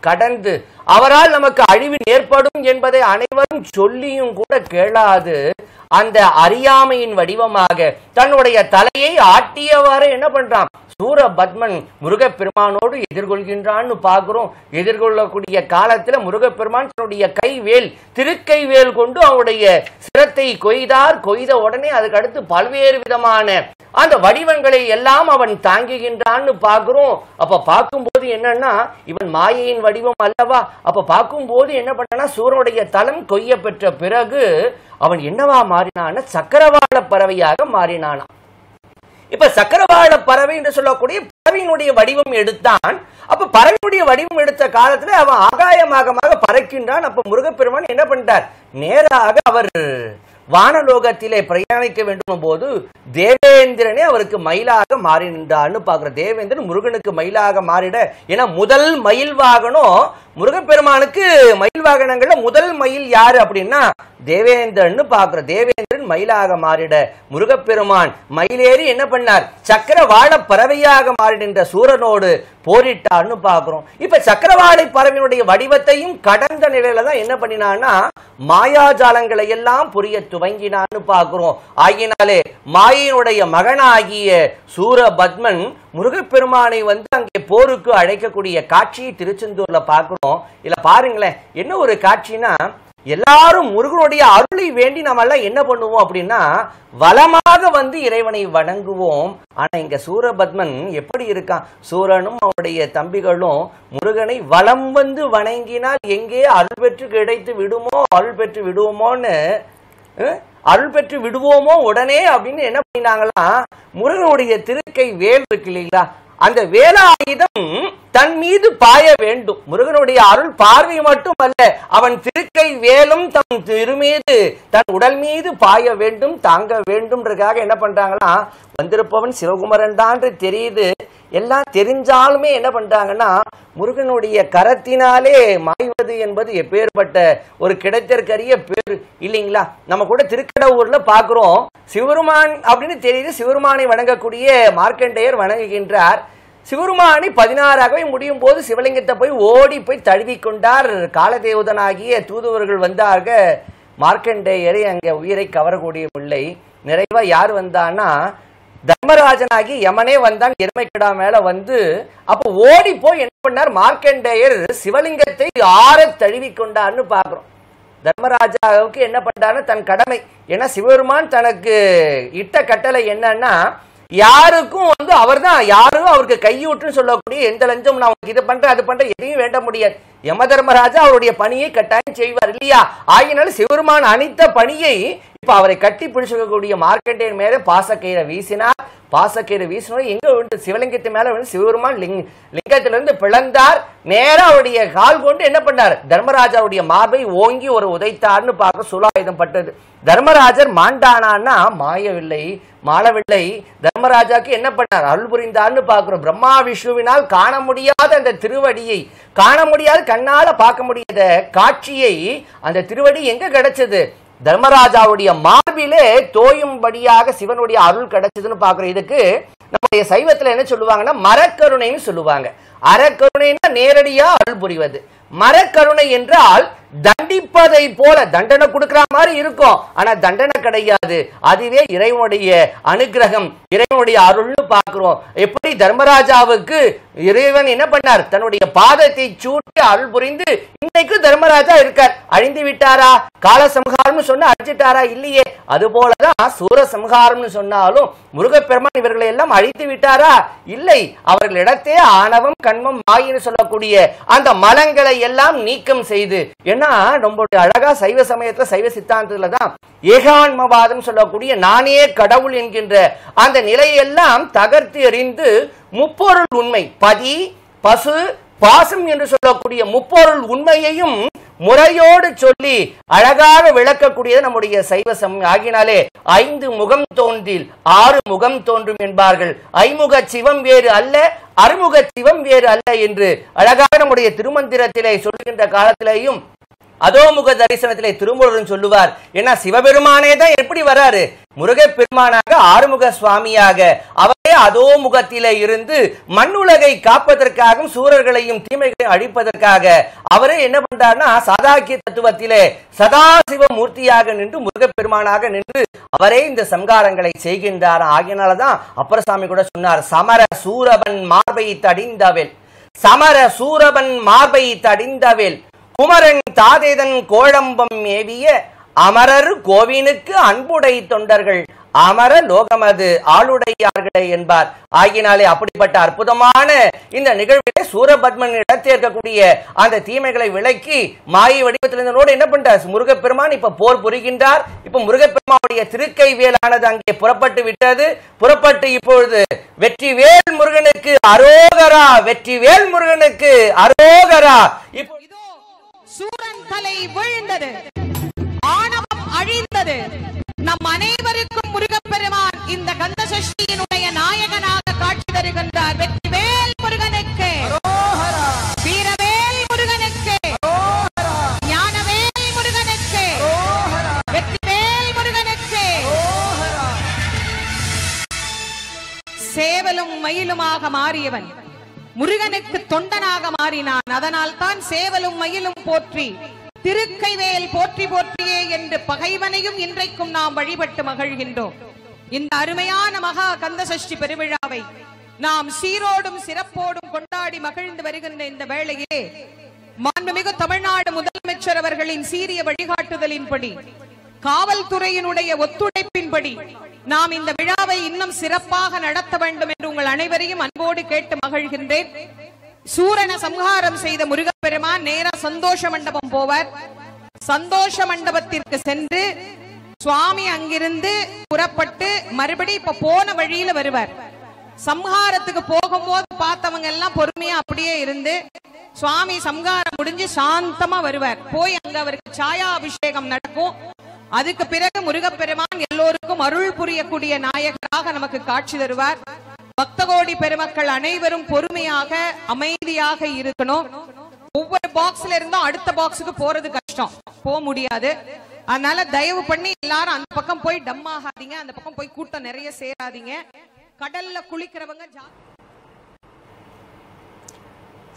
கடந்து அவரால் நமக்கு அழிவு ஏற்படும் என்பதை அனைவரும் சொல்லியும் கூட கேளாது அந்த அறியாமையின் வடிவமாக தன்னுடைய தலையை ஆட்டியவாறு என்ன பண்றான் சூரபத்மன் முருகப்பெருமானோடு எதிர்கொள்கின்றான்னு பார்க்கிறோம். எதிர்கொள்ளக்கூடிய காலத்துல முருகப்பெருமான் தன்னுடைய கைவேல் திருக்கைவேல் கொண்டு அவனுடைய சிரத்தை கொய்த உடனே அதுக்கு அடுத்து பல்வேறு விதமான அந்த வடிவங்களை எல்லாம் அவன் தாங்குகின்றான்னு பார்க்கிறோம். அப்ப பார்க்கும்போது என்னன்னா இவன் மாயையின் வடிவம் அல்லவா? அப்ப பார்க்கும்போது என்ன பண்ணா சூரனுடைய தலம் கொய்ய பெற்ற பிறகு அவன் என்னவா மாறினான்? சக்கரவாள பறவையாக மாறினானா. இப்ப சக்கரவாள பறவை என்று சொல்லக்கூடிய பறவையினுடைய வடிவம் எடுத்தான். அப்ப பறவையுடைய வடிவம் எடுத்த காலத்துல அவன் ஆகாயமாக பறக்கின்றான். அப்ப முருகப்பெருமான் என்ன பண்றார்? நேராக அவர் வானலோகத்திலே பிரயாணிக்க வேண்டும் போது தேவேந்திரனே அவருக்கு மயிலாக மாறி நின்றான்னு பாக்குற. தேவேந்திரன் முருகனுக்கு மயிலாக மாறிட, ஏன்னா முதல் மயில் வாகனம் முருகப்பெருமானுக்கு மயில் வாகனங்கள்ல முதல் மயில் யாரு அப்படின்னா தேவேந்திரன் பாக்குற. தேவேந்திரன் மயிலாக மாறிட முருகப்பெருமான் மயிலேறி என்ன பண்ணார்? சக்கரவாள பறவையாக மாறி நின்ற சூரனோடு போரிட்டார்னு பாக்குறோம். இப்ப சக்கரவாளை பறவையினுடைய வடிவத்தையும் கடந்த நிலையில தான் என்ன பண்ணினான்னா மாயாஜாலங்களை எல்லாம் புரிய துவங்கினான்னு பாக்குறோம். ஆகினாலே மாயினுடைய மகனாகிய சூரபத்மன் முருகப்பெருமானை அங்கே போருக்கு அழைக்கக்கூடிய காட்சியை திருச்செந்தூர்ல பார்க்கிறோம். இல்ல பாருங்களேன், என்ன ஒரு காட்சினா எல்லாரும் முருகனுடைய அருளை வேண்டி நம்ம எல்லாம் என்ன பண்ணுவோம் அப்படின்னா வலமாக இறைவனை வணங்குவோம். ஆனா இங்க சூரபத்மன் எப்படி இருக்கான்? சூரனும் அவனுடைய தம்பிகளும் முருகனை வலம் வணங்கினால் எங்கே அருள் பெற்று கிடைத்து விடுமோ, அருள் பெற்று விடுவோமோன்னு அருள் பெற்று விடுவோமோ உடனே அப்படின்னு என்ன பண்ணினாங்களா, முருகனுடைய திருக்கை வேல் இருக்கு இல்லைங்களா, அந்த வேலாயுதம் தன் மீது பாய வேண்டும். முருகனுடைய அருள் பார்வை மட்டும் அல்ல, அவன் திருக்கை வேலும் தன் திருமீது தன் உடல் மீது பாய வேண்டும், தாங்க வேண்டும்ன்றதுக்காக என்ன பண்றாங்கன்னா வந்திருப்பவன் சிவகுமரன் தான் தெரியுது. எல்லாம் தெரிஞ்சாலுமே என்ன பண்றாங்கன்னா முருகனுடைய கரத்தினாலே மாய்வது என்பது எப்பேற்பட்ட ஒரு கிடைத்தற்கரிய பேர் இல்லைங்களா. நம்ம கூட திருக்கடவுர்ல பாக்குறோம், சிவருமான் அப்படின்னு தெரியுது. சிவருமானை வணங்கக்கூடிய மார்க்கண்டேயர் வணங்குகின்றார். சிவருமானை 16ஆகவே முடியும் போது சிவலிங்கத்தை போய் ஓடி போய் தழுவி கொண்டார். காலதேவதனாகிய தூதுவர்கள் வந்தாங்க. மார்க்கண்டேயரை அங்க உயிரை கவரக்கூடிய பிள்ளை நிறைவா யார் வந்தான்னா தர்மராஜனாகி யமனே வந்தான் எருமைக்கிடா மேல அப்ப ஓடி போய் என்ன பண்ணார் மார்க்கண்டேயர் சிவலிங்கத்தை ஆற தழுவி கொண்டார்னு பாக்குறோம். தர்மராஜாவுக்கு என்ன பண்றாருன்னு தன் கடமை, ஏன்னா சிவபெருமான் தனக்கு இட்ட கட்டளை என்னன்னா யாருக்கும் அவர்தான் யாரும் அவருக்கு கையூட்டுன்னு சொல்லக்கூடிய எந்த லஞ்சம் நான் இது பண்றேன் அது பண்றேன் எதையும் வேண்ட முடியாது. யம தர்மராஜா அவருடைய பணியை கட்டாயம் செய்வார் இல்லையா? ஆகினால சிவருமான் அனித்த பணியை இப்ப அவரை கட்டி பிடிச்சிருக்கக்கூடிய மார்க்கண்டேயன் மேல பாசக்கயிறை வீசினார். பாசக்கயிறை வீசினோம் எங்க விழுந்து சிவலிங்கத்து மேல விழுந்து சிவருமான் லிங்கத்திலிருந்து பிளந்தார். நேரம் அவருடைய கால் கொண்டு என்ன பண்ணார்? தர்மராஜாவுடைய மார்பை ஓங்கி ஒரு உதைத்தார்னு பார்க்க சூலாயுதம் பட்டது. தர்மராஜர் மாண்டானான்னா மாளவில்லை. தர்மராஜாக்கு என்ன பண்ணார்? அருள் புரிந்தார்னு பார்க்கிறோம். பிரம்மா விஷ்ணுவினால் காண முடியாத அந்த திருவடியை, காண முடியாத கண்ணால பார்க்க முடியாத காட்சியை அந்த திருவடி எங்க கிடைச்சது? தர்மராஜாவுடைய மார்பிலே தோயும்படியாக சிவனுடைய அருள் கிடைச்சதுன்னு பார்க்கிறோம். இதுக்கு நம்முடைய சைவத்துல என்ன சொல்லுவாங்கன்னா மரக்கருணைன்னு சொல்லுவாங்க. அறக்கருணைன்னா நேரடியா அருள் புரிவது. மரக்கருணை என்றால் தண்டிப்பதை போல தண்டனை கொடுக்கிற மாதிரி இருக்கும், ஆனா தண்டனை கிடையாது. அதுவே இறைவனுடைய அனுகிரகம், இறைவனுடைய அருள்னு பார்க்கிறோம். எப்படி தர்மராஜாவுக்கு இறைவன் என்ன பண்ணார்? தன்னுடைய பாதத்தை சூட்டி அருள் புரிந்து இன்னைக்கு தர்மராஜா இருக்கார். அழிந்து விட்டாரா? காலசம்ஹாரம்னு சொன்னா அழிச்சிட்டாரா? இல்லையே. அது போலதான் சூரசம்ஹாரம்னு சொன்னாலும் முருகப்பெருமான் இவர்களை எல்லாம் அழித்து விட்டாரா? இல்லை. அவர்களிடத்தே ஆணவம் கண்மம் மாயின்னு சொல்லக்கூடிய அந்த மலங்களை எல்லாம் நீக்கம் செய்து, நம்மளுடைய அழகா சைவ சமயத்துல சைவ சித்தாந்தத்துல தான் ஏகான்மவாதம் சொல்லக்கூடிய நானே கடவுள் என்கின்ற அந்த நிலையெல்லாம் தகர்த்து எறிந்து முப்பொருள் உண்மை, பதி பசு பாசம் என்று சொல்லக்கூடிய முப்பொருள் உண்மையையும் முறையோடு சொல்லி அழகாக விளக்கக்கூடியது நம்முடைய சைவ சமயம் ஆகினாலே 5 முகம் தோன்றில் 6 முகம் தோன்றும் என்பார்கள். ஐமுக சிவம் வேறு அல்ல, அறுமுக சிவம் வேறு அல்ல என்று அழகாக நம்முடைய திருமந்திரத்திலே சொல்லுகின்ற காலத்திலேயும் அதோமுக தரிசனத்திலே திருமூலரும் சொல்லுவார். ஏன்னா சிவபெருமானே தான் எப்படி வராரு? முருகப்பெருமானாக ஆறுமுக சுவாமியாக அவரே அதோமுகத்திலே இருந்து மண்ணுலகை காப்பதற்காகவும் சூரர்களையும் தீமைகளையும் அழிப்பதற்காக அவரே என்ன பண்றாருன்னா சாதாக்கிய தத்துவத்திலே சதாசிவ மூர்த்தியாக நின்று முருகப்பெருமானாக நின்று அவரே இந்த சம்காரங்களை செய்கின்றார். ஆகியனாலதான் அப்பரசாமி கூட சொன்னார், சமர சூரபன் மார்பை தடிந்தவேல், சமர சூரபன் மார்பை தடிந்தவேல் குமரன் தாதேதன் கோழம்பம் மேவிய அமரர் கோவினுக்கு அன்புடை தொண்டர்கள் அமர லோகமது ஆளுடையார்களே என்பார். ஆகினாலே அப்படிப்பட்ட அற்புதமான இந்த நிகழ்விலே சூரபத்மன் இடத்தே இருக்கக்கூடிய அந்த தீமைகளை விளக்கி மாயை வடிவத்திலிருந்தோடு என்ன பண்றார்? முருகப்பெருமான் இப்ப போர் புரிகின்றார். இப்ப முருகப்பெருமானுடைய திருக்கை வேலானது அங்கே புறப்பட்டு விட்டது. புறப்பட்டு இப்பொழுது வெற்றிவேல் முருகனுக்கு அரோகரா, வெற்றிவேல் முருகனுக்கு அரோகரா. இப்போ சூரன் தலை விழுந்தது, ஆணவம் அழிந்தது. நம் அனைவருக்கும் முருகப்பெருமான் இந்த கந்த சஷ்டியினுடைய நாயகனாக காட்சி தருகின்றார். வெற்றிவேல் முருகனுக்கு, வீரவேல் முருகனுக்கு, ஞானவேல் முருகனுக்கு, வெற்றிவேல் முருகனுக்கு. சேவலும் மயிலுமாக மாறியவன் முருகனுக்கு தொண்டனாக மாறினான். அதனால் தான் சேவலும் மயிலும் போற்றி, திருக்கைவேல் போற்றி போற்றியே என்று பகைவனையும் இன்றைக்கும் நாம் வழிபட்டு மகிழ்கின்றோம். இந்த அருமையான மகா கந்த சஷ்டி பெருவிழாவை நாம் சீரோடும் சிறப்போடும் கொண்டாடி மகிழ்ந்து வருகின்ற இந்த வேளையிலே மாண்புமிகு தமிழ்நாடு முதலமைச்சர் அவர்களின் சீரிய வழிகாட்டுதலின்படி, காவல்துறையினுடைய ஒத்துழைப்பின்படி நாம் இந்த விழாவை இன்னும் சிறப்பாக நடத்த வேண்டும் என்று உங்கள் அனைவரையும் அன்போடு கேட்டு மகிழ்கின்றேன். சூரன சம்ஹாரம் செய்த முருகப்பெருமான் நேரா சந்தோஷ மண்டபம் போவார். சந்தோஷ மண்டபத்திற்கு சென்று சுவாமி அங்கிருந்து புறப்பட்டு மறுபடி இப்ப போன வழியில வருவார். சம்ஹாரத்துக்கு போகும்போது பார்த்தவங்க எல்லாம் பொறுமையா அப்படியே இருந்து சுவாமி சம்ஹாரம் முடிஞ்சு சாந்தமா வருவார். போய் அங்க அவருக்கு சாயா அபிஷேகம் நடக்கும். அதுக்கு பிறகு முருகப்பெருமான் எல்லோருக்கும் அருள் புரியக்கூடிய நாயகராக நமக்கு காட்சி தருவார். பக்தகோடி பெருமக்கள் அனைவரும் பொறுமையாக அமைதியாக இருக்கணும். ஒவ்வொரு பாக்ஸ்ல இருந்தும் அடுத்த பாக்ஸுக்கு போறது கஷ்டம், போக முடியாது. அதனால தயவு பண்ணி எல்லாரும் அந்த பக்கம் போய் டம் ஆகாதீங்க, அந்த பக்கம் போய் கூட்டம் நிறைய சேராதீங்க. கடல்ல குளிக்கிறவங்க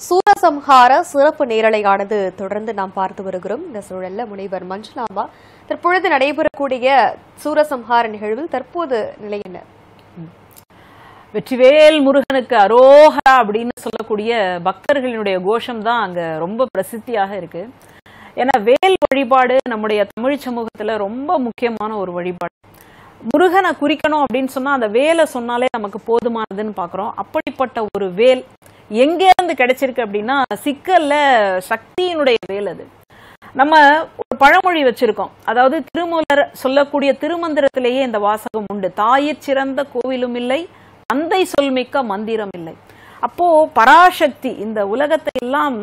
சூரசம்ஹார சிறப்பு நேரலையானது தொடர்ந்து நாம் பார்த்து வருகிறோம். இந்த சூழல்ல முனைவர் மஞ்சுளாமா, தற்பொழுது நடைபெறக்கூடிய சூரசம்ஹார நிகழ்வில் தற்போது நிலை என்ன? வெற்றிவேல் முருகனுக்கு அரோகரா அப்படின்னு சொல்லக்கூடிய பக்தர்களினுடைய கோஷம் தான் அங்க ரொம்ப பிரசித்தியாக இருக்கு. ஏன்னா வேல் வழிபாடு நம்முடைய தமிழ் சமூகத்துல ரொம்ப முக்கியமான ஒரு வழிபாடு. முருகனை குறிக்கணும் அப்படின்னு சொன்னா அந்த வேலை சொன்னாலே நமக்கு போதுமானதுன்னு பாக்குறோம். அப்படிப்பட்ட ஒரு வேல் எங்கே இருந்து கிடைச்சிருக்கு அப்படின்னா சிக்கல்ல சக்தியினுடைய வேல். அது நம்ம ஒரு பழமொழி வச்சிருக்கோம். அதாவது திருமூலர் சொல்லக்கூடிய திருமந்திரத்திலேயே இந்த வாசகம் உண்டு. தாயிற் சிறந்த கோவிலும் இல்லை, தந்தை சொல்மிக்க மந்திரம் இல்லை. அப்போ பராசக்தி இந்த உலகத்தை எல்லாம்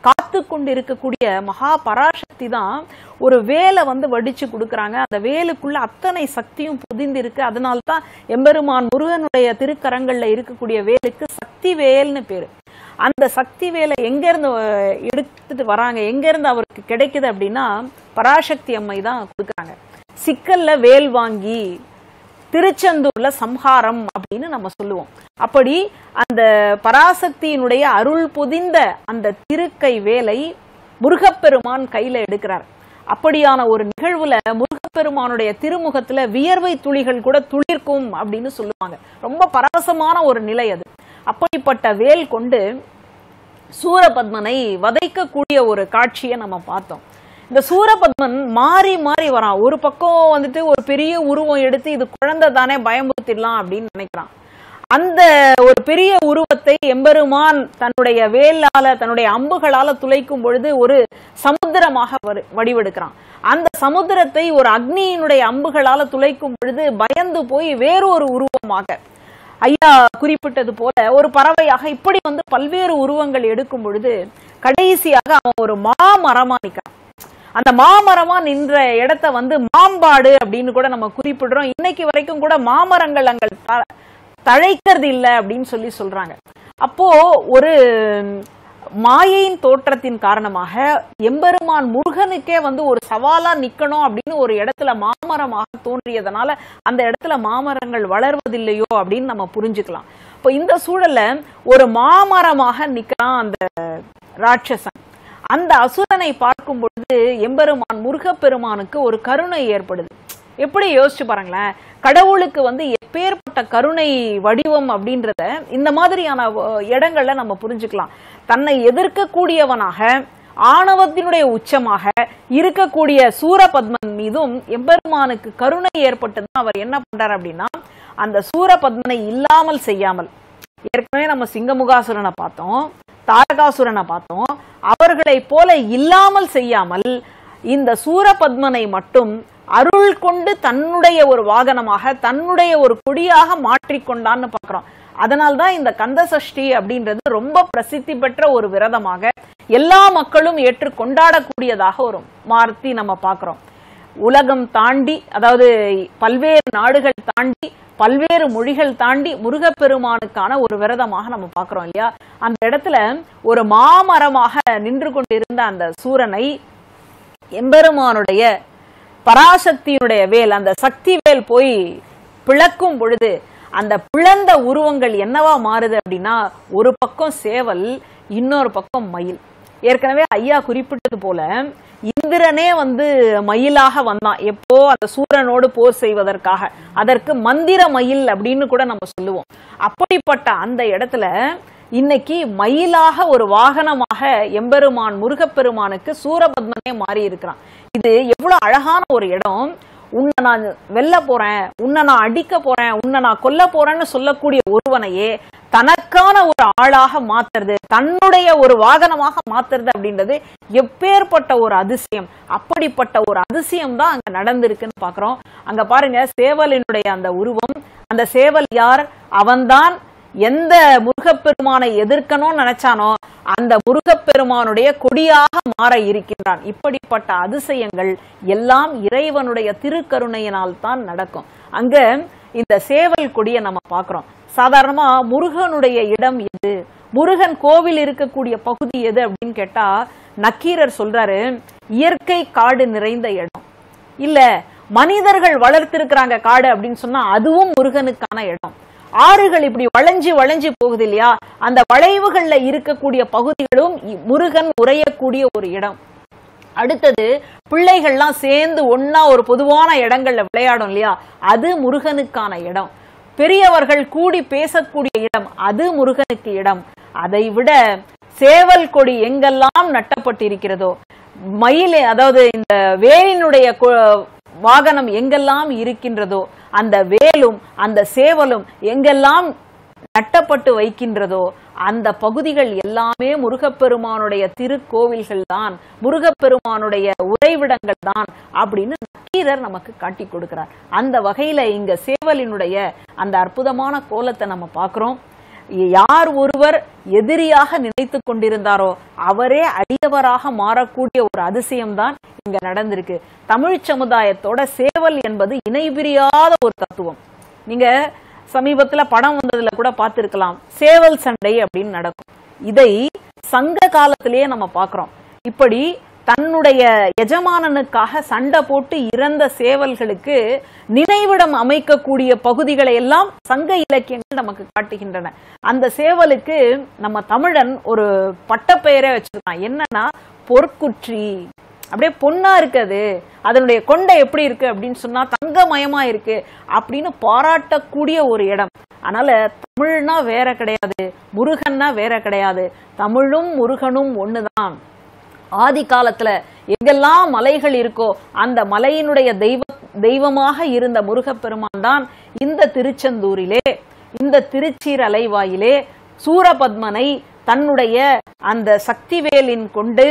காத்து கொண்டு இருக்கக்கூடிய மகா பராசக்தி தான் ஒரு வேலை வடிச்சு கொடுக்கறாங்க. அந்த வேலுக்குள்ள அத்தனை சக்தியும் புதிந்து இருக்கு. அதனால்தான் எம்பெருமான் முருகனுடைய திருக்கரங்கள்ல இருக்கக்கூடிய வேலுக்கு சக்தி வேல்னு பேரு. அந்த சக்தி வேலை எங்க இருந்து எடுத்துட்டு வராங்க, எங்க இருந்து அவருக்கு கிடைக்குது அப்படின்னா பராசக்தி அம்மை தான் கொடுக்கறாங்க. சிக்கல்ல வேல் வாங்கி திருச்செந்தூர்ல சம்ஹாரம் அப்படின்னு நம்ம சொல்லுவோம். அப்படி அந்த பராசக்தியினுடைய அருள் பொதிந்த அந்த திருக்கை வேலை முருகப்பெருமான் கையில எடுக்கிறார். அப்படியான ஒரு நிகழ்வுல முருகப்பெருமானுடைய திருமுகத்துல வியர்வை துளிகள் கூட துளிர்க்கும் அப்படின்னு சொல்லுவாங்க. ரொம்ப பரவசமான ஒரு நிலை அது. அப்படிப்பட்ட வேல் கொண்டு சூரபத்மனை வதைக்கக்கூடிய ஒரு காட்சியை நம்ம பார்த்தோம். இந்த சூரபத்மன் மாறி மாறி வரான். ஒரு பக்கம் ஒரு பெரிய உருவம் எடுத்து இது குழந்தை தானே பயமுறுத்திடலாம் அப்படின்னு நினைக்கிறான். அந்த ஒரு பெரிய உருவத்தை எம்பெருமான் தன்னுடைய வேலால தன்னுடைய அம்புகளால துளைக்கும் பொழுது ஒரு சமுத்திரமாக வடிவெடுக்கிறான். அந்த சமுத்திரத்தை ஒரு அக்னியினுடைய அம்புகளால துளைக்கும் பொழுது பயந்து போய் வேறொரு உருவமாக ஐயா குறிப்பிட்டது போல ஒரு பறவையாக இப்படி பல்வேறு உருவங்கள் எடுக்கும் பொழுது கடைசியாக அவன் ஒரு மாமரமா நிற்கிறான். அந்த மாமரமா நின்ற இடத்த மாம்பாடு அப்படின்னு கூட நம்ம குறிப்பிடுறோம். இன்னைக்கு வரைக்கும் கூட மாமரங்கள் அங்க தழைக்கிறது இல்லை அப்படின்னு சொல்றாங்க. அப்போ ஒரு மாயையின் தோற்றத்தின் காரணமாக எம்பெருமான் முருகனுக்கே ஒரு சவாலா நிக்கணும் அப்படின்னு ஒரு இடத்துல மாமரமாக தோன்றியதனால அந்த இடத்துல மாமரங்கள் வளர்வதில்லையோ அப்படின்னு நம்ம புரிஞ்சுக்கலாம். இப்போ இந்த சூழல்ல ஒரு மாமரமாக நிக்கிறான் அந்த ராட்சசன். அந்த அசுரனை பார்க்கும் பொழுது எம்பெருமான் முருகப்பெருமானுக்கு ஒரு கருணை ஏற்படுது. எப்படி யோசிச்சு பாருங்களேன், கடவுளுக்கு எப்பேற்பட்ட கருணை வடிவம் அப்படின்றத இந்த மாதிரியான இடங்கள்ல நம்ம புரிஞ்சுக்கலாம். தன்னை எதிர்க்கக்கூடியவனாக ஆணவத்தினுடைய உச்சமாக இருக்கக்கூடிய சூரபத்மன் மீதும் எம்பெருமானுக்கு கருணை ஏற்பட்டுதான் அவர் என்ன பண்றார் அப்படின்னா அந்த சூரபத்மனை இல்லாமல் செய்யாமல், ஏற்கனவே நம்ம சிங்கமுகாசுரனை பார்த்தோம், தாரகாசுரனை பார்த்தோம், அவர்களை போல இல்லாமல் செய்யாமல் இந்த சூரபத்மனை மட்டும் அருள் கொண்டு தன்னுடைய ஒரு வாகனமாக தன்னுடைய ஒரு கொடியாக மாற்றிக்கொண்டான்னு பாக்குறோம். அதனால்தான் இந்த கந்த சஷ்டி அப்படின்றது ரொம்ப பிரசித்தி பெற்ற ஒரு விரதமாக எல்லா மக்களும் ஏற்று கொண்டாடக்கூடியதாக ஒரு மாற்றி நம்ம பாக்குறோம். உலகம் தாண்டி, அதாவது பல்வேறு நாடுகள் தாண்டி பல்வேறு மொழிகள் தாண்டி முருகப்பெருமானுக்கான ஒரு விரதமாக நம்ம பாக்குறோம் இல்லையா. அந்த இடத்துல ஒரு மாமரமாக நின்று கொண்டிருந்த அந்த சூரனை எம்பெருமானுடைய பராசக்தியினுடைய வேல், அந்த சக்தி வேல் போய் பிளக்கும் பொழுது அந்த பிளந்த உருவங்கள் என்னவா மாறுது அப்படின்னா ஒரு பக்கம் சேவல், இன்னொரு பக்கம் மயில். ஏற்கனவே ஐயா குறிப்பிட்டது போல இந்திரனே மயிலாக வந்தான். எப்போ அந்த சூரனோடு போர் செய்வதற்காக. அதற்கு மந்திர மயில் அப்படின்னு கூட நம்ம சொல்லுவோம். அப்படிப்பட்ட அந்த இடத்துல இன்னைக்கு மயிலாக ஒரு வாகனமாக எம்பெருமான் முருகப்பெருமானுக்கு சூரபத்மனே மாறி இருக்கிறான். இது எவ்வளவு அழகான ஒரு இடம். உன்னை நான் வெல்ல போறேன், உன்னை நான் அடிக்க போறேன், உன்னை நான் கொல்ல போறேன்னு சொல்லக்கூடிய ஒருவனையே தனக்கான ஒரு ஆளாக மாத்துறது, தன்னுடைய ஒரு வாகனமாக மாத்துறது அப்படின்றது எப்பேற்பட்ட ஒரு அதிசயம். அப்படிப்பட்ட ஒரு அதிசயம் தான் அங்க நடந்திருக்குன்னு பாக்குறோம். அங்க பாருங்க, சேவலினுடைய அந்த உருவம், அந்த சேவல் யார்? அவன்தான் எந்த முருகப்பெருமானை எதிர்க்கணும்னு நினைச்சானோ அந்த முருகப்பெருமானுடைய கொடியாக மாற இருக்கின்றான். இப்படிப்பட்ட அதிசயங்கள் எல்லாம் இறைவனுடைய திருக்கருணையினால் தான் நடக்கும். அங்க இந்த சேவல் கொடியை நம்ம பாக்குறோம். சாதாரணமா முருகனுடைய இடம் எது, முருகன் கோவில் இருக்கக்கூடிய பகுதி எது அப்படின்னு கேட்டா நக்கீரர் சொல்றாரு, இயற்கை காடு நிறைந்த இடம். இல்ல மனிதர்கள் வளர்த்திருக்கிறாங்க காடு அப்படின்னு சொன்னா அதுவும் முருகனுக்கான இடம். ஆறுகள் இப்படி வளைஞ்சு வளைஞ்சு போகுது இல்லையா, அந்த வளைவுகள்ல இருக்கக்கூடிய பகுதிகளும் முருகன் உறையக்கூடிய ஒரு இடம். அடுத்தது பிள்ளைகள்லாம் சேர்ந்து ஒன்னா ஒரு பொதுவான இடங்கள்ல விளையாடும் இல்லையா, அது முருகனுக்கான இடம். பெரியவர்கள் கூடி பேசக்கூடிய இடம், அது முருகனுக்கு இடம். அதை விட சேவல் கொடி எங்கெல்லாம் நட்டப்பட்டிருக்கிறதோ, மயிலே அதாவது இந்த வேலினுடைய வாகனம் எங்கெல்லாம் இருக்கின்றதோ அந்த வேலும் அந்த சேவலும் எங்கெல்லாம் நட்டப்பட்டு வைக்கின்றதோ அந்த பகுதிகள் எல்லாமே முருகப்பெருமானுடைய திருக்கோவில்கள் தான், முருகப்பெருமானுடைய உறைவிடங்கள் தான் அப்படின்னு நக்கீரர் நமக்கு காட்டி கொடுக்கிறார். அந்த வகையில இங்க சேவலினுடைய அந்த அற்புதமான கோலத்தை நம்ம பார்க்கிறோம். யார் ஒருவர் எதிரியாக நினைத்து கொண்டிருந்தாரோ அவரே அடியவராக மாறக்கூடிய ஒரு அதிசயம்தான் இங்க நடந்திருக்கு. தமிழ் சமுதாயத்தோட சேவல் என்பது இணைபிரியாத ஒரு தத்துவம். நீங்க சமீபத்துல படம் வந்ததுல கூட பார்த்திருக்கலாம், சேவல் சண்டை அப்படின்னு நடக்கும். இதை சங்க காலத்திலேயே நம்ம பார்க்கிறோம். இப்படி தன்னுடைய எஜமானனுக்காக சண்டை போட்டு இறந்த சேவல்களுக்கு நினைவிடம் அமைக்கக்கூடிய பகுதிகளை எல்லாம் சங்க இலக்கியங்கள் நமக்கு காட்டுகின்றன. அந்த சேவலுக்கு நம்ம தமிழன் ஒரு பட்டப்பெயரே வச்சிருக்கான். என்னன்னா பொற்குற்றி. அப்படியே பொன்னா இருக்குது, அதனுடைய கொண்டை எப்படி இருக்கு அப்படின்னு சொன்னா தங்கமயமா இருக்கு அப்படின்னு பாராட்டக்கூடிய ஒரு இடம். அதனால தமிழ்னா வேற கிடையாது, முருகன்னா வேற கிடையாது. தமிழும் முருகனும் ஒண்ணுதான். ஆதி காலத்துல எங்கெல்லாம் மலைகள் இருக்கோ அந்த மலையினுடைய தெய்வமாக இருந்த முருகப்பெருமான் தான் இந்த திருச்செந்தூரிலே, இந்த திருச்சீரலைவாயிலே சூரபத்மனை தன்னுடைய அந்த சக்திவேலின் கொண்டு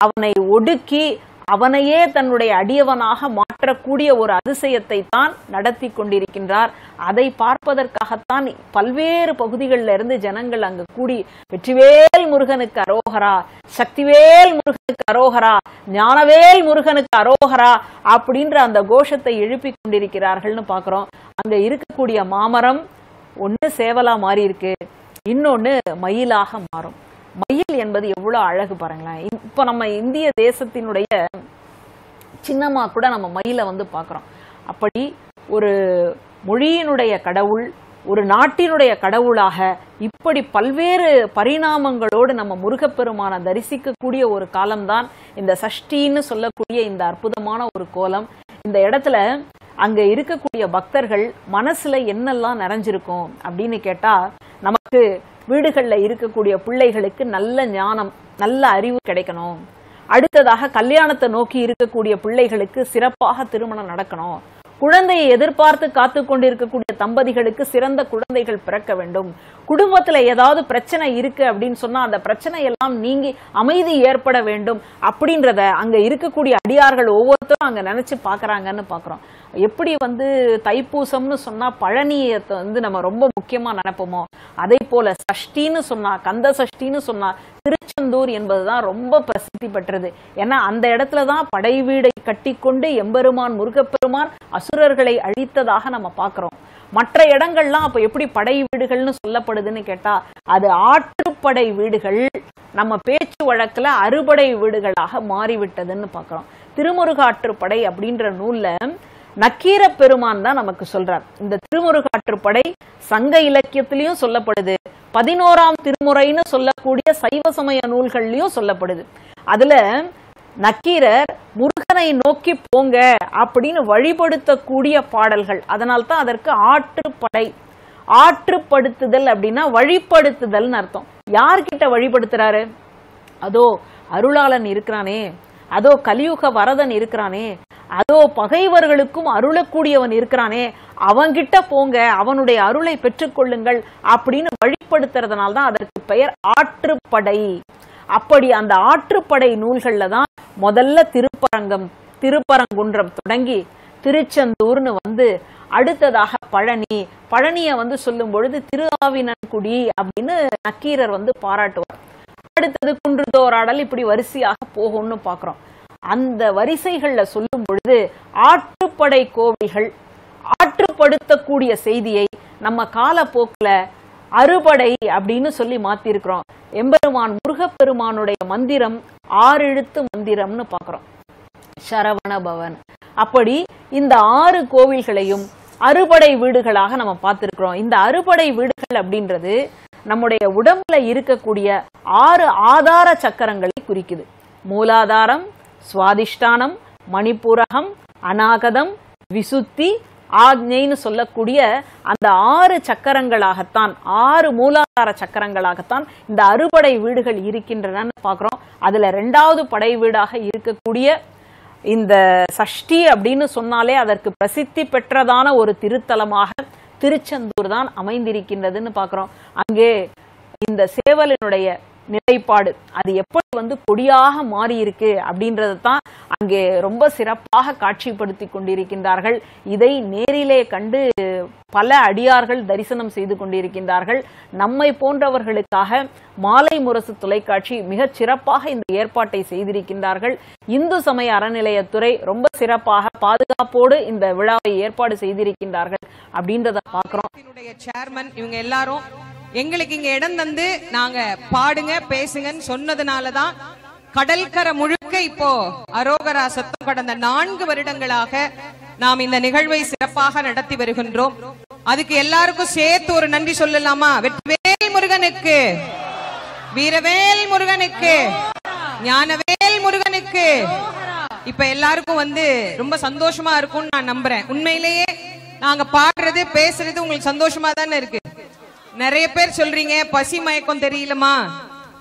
அவனை ஒடுக்கி அவனையே தன்னுடைய அடியவனாக மாற்றக்கூடிய ஒரு அதிசயத்தை தான் நடத்தி கொண்டிருக்கின்றார். அதை பார்ப்பதற்காகத்தான் பல்வேறு பகுதிகளில் இருந்து ஜனங்கள் அங்கு கூடி வெற்றிவேல் முருகனுக்கு அரோகரா, சக்திவேல் முருகனுக்கு அரோகரா, ஞானவேல் முருகனுக்கு அரோகரா அப்படின்ற அந்த கோஷத்தை எழுப்பி கொண்டிருக்கிறார்கள்னு பாக்குறோம். அங்க இருக்கக்கூடிய மாமரம் ஒண்ணு சேவலா மாறி இருக்கு, இன்னொன்னு மயிலாக மாறும். மயில் என்பது எவ்வளவு அழகு பாருங்களேன். இப்ப நம்ம இந்திய தேசத்தினுடைய சின்னமா கூட நம்ம மயிலை பாக்குறோம். அப்படி ஒரு மொழியினுடைய கடவுள், ஒரு நாட்டினுடைய கடவுளாக இப்படி பல்வேறு பரிணாமங்களோடு நம்ம முருகப்பெருமான தரிசிக்கக்கூடிய ஒரு காலம்தான் இந்த சஷ்டின்னு சொல்லக்கூடிய இந்த அற்புதமான ஒரு கோலம். இந்த இடத்துல அங்க இருக்கக்கூடிய பக்தர்கள் மனசுல என்னெல்லாம் நிறைஞ்சிருக்கும் அப்படின்னு கேட்டா, நமக்கு வீடுகள்ல இருக்கக்கூடிய பிள்ளைகளுக்கு நல்ல ஞானம், நல்ல அறிவு கிடைக்கணும். அடுத்ததாக கல்யாணத்தை நோக்கி இருக்கக்கூடிய பிள்ளைகளுக்கு சிறப்பாக திருமணம் நடக்கணும். குழந்தையை எதிர்பார்த்து காத்து கொண்டிருக்கக்கூடிய தம்பதிகளுக்கு சிறந்த குழந்தைகள் பிறக்க வேண்டும். குடும்பத்துல ஏதாவது பிரச்சனை இருக்கு அப்படின்னு சொன்னா அந்த பிரச்சனை எல்லாம் நீங்கி அமைதி ஏற்பட வேண்டும் அப்படின்றத அங்க இருக்கக்கூடிய அடியார்கள் ஒவ்வொருத்தரும் அங்க நினைச்சு பாக்குறாங்கன்னு பாக்குறோம். எப்படி தைப்பூசம்னு சொன்னா பழனியை நம்ம ரொம்ப முக்கியமா நினைப்போமோ, அதே போல சஷ்டின்னு சொன்னா, கந்த சஷ்டின்னு சொன்னா திருச்செந்தூர் என்பதுதான் ரொம்ப பிரசித்தி பெற்றது. ஏன்னா அந்த இடத்துலதான் படை வீடை கட்டி கொண்டு எம்பெருமான் முருகப்பெருமான் அசுரர்களை அழித்ததாக நம்ம பாக்குறோம். மற்ற இடங்கள்லாம் அப்ப எப்படி படை வீடுகள்னு சொல்லப்படுதுன்னு கேட்டா, அது ஆற்றுப்படை வீடுகள் நம்ம பேச்சு வழக்குல அறுபடை வீடுகளாக மாறிவிட்டதுன்னு பாக்குறோம். திருமுருகாற்றுப்படை அப்படின்ற நூல்ல நக்கீர பெருமான் தான் நமக்கு சொல்றார். இந்த திருமுருகாற்றுப்படை சங்க இலக்கியத்திலையும் சொல்லப்படுது, 11ஆம் திருமுறைன்னு சொல்லக்கூடிய சைவ சமய நூல்கள்லயும் சொல்லப்படுது. அதுல நக்கீரர் முருகனை நோக்கி போங்க அப்படின்னு வழிபடுத்தக்கூடிய பாடல்கள். அதனால்தான் அதற்கு ஆற்றுப்படை. ஆற்றுப்படுத்துதல் அப்படின்னா வழிபடுத்துதல்னு அர்த்தம். யார்கிட்ட வழிபடுத்துறாரு? அதோ அருளாளன் இருக்கிறானே, அதோ கலியுக வரதன் இருக்கிறானே, அதோ பகைவர்களுக்கும் அருளக்கூடியவன் இருக்கிறானே, அவங்கிட்ட போங்க, அவனுடைய அருளை பெற்றுக்கொள்ளுங்கள் அப்படின்னு வழிபடுத்துறதுனால்தான் அதற்கு பெயர் ஆற்றுப்படை. அப்படி அந்த ஆற்றுப்படை நூல்கள்ல தான் முதல்ல திருப்பரங்குன்றம் தொடங்கி திருச்செந்தூர்னு அடுத்ததாக பழனிய சொல்லும் பொழுது திருஆவினன்குடி அப்படின்னு நக்கீரர் பாராட்டுவார். அடுத்தது குன்றுதோராடல், இப்படி வரிசையாக போகும்னு பாக்குறோம். அந்த வரிசைகள்ல சொல்லும் பொழுது ஆற்றுப்படை கோவில்கள் ஆற்றுப்படுத்தக்கூடிய செய்தியை நம்ம காலப்போக்குல அறுபடை அப்படின்னு சொல்லி மாத்தி இருக்கிறோம். எம்பெருமான் முருகப்பெருமானுடைய மந்திரம் 6 எழுத்து மந்திரம்னு பாக்குறோம், சரவண பவன். அப்படி இந்த 6 கோவில்களையும் அறுபடை வீடுகளாக நம்ம பார்த்திருக்கிறோம். இந்த அறுபடை வீடுகள் அப்படின்றது நம்முடைய உடம்புல இருக்கக்கூடிய 6 ஆதார சக்கரங்களை குறிக்குது. மூலாதாரம், சுவாதிஷ்டானம், மணிப்பூரகம், அநாகதம், விசுத்தி, ஆக்ஞைன்னு சொல்லக்கூடிய அந்த 6 சக்கரங்களாகத்தான், 6 மூலாதார சக்கரங்களாகத்தான் இந்த அறுபடை வீடுகள் இருக்கின்றன பாக்குறோம். அதுல 2வது படை வீடாக இருக்கக்கூடிய இந்த சஷ்டி அப்படின்னு சொன்னாலே அதற்கு பிரசித்தி பெற்றதான ஒரு திருத்தலமாக திருச்செந்தூர் தான் அமைந்திருக்கின்றதுன்னு பார்க்கிறோம். அங்கே இந்த சேவலினுடைய நிலைப்பாடு அது எப்படி கொடியாக மாறி இருக்கு அப்படின்றது தான் அங்கே ரொம்ப சிறப்பாக காட்சிப்படுத்தி கொண்டிருக்கின்றார்கள். இதை நேரிலே கண்டு பல அடியார்கள் தரிசனம் செய்து கொண்டிருக்கின்றார்கள். நம்மை போன்றவர்களுக்காக மாலை முரசு தொலைக்காட்சி மிகச் சிறப்பாக இந்த ஏற்பாட்டை செய்திருக்கின்றார்கள். இந்து சமய அறநிலையத்துறை ரொம்ப சிறப்பாக பாதுகாப்போடு இந்த விழாவை ஏற்பாடு செய்திருக்கின்றார்கள் அப்படின்றத பார்க்கிறோம். சேர்மன் இவங்க எல்லாரும் எங்களுக்கு இங்க இடம் தந்து நாங்க பாடுங்க பேசுங்கன்னு சொன்னதுனாலதான் கடல்கரை முழுக்க இப்போ அரோகரா சத்தம் கடந்த 4 வருடங்களாக நாம் இந்த நிகழ்வை சிறப்பாக நடத்தி வருகின்றோம். அதுக்கு எல்லாருக்கும் சேர்த்து ஒரு நன்றி சொல்லலாமா? வெற்றிவேல் முருகனுக்கு, வீரவேல் முருகனுக்கு, ஞானவேல் முருகனுக்கு. இப்ப எல்லாருக்கும் ரொம்ப சந்தோஷமா இருக்கும்னு நான் நம்புறேன். உண்மையிலேயே நாங்க பாடுறது பேசுறது உங்களுக்கு சந்தோஷமா தானே இருக்கு? நிறைய பேர் சொல்றீங்க பசி மயக்கம் தெரியலமா,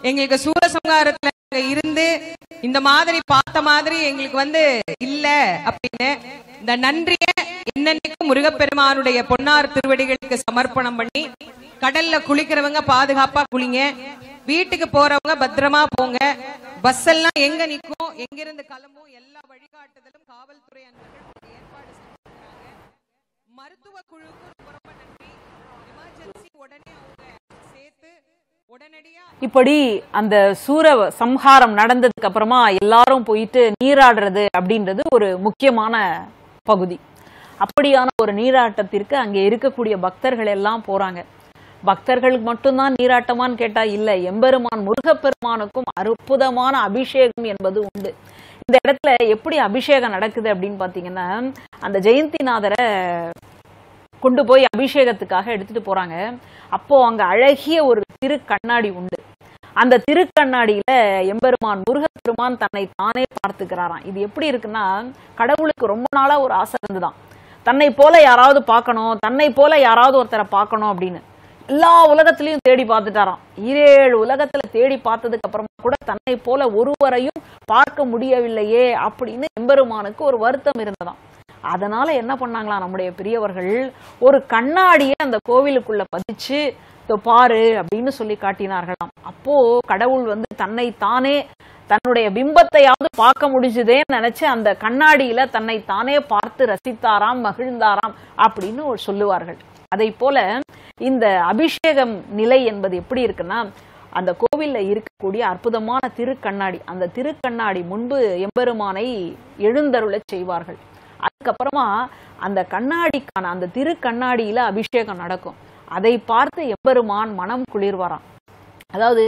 எங்களுக்கு சூரசம்ஹாரத்துல இருந்து இந்த மாதிரி பார்த்த மாதிரி எங்களுக்கு இல்ல அப்படின்னு இந்த நன்றிய என்னன்னைக்கும் முருகப்பெருமானுடைய பொன்னார் திருவடிகளுக்கு சமர்ப்பணம் பண்ணி, கடல்ல குளிக்கிறவங்க பாதுகாப்பா குளிங்க, வீட்டுக்கு போறவங்க பத்திரமா போங்க, பஸ் எல்லாம் எங்க நிக்கும் எங்கிருந்து கிளம்பும் எல்லா வழிகாட்டுதலும் காவல்துறை அன்பர்கள் ஏற்பாடு செஞ்சிருக்காங்க. மருத்துவ குழுவுக்கு ரொம்ப நன்றி. எமர்ஜென்சி உடனே அவங்க சேர்த்து உடனடியா இப்படி அந்த சூர சம்ஹாரம் நடந்ததுக்கு அப்புறமா எல்லாரும் போயிட்டு நீராடுறது அப்படின்றது ஒரு முக்கியமான பகுதி. அப்படியான ஒரு நீராட்டத்திற்கு அங்கே இருக்கக்கூடிய பக்தர்கள் எல்லாம் போறாங்க. பக்தர்களுக்கு மட்டும்தான் நீராட்டமான்னு கேட்டா இல்ல, எம்பெருமான் முருகப்பெருமானுக்கும் அற்புதமான அபிஷேகம் என்பது உண்டு. இந்த இடத்துல எப்படி அபிஷேகம் நடக்குது அப்படின்னு பாத்தீங்கன்னா, அந்த ஜெயந்திநாதரை கொண்டு போய் அபிஷேகத்துக்காக எடுத்துட்டு போறாங்க. அப்போ அங்க அழகிய ஒரு திருக்கண்ணாடி உண்டு. அந்த திருக்கண்ணாடியில எம்பெருமான் முருகப்பெருமான் தன்னை தானே பார்த்துக்கிறாராம். இது எப்படி இருக்குன்னா, கடவுளுக்கு ரொம்ப நாளா ஒரு ஆசை இருந்துதான், தன்னை போல யாராவது பார்க்கணும், தன்னை போல யாராவது ஒருத்தரை பார்க்கணும் அப்படின்னு. எல்லா உலகத்திலையும் தேடி பார்த்துட்டாராம். 7 உலகத்துல தேடி பார்த்ததுக்கு அப்புறமா கூட தன்னை போல ஒருவரையும் பார்க்க முடியவில்லையே அப்படின்னு எம்பெருமானுக்கு ஒரு வருத்தம் இருந்ததாம். அதனால என்ன பண்ணாங்களா நம்முடைய பெரியவர்கள், ஒரு கண்ணாடியை அந்த கோவிலுக்குள்ள பதிச்சு பாரு அப்படின்னு சொல்லி காட்டினார்களாம். அப்போ கடவுள் தன்னை தானே தன்னுடைய பிம்பத்தையாவது பார்க்க முடிஞ்சதேன்னு நினைச்சு அந்த கண்ணாடியில தன்னை தானே பார்த்து ரசித்தாராம், மகிழ்ந்தாராம் அப்படின்னு சொல்லுவார்கள். அதை போல இந்த அபிஷேகம் நிலை என்பது எப்படி இருக்குன்னா, அந்த கோவில்ல இருக்கக்கூடிய அற்புதமான திருக்கண்ணாடி, அந்த திருக்கண்ணாடி முன்பு எம்பெருமானை எழுந்தருள செய்வார்கள். அதுக்கப்புறமா அந்த கண்ணாடிக்கான அந்த திருக்கண்ணாடியில அபிஷேகம் நடக்கும். அதை பார்த்து எம்பெருமான் மனம் குளிர்வாராம். அதாவது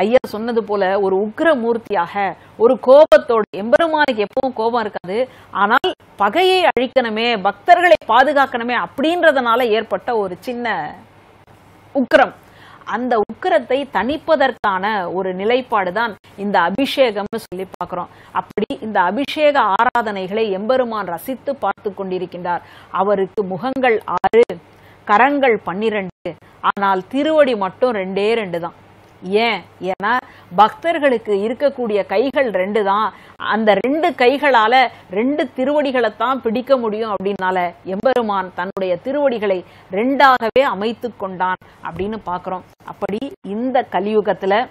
ஐயா சொன்னது போல ஒரு உக்ர மூர்த்தியாக, ஒரு கோபத்தோடு, எம்பெருமானுக்கு எப்பவும் கோபம் இருக்காது, ஆனால் பகையை அழிக்கணுமே, பக்தர்களை பாதுகாக்கணுமே அப்படின்றதுனால ஏற்பட்ட ஒரு சின்ன உக்கிரம். அந்த உக்கிரத்தை தணிப்பதற்கான ஒரு நிலைப்பாடுதான் இந்த அபிஷேகம்னு சொல்லி பார்க்கிறோம். அப்படி இந்த அபிஷேக ஆராதனைகளை எம்பெருமான் ரசித்து பார்த்து கொண்டிருக்கின்றார். அவருக்கு முகங்கள் 6, கரங்கள் 12, ஆனால் திருவடி மட்டும் 2 தான். ஏன்? ஏன்னா பக்தர்களுக்கு இருக்கக்கூடிய கைகள் 2 தான். அந்த 2 கைகளால 2 திருவடிகளைத்தான் பிடிக்க முடியும். அப்படின்னால எம்பெருமான் தன்னுடைய திருவடிகளை 2ஆகவே அமைத்து கொண்டான் அப்படின்னு பார்க்கிறோம். அப்படி இந்த கலியுகத்துல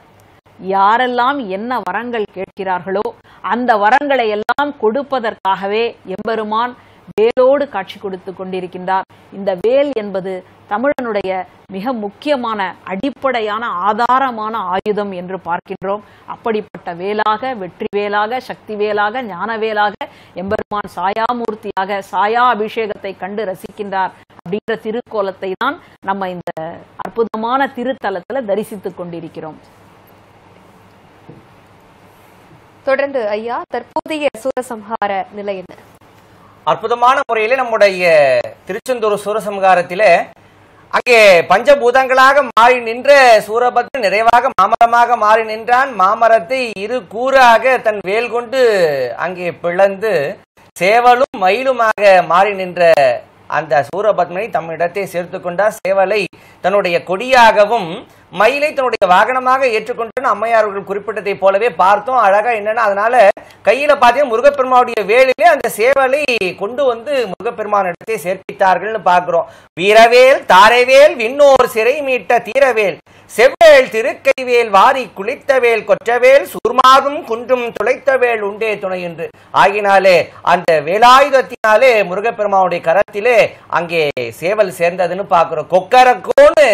யாரெல்லாம் என்ன வரங்கள் கேட்கிறார்களோ அந்த வரங்களை எல்லாம் கொடுப்பதற்காகவே எம்பெருமான் வேலோடு காட்சி கொடுத்து கொண்டிருக்கின்றார். இந்த வேல் என்பது தமிழனுடைய மிக முக்கியமான அடிப்படையான ஆதாரமான ஆயுதம் என்று பார்க்கின்றோம். அப்படிப்பட்ட வேலாக, வெற்றி வேலாக, சக்தி வேலாக, ஞான வேலாக எம்பெருமான் சாயாமூர்த்தியாக சாயா அபிஷேகத்தை கண்டு ரசிக்கின்றார் அப்படின்ற திருக்கோலத்தை தான் நம்ம இந்த அற்புதமான திருத்தலத்துல தரிசித்துக் கொண்டிருக்கிறோம். தொடர்ந்து ஐயா, தற்போதைய சூரசம்ஹார நிலை என்ன? அற்புதமான முறையிலே நம்முடைய திருச்செந்தூர் சூரசம்ஹாரத்திலே அங்கே பஞ்சபூதங்களாக மாறி நின்ற சூரபத்மன் நிறைவாக மாமரமாக மாறி நின்றான். மாமரத்தை 2 கூறாக தன் வேல் கொண்டு அங்கே பிளந்து சேவலும் மயிலுமாக மாறி நின்ற அந்த சூரபத்மனை தம்மிடத்தை சேர்த்து கொண்டார். சேவலை தன்னுடைய கொடியாகவும் மயிலை தன்னுடைய வாகனமாக ஏற்றுக்கொண்டு அம்மையார் அவர்கள் குறிப்பிட்டதை போலவே பார்த்தோம். அழகா என்னன்னா, அதனால கையில பாத்தீங்கன்னா முருகப்பெருமானுடைய வேலிலே அந்த சேவலை கொண்டு வந்து முருகப்பெருமான் இடத்தை சேர்ப்பித்தார்கள்னு பார்க்கிறோம். வீரவேல் தாரைவேல் விண்ணோர் சிறை மீட்ட தீரவேல் செவ்வேல் திருக்கைவேல் வாரி குளித்தவேல் கொற்றவேல் சூர்மாகும் குன்றும் துளைத்தவேல் உண்டே துணை என்று ஆகினாலே அந்த வேலாயுதத்தினாலே முருகப்பெருமானுடைய கரத்திலே அங்கே சேவல் சேர்ந்ததுன்னு பார்க்கிறோம். கொக்கரக்கோன்னு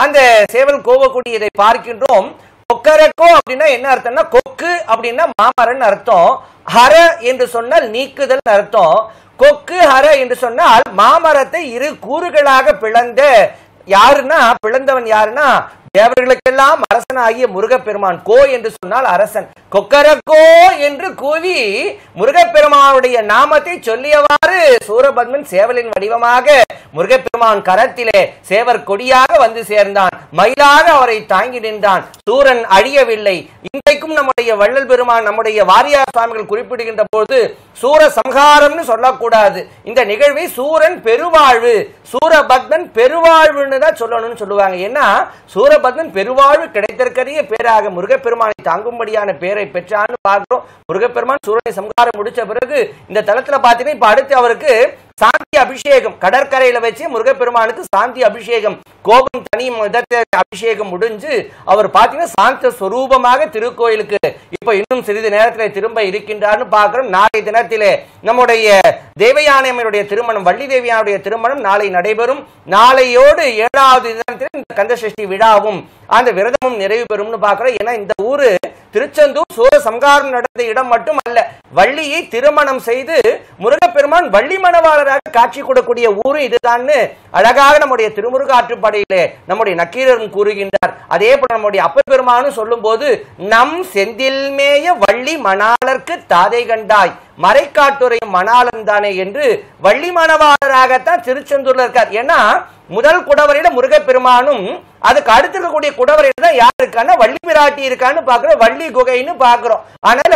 அந்த சேவல் கோவக்கூடியதை பார்க்கின்றோம். கொக்கரக்கோ அப்படின்னா என்ன அர்த்தம்னா, கொக்கு அப்படின்னா மாமரன் அர்த்தம், ஹர என்று சொன்னால் நீக்குதல் அர்த்தம். கொக்கு ஹர என்று சொன்னால் மாமரத்தை இரு கூறுகளாக பிளந்த யாருன்னா, பிளந்தவன் யாருன்னா தேவர்களுக்கெல்லாம் அரசனாகிய முருகப்பெருமான். கோ என்று சொன்னால் அரசன். கொக்கரக்கோ என்று கூவி முருகப்பெருமானுடைய நாமத்தை சொல்லியவாறு சூரபத்மன் சேவலின் வடிவமாக முருகப்பெருமான் கரத்திலே சேவர் கொடியாக வந்து சேர்ந்தான். மயிலாக அவரை தாங்கி நின்றான். சூரன் அழியவில்லை. இன்றைக்கும் நம்முடைய வள்ளல் பெருமான், நம்முடைய வாரியார் சுவாமிகள் குறிப்பிடுகின்ற போது சூர சம்ஹாரம்னு சொல்லக்கூடாது. இந்த நிகழ்வை சூரன் பெருவாழ்வு, சூரபத்மன் பெருவாழ்வுன்னு தான் சொல்லணும்னு சொல்லுவாங்க. ஏன்னா சூரபத்மன் பெருவாழ்வு கிடைத்திருக்கிற பேராக முருகப்பெருமானை தாங்கும்படியான பேரை பெற்றான்னு பார்க்கிறோம். முருகப்பெருமான் சூரனை சம்ஹாரம் முடிச்ச பிறகு இந்த தலத்துல பாத்தீங்கன்னா இப்ப அடுத்து அவருக்கு சாந்தி அபிஷேகம், கடற்கரையில வச்சு முருகப்பெருமானுக்கு சாந்தி அபிஷேகம், கோபம் தனி அபிஷேகம் முடிஞ்சு அவர் பாத்தீங்கன்னா சாந்த ஸ்வரூபமாக திருக்கோயிலுக்கு இப்ப இன்னும் சிறிது நேரத்தில் திரும்ப இருக்கின்றார்னு பார்க்கிறோம். நாளை தினத்திலே நம்முடைய தேவயானையம்மனுடைய திருமணம், வள்ளி தேவியானுடைய திருமணம் நாளை நடைபெறும். நாளையோடு 7வது தினத்தில் இந்த கந்தசஷ்டி விழாவும் அந்த விரதமும் நிறைவு பெறும்னு பார்க்கிறோம். ஏன்னா இந்த ஊரு திருச்செந்தூர் சூர சம்ஹாரம் நடந்த இடம் மட்டும் அல்ல, வள்ளியை திருமணம் செய்து முருகப்பெருமான் வள்ளி மணவாளராக காட்சி கொடுக்கக்கூடிய ஊரு இதுதான் அழகாக நம்முடைய திருமுருகாற்றுப்படையிலே நம்முடைய நக்கீரரும் கூறுகின்றார். அதே போல நம்முடைய அப்பர் பெருமானும் சொல்லும் போது, நம் செந்தில் மேய வள்ளி மணாளர்க்கு தாதை கண்டாய் மறைக்காட்டுரை மணாளன் தானே என்று வள்ளி மணவாளராகத்தான் திருச்செந்தூர்ல இருக்கார். ஏன்னா முதல் குடவரையில முருகப்பெருமானும் அதுக்கு அடுத்து இருக்கக்கூடிய குடவரையில தான் யார் இருக்கான்னா வள்ளி பிராட்டி இருக்கான்னு பாக்குறோம், வள்ளி குகைன்னு பாக்குறோம். அதனால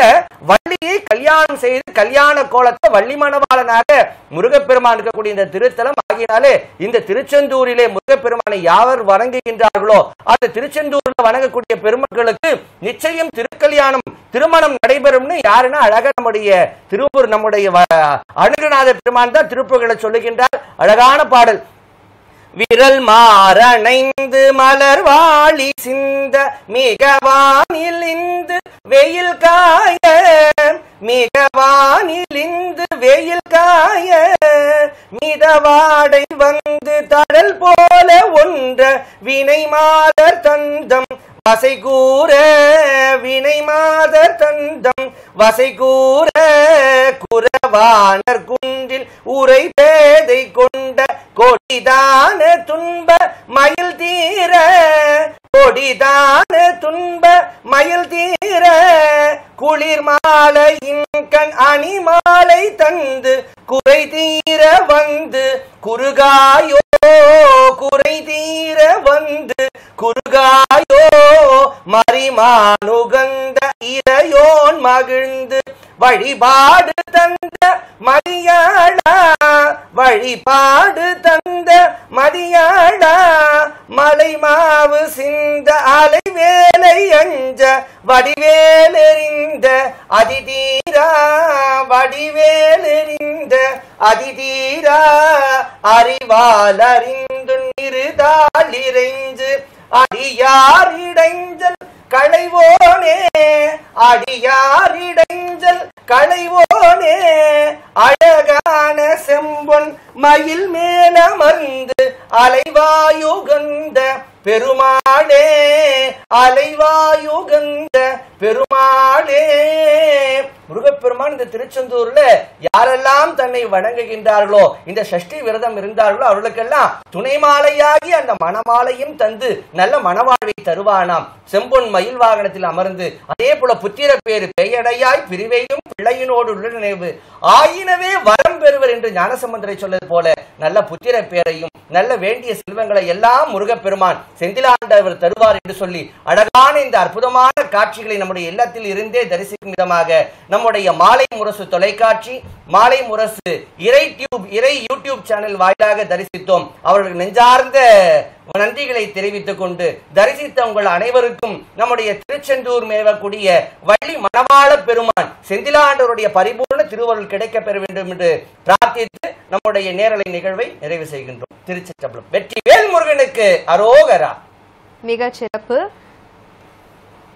வள்ளியை கல்யாணம் செய்து கல்யாண கோலத்தை வள்ளி மணவாளனாக முருகப்பெருமான் இருக்கக்கூடிய இந்த திருத்தலம் ஆகினாலே இந்த திருச்செந்தூரிலே முருகப்பெருமானை யாவர் வணங்குகின்றார்களோ அந்த திருச்செந்தூர்ல வணங்கக்கூடிய பெருமக்களுக்கு நிச்சயம் திருக்கல்யாணம் திருமணம் நடைபெறும்னு யாருன்னா அழகா நம்முடைய திருப்பூர் நம்முடைய அருணகிரிநாத பெருமான் தான் திருப்புகளை சொல்லுகின்றார். அழகான பாடல். விரல் மாறணைந்து மலர் வாழி சிந்த மிகவானிலிந்து வெயில் காய, மிகவானிலிந்து வெயில் காய மிதவாடை வந்து தடல் போல ஒன்ற வினை மாதர் தந்தம் வசை கூற, வினை மாதர் தந்தம் வசை கூற குறவானர் குன்றில் உரை பேதை கொண்ட கொடிதான துன்ப மயில் தீர, கொடிதான துன்ப மயில் தீர குளிர் மாலையின் கண் அணி மாலை தந்து குறை தீர வந்து குறுகாயோ, குறை தீர வந்து குறுகாயோ மரிமானுகந்த இறையோன் மகிழ்ந்து வழிபாடு தந்த மதியாளா, வழிபாடு தந்த மதியாளா மலை மாவு சிந்த அலை வேலை அஞ்ச வடிவேலெறிந்த அதிதீரா, வடிவேலெறிந்த அதிதீரா அறிவால் அறிந்து நிறுதால் இறைஞ்சு அடியாரிடைஞ்சல் களைவோனே, அடியாரிடைஞ்சல் களைவோனே அழகான செம்பொன் மயில் மேலமர்ந்து அலைவாயுகந்த பெருமாளே, அலைவாயுகந்த பெருமாளே. முருகப்பெருமான் இந்த திருச்செந்தூர்ல யாரெல்லாம் தன்னை வணங்குகின்றார்களோ, இந்த சஷ்டி விரதம் இருந்தார்களோ அவர்களுக்கெல்லாம் துணை மாலையாகி அந்த மணமாலையும் தந்து நல்ல மணவாழ்வை தருவானாம். செம்பொன் மயில் வாகனத்தில் அமர்ந்து அதே போல புத்திர பேரு பெயடையாய் பிரிவையும் பிள்ளையினோடு உள்ள நினைவு ஆயினவே வரம் பெறுவர் என்று ஞானசம்பந்தரை சொல்வது போல நல்ல புத்திர பேரையும் நல்ல வேண்டிய செல்வங்களை எல்லாம் முருகப்பெருமான் செந்திலாண்டவர் தருவார் என்று சொல்லி அழகான இந்த அற்புதமான காட்சிகளை நம்முடைய இல்லத்தில் இருந்தே தரிசிக்கும் விதமாக நம்முடைய மாலை முரசு தொலைக்காட்சி, மாலை முரசு இறை யூடியூப் சேனல் வாயிலாக தரிசித்தோம். அவர்களுக்கு நெஞ்சார்ந்த நன்றிகளை தெரிவித்துக் கொண்டு தரிசித்த உங்கள் அனைவருக்கும் நம்முடைய திருச்செந்தூர் மேவக்கூடிய வள்ளி மணவாள பெருமான் செந்திலாண்டவருடைய பரிபூர்ண திருவருள் கிடைக்க பெற வேண்டும் என்று பிரார்த்தித்து நம்முடைய நேரலை நிகழ்வை நிறைவு செய்கின்றோம். திருச்சிற்றம்பலம். வெற்றிவேல் முருகனுக்கு அரோகரா. மிக சிறப்பு.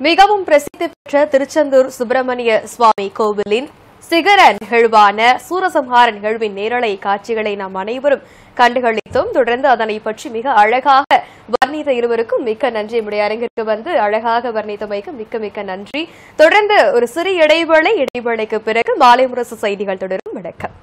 மிகவும் பிரசித்தி பெற்ற திருச்செந்தூர் சுப்பிரமணிய சுவாமி கோவிலின் சிகர நிகழ்வான சூரசம்ஹார நிகழ்வின் நேரலை காட்சிகளை நாம் அனைவரும் கண்டுகளித்தோம். தொடர்ந்து அதனை பற்றி மிக அழகாக வர்ணித்த இருவருக்கும் மிக்க நன்றி. நம்முடைய அரங்கிற்கு வந்து அழகாக வர்ணித்தமைக்கு மிக்க மிக்க நன்றி. தொடர்ந்து ஒரு சிறு இடைவேளைக்கு பிறகு மாலை முரசு செய்திகள் தொடரும். வணக்கம்.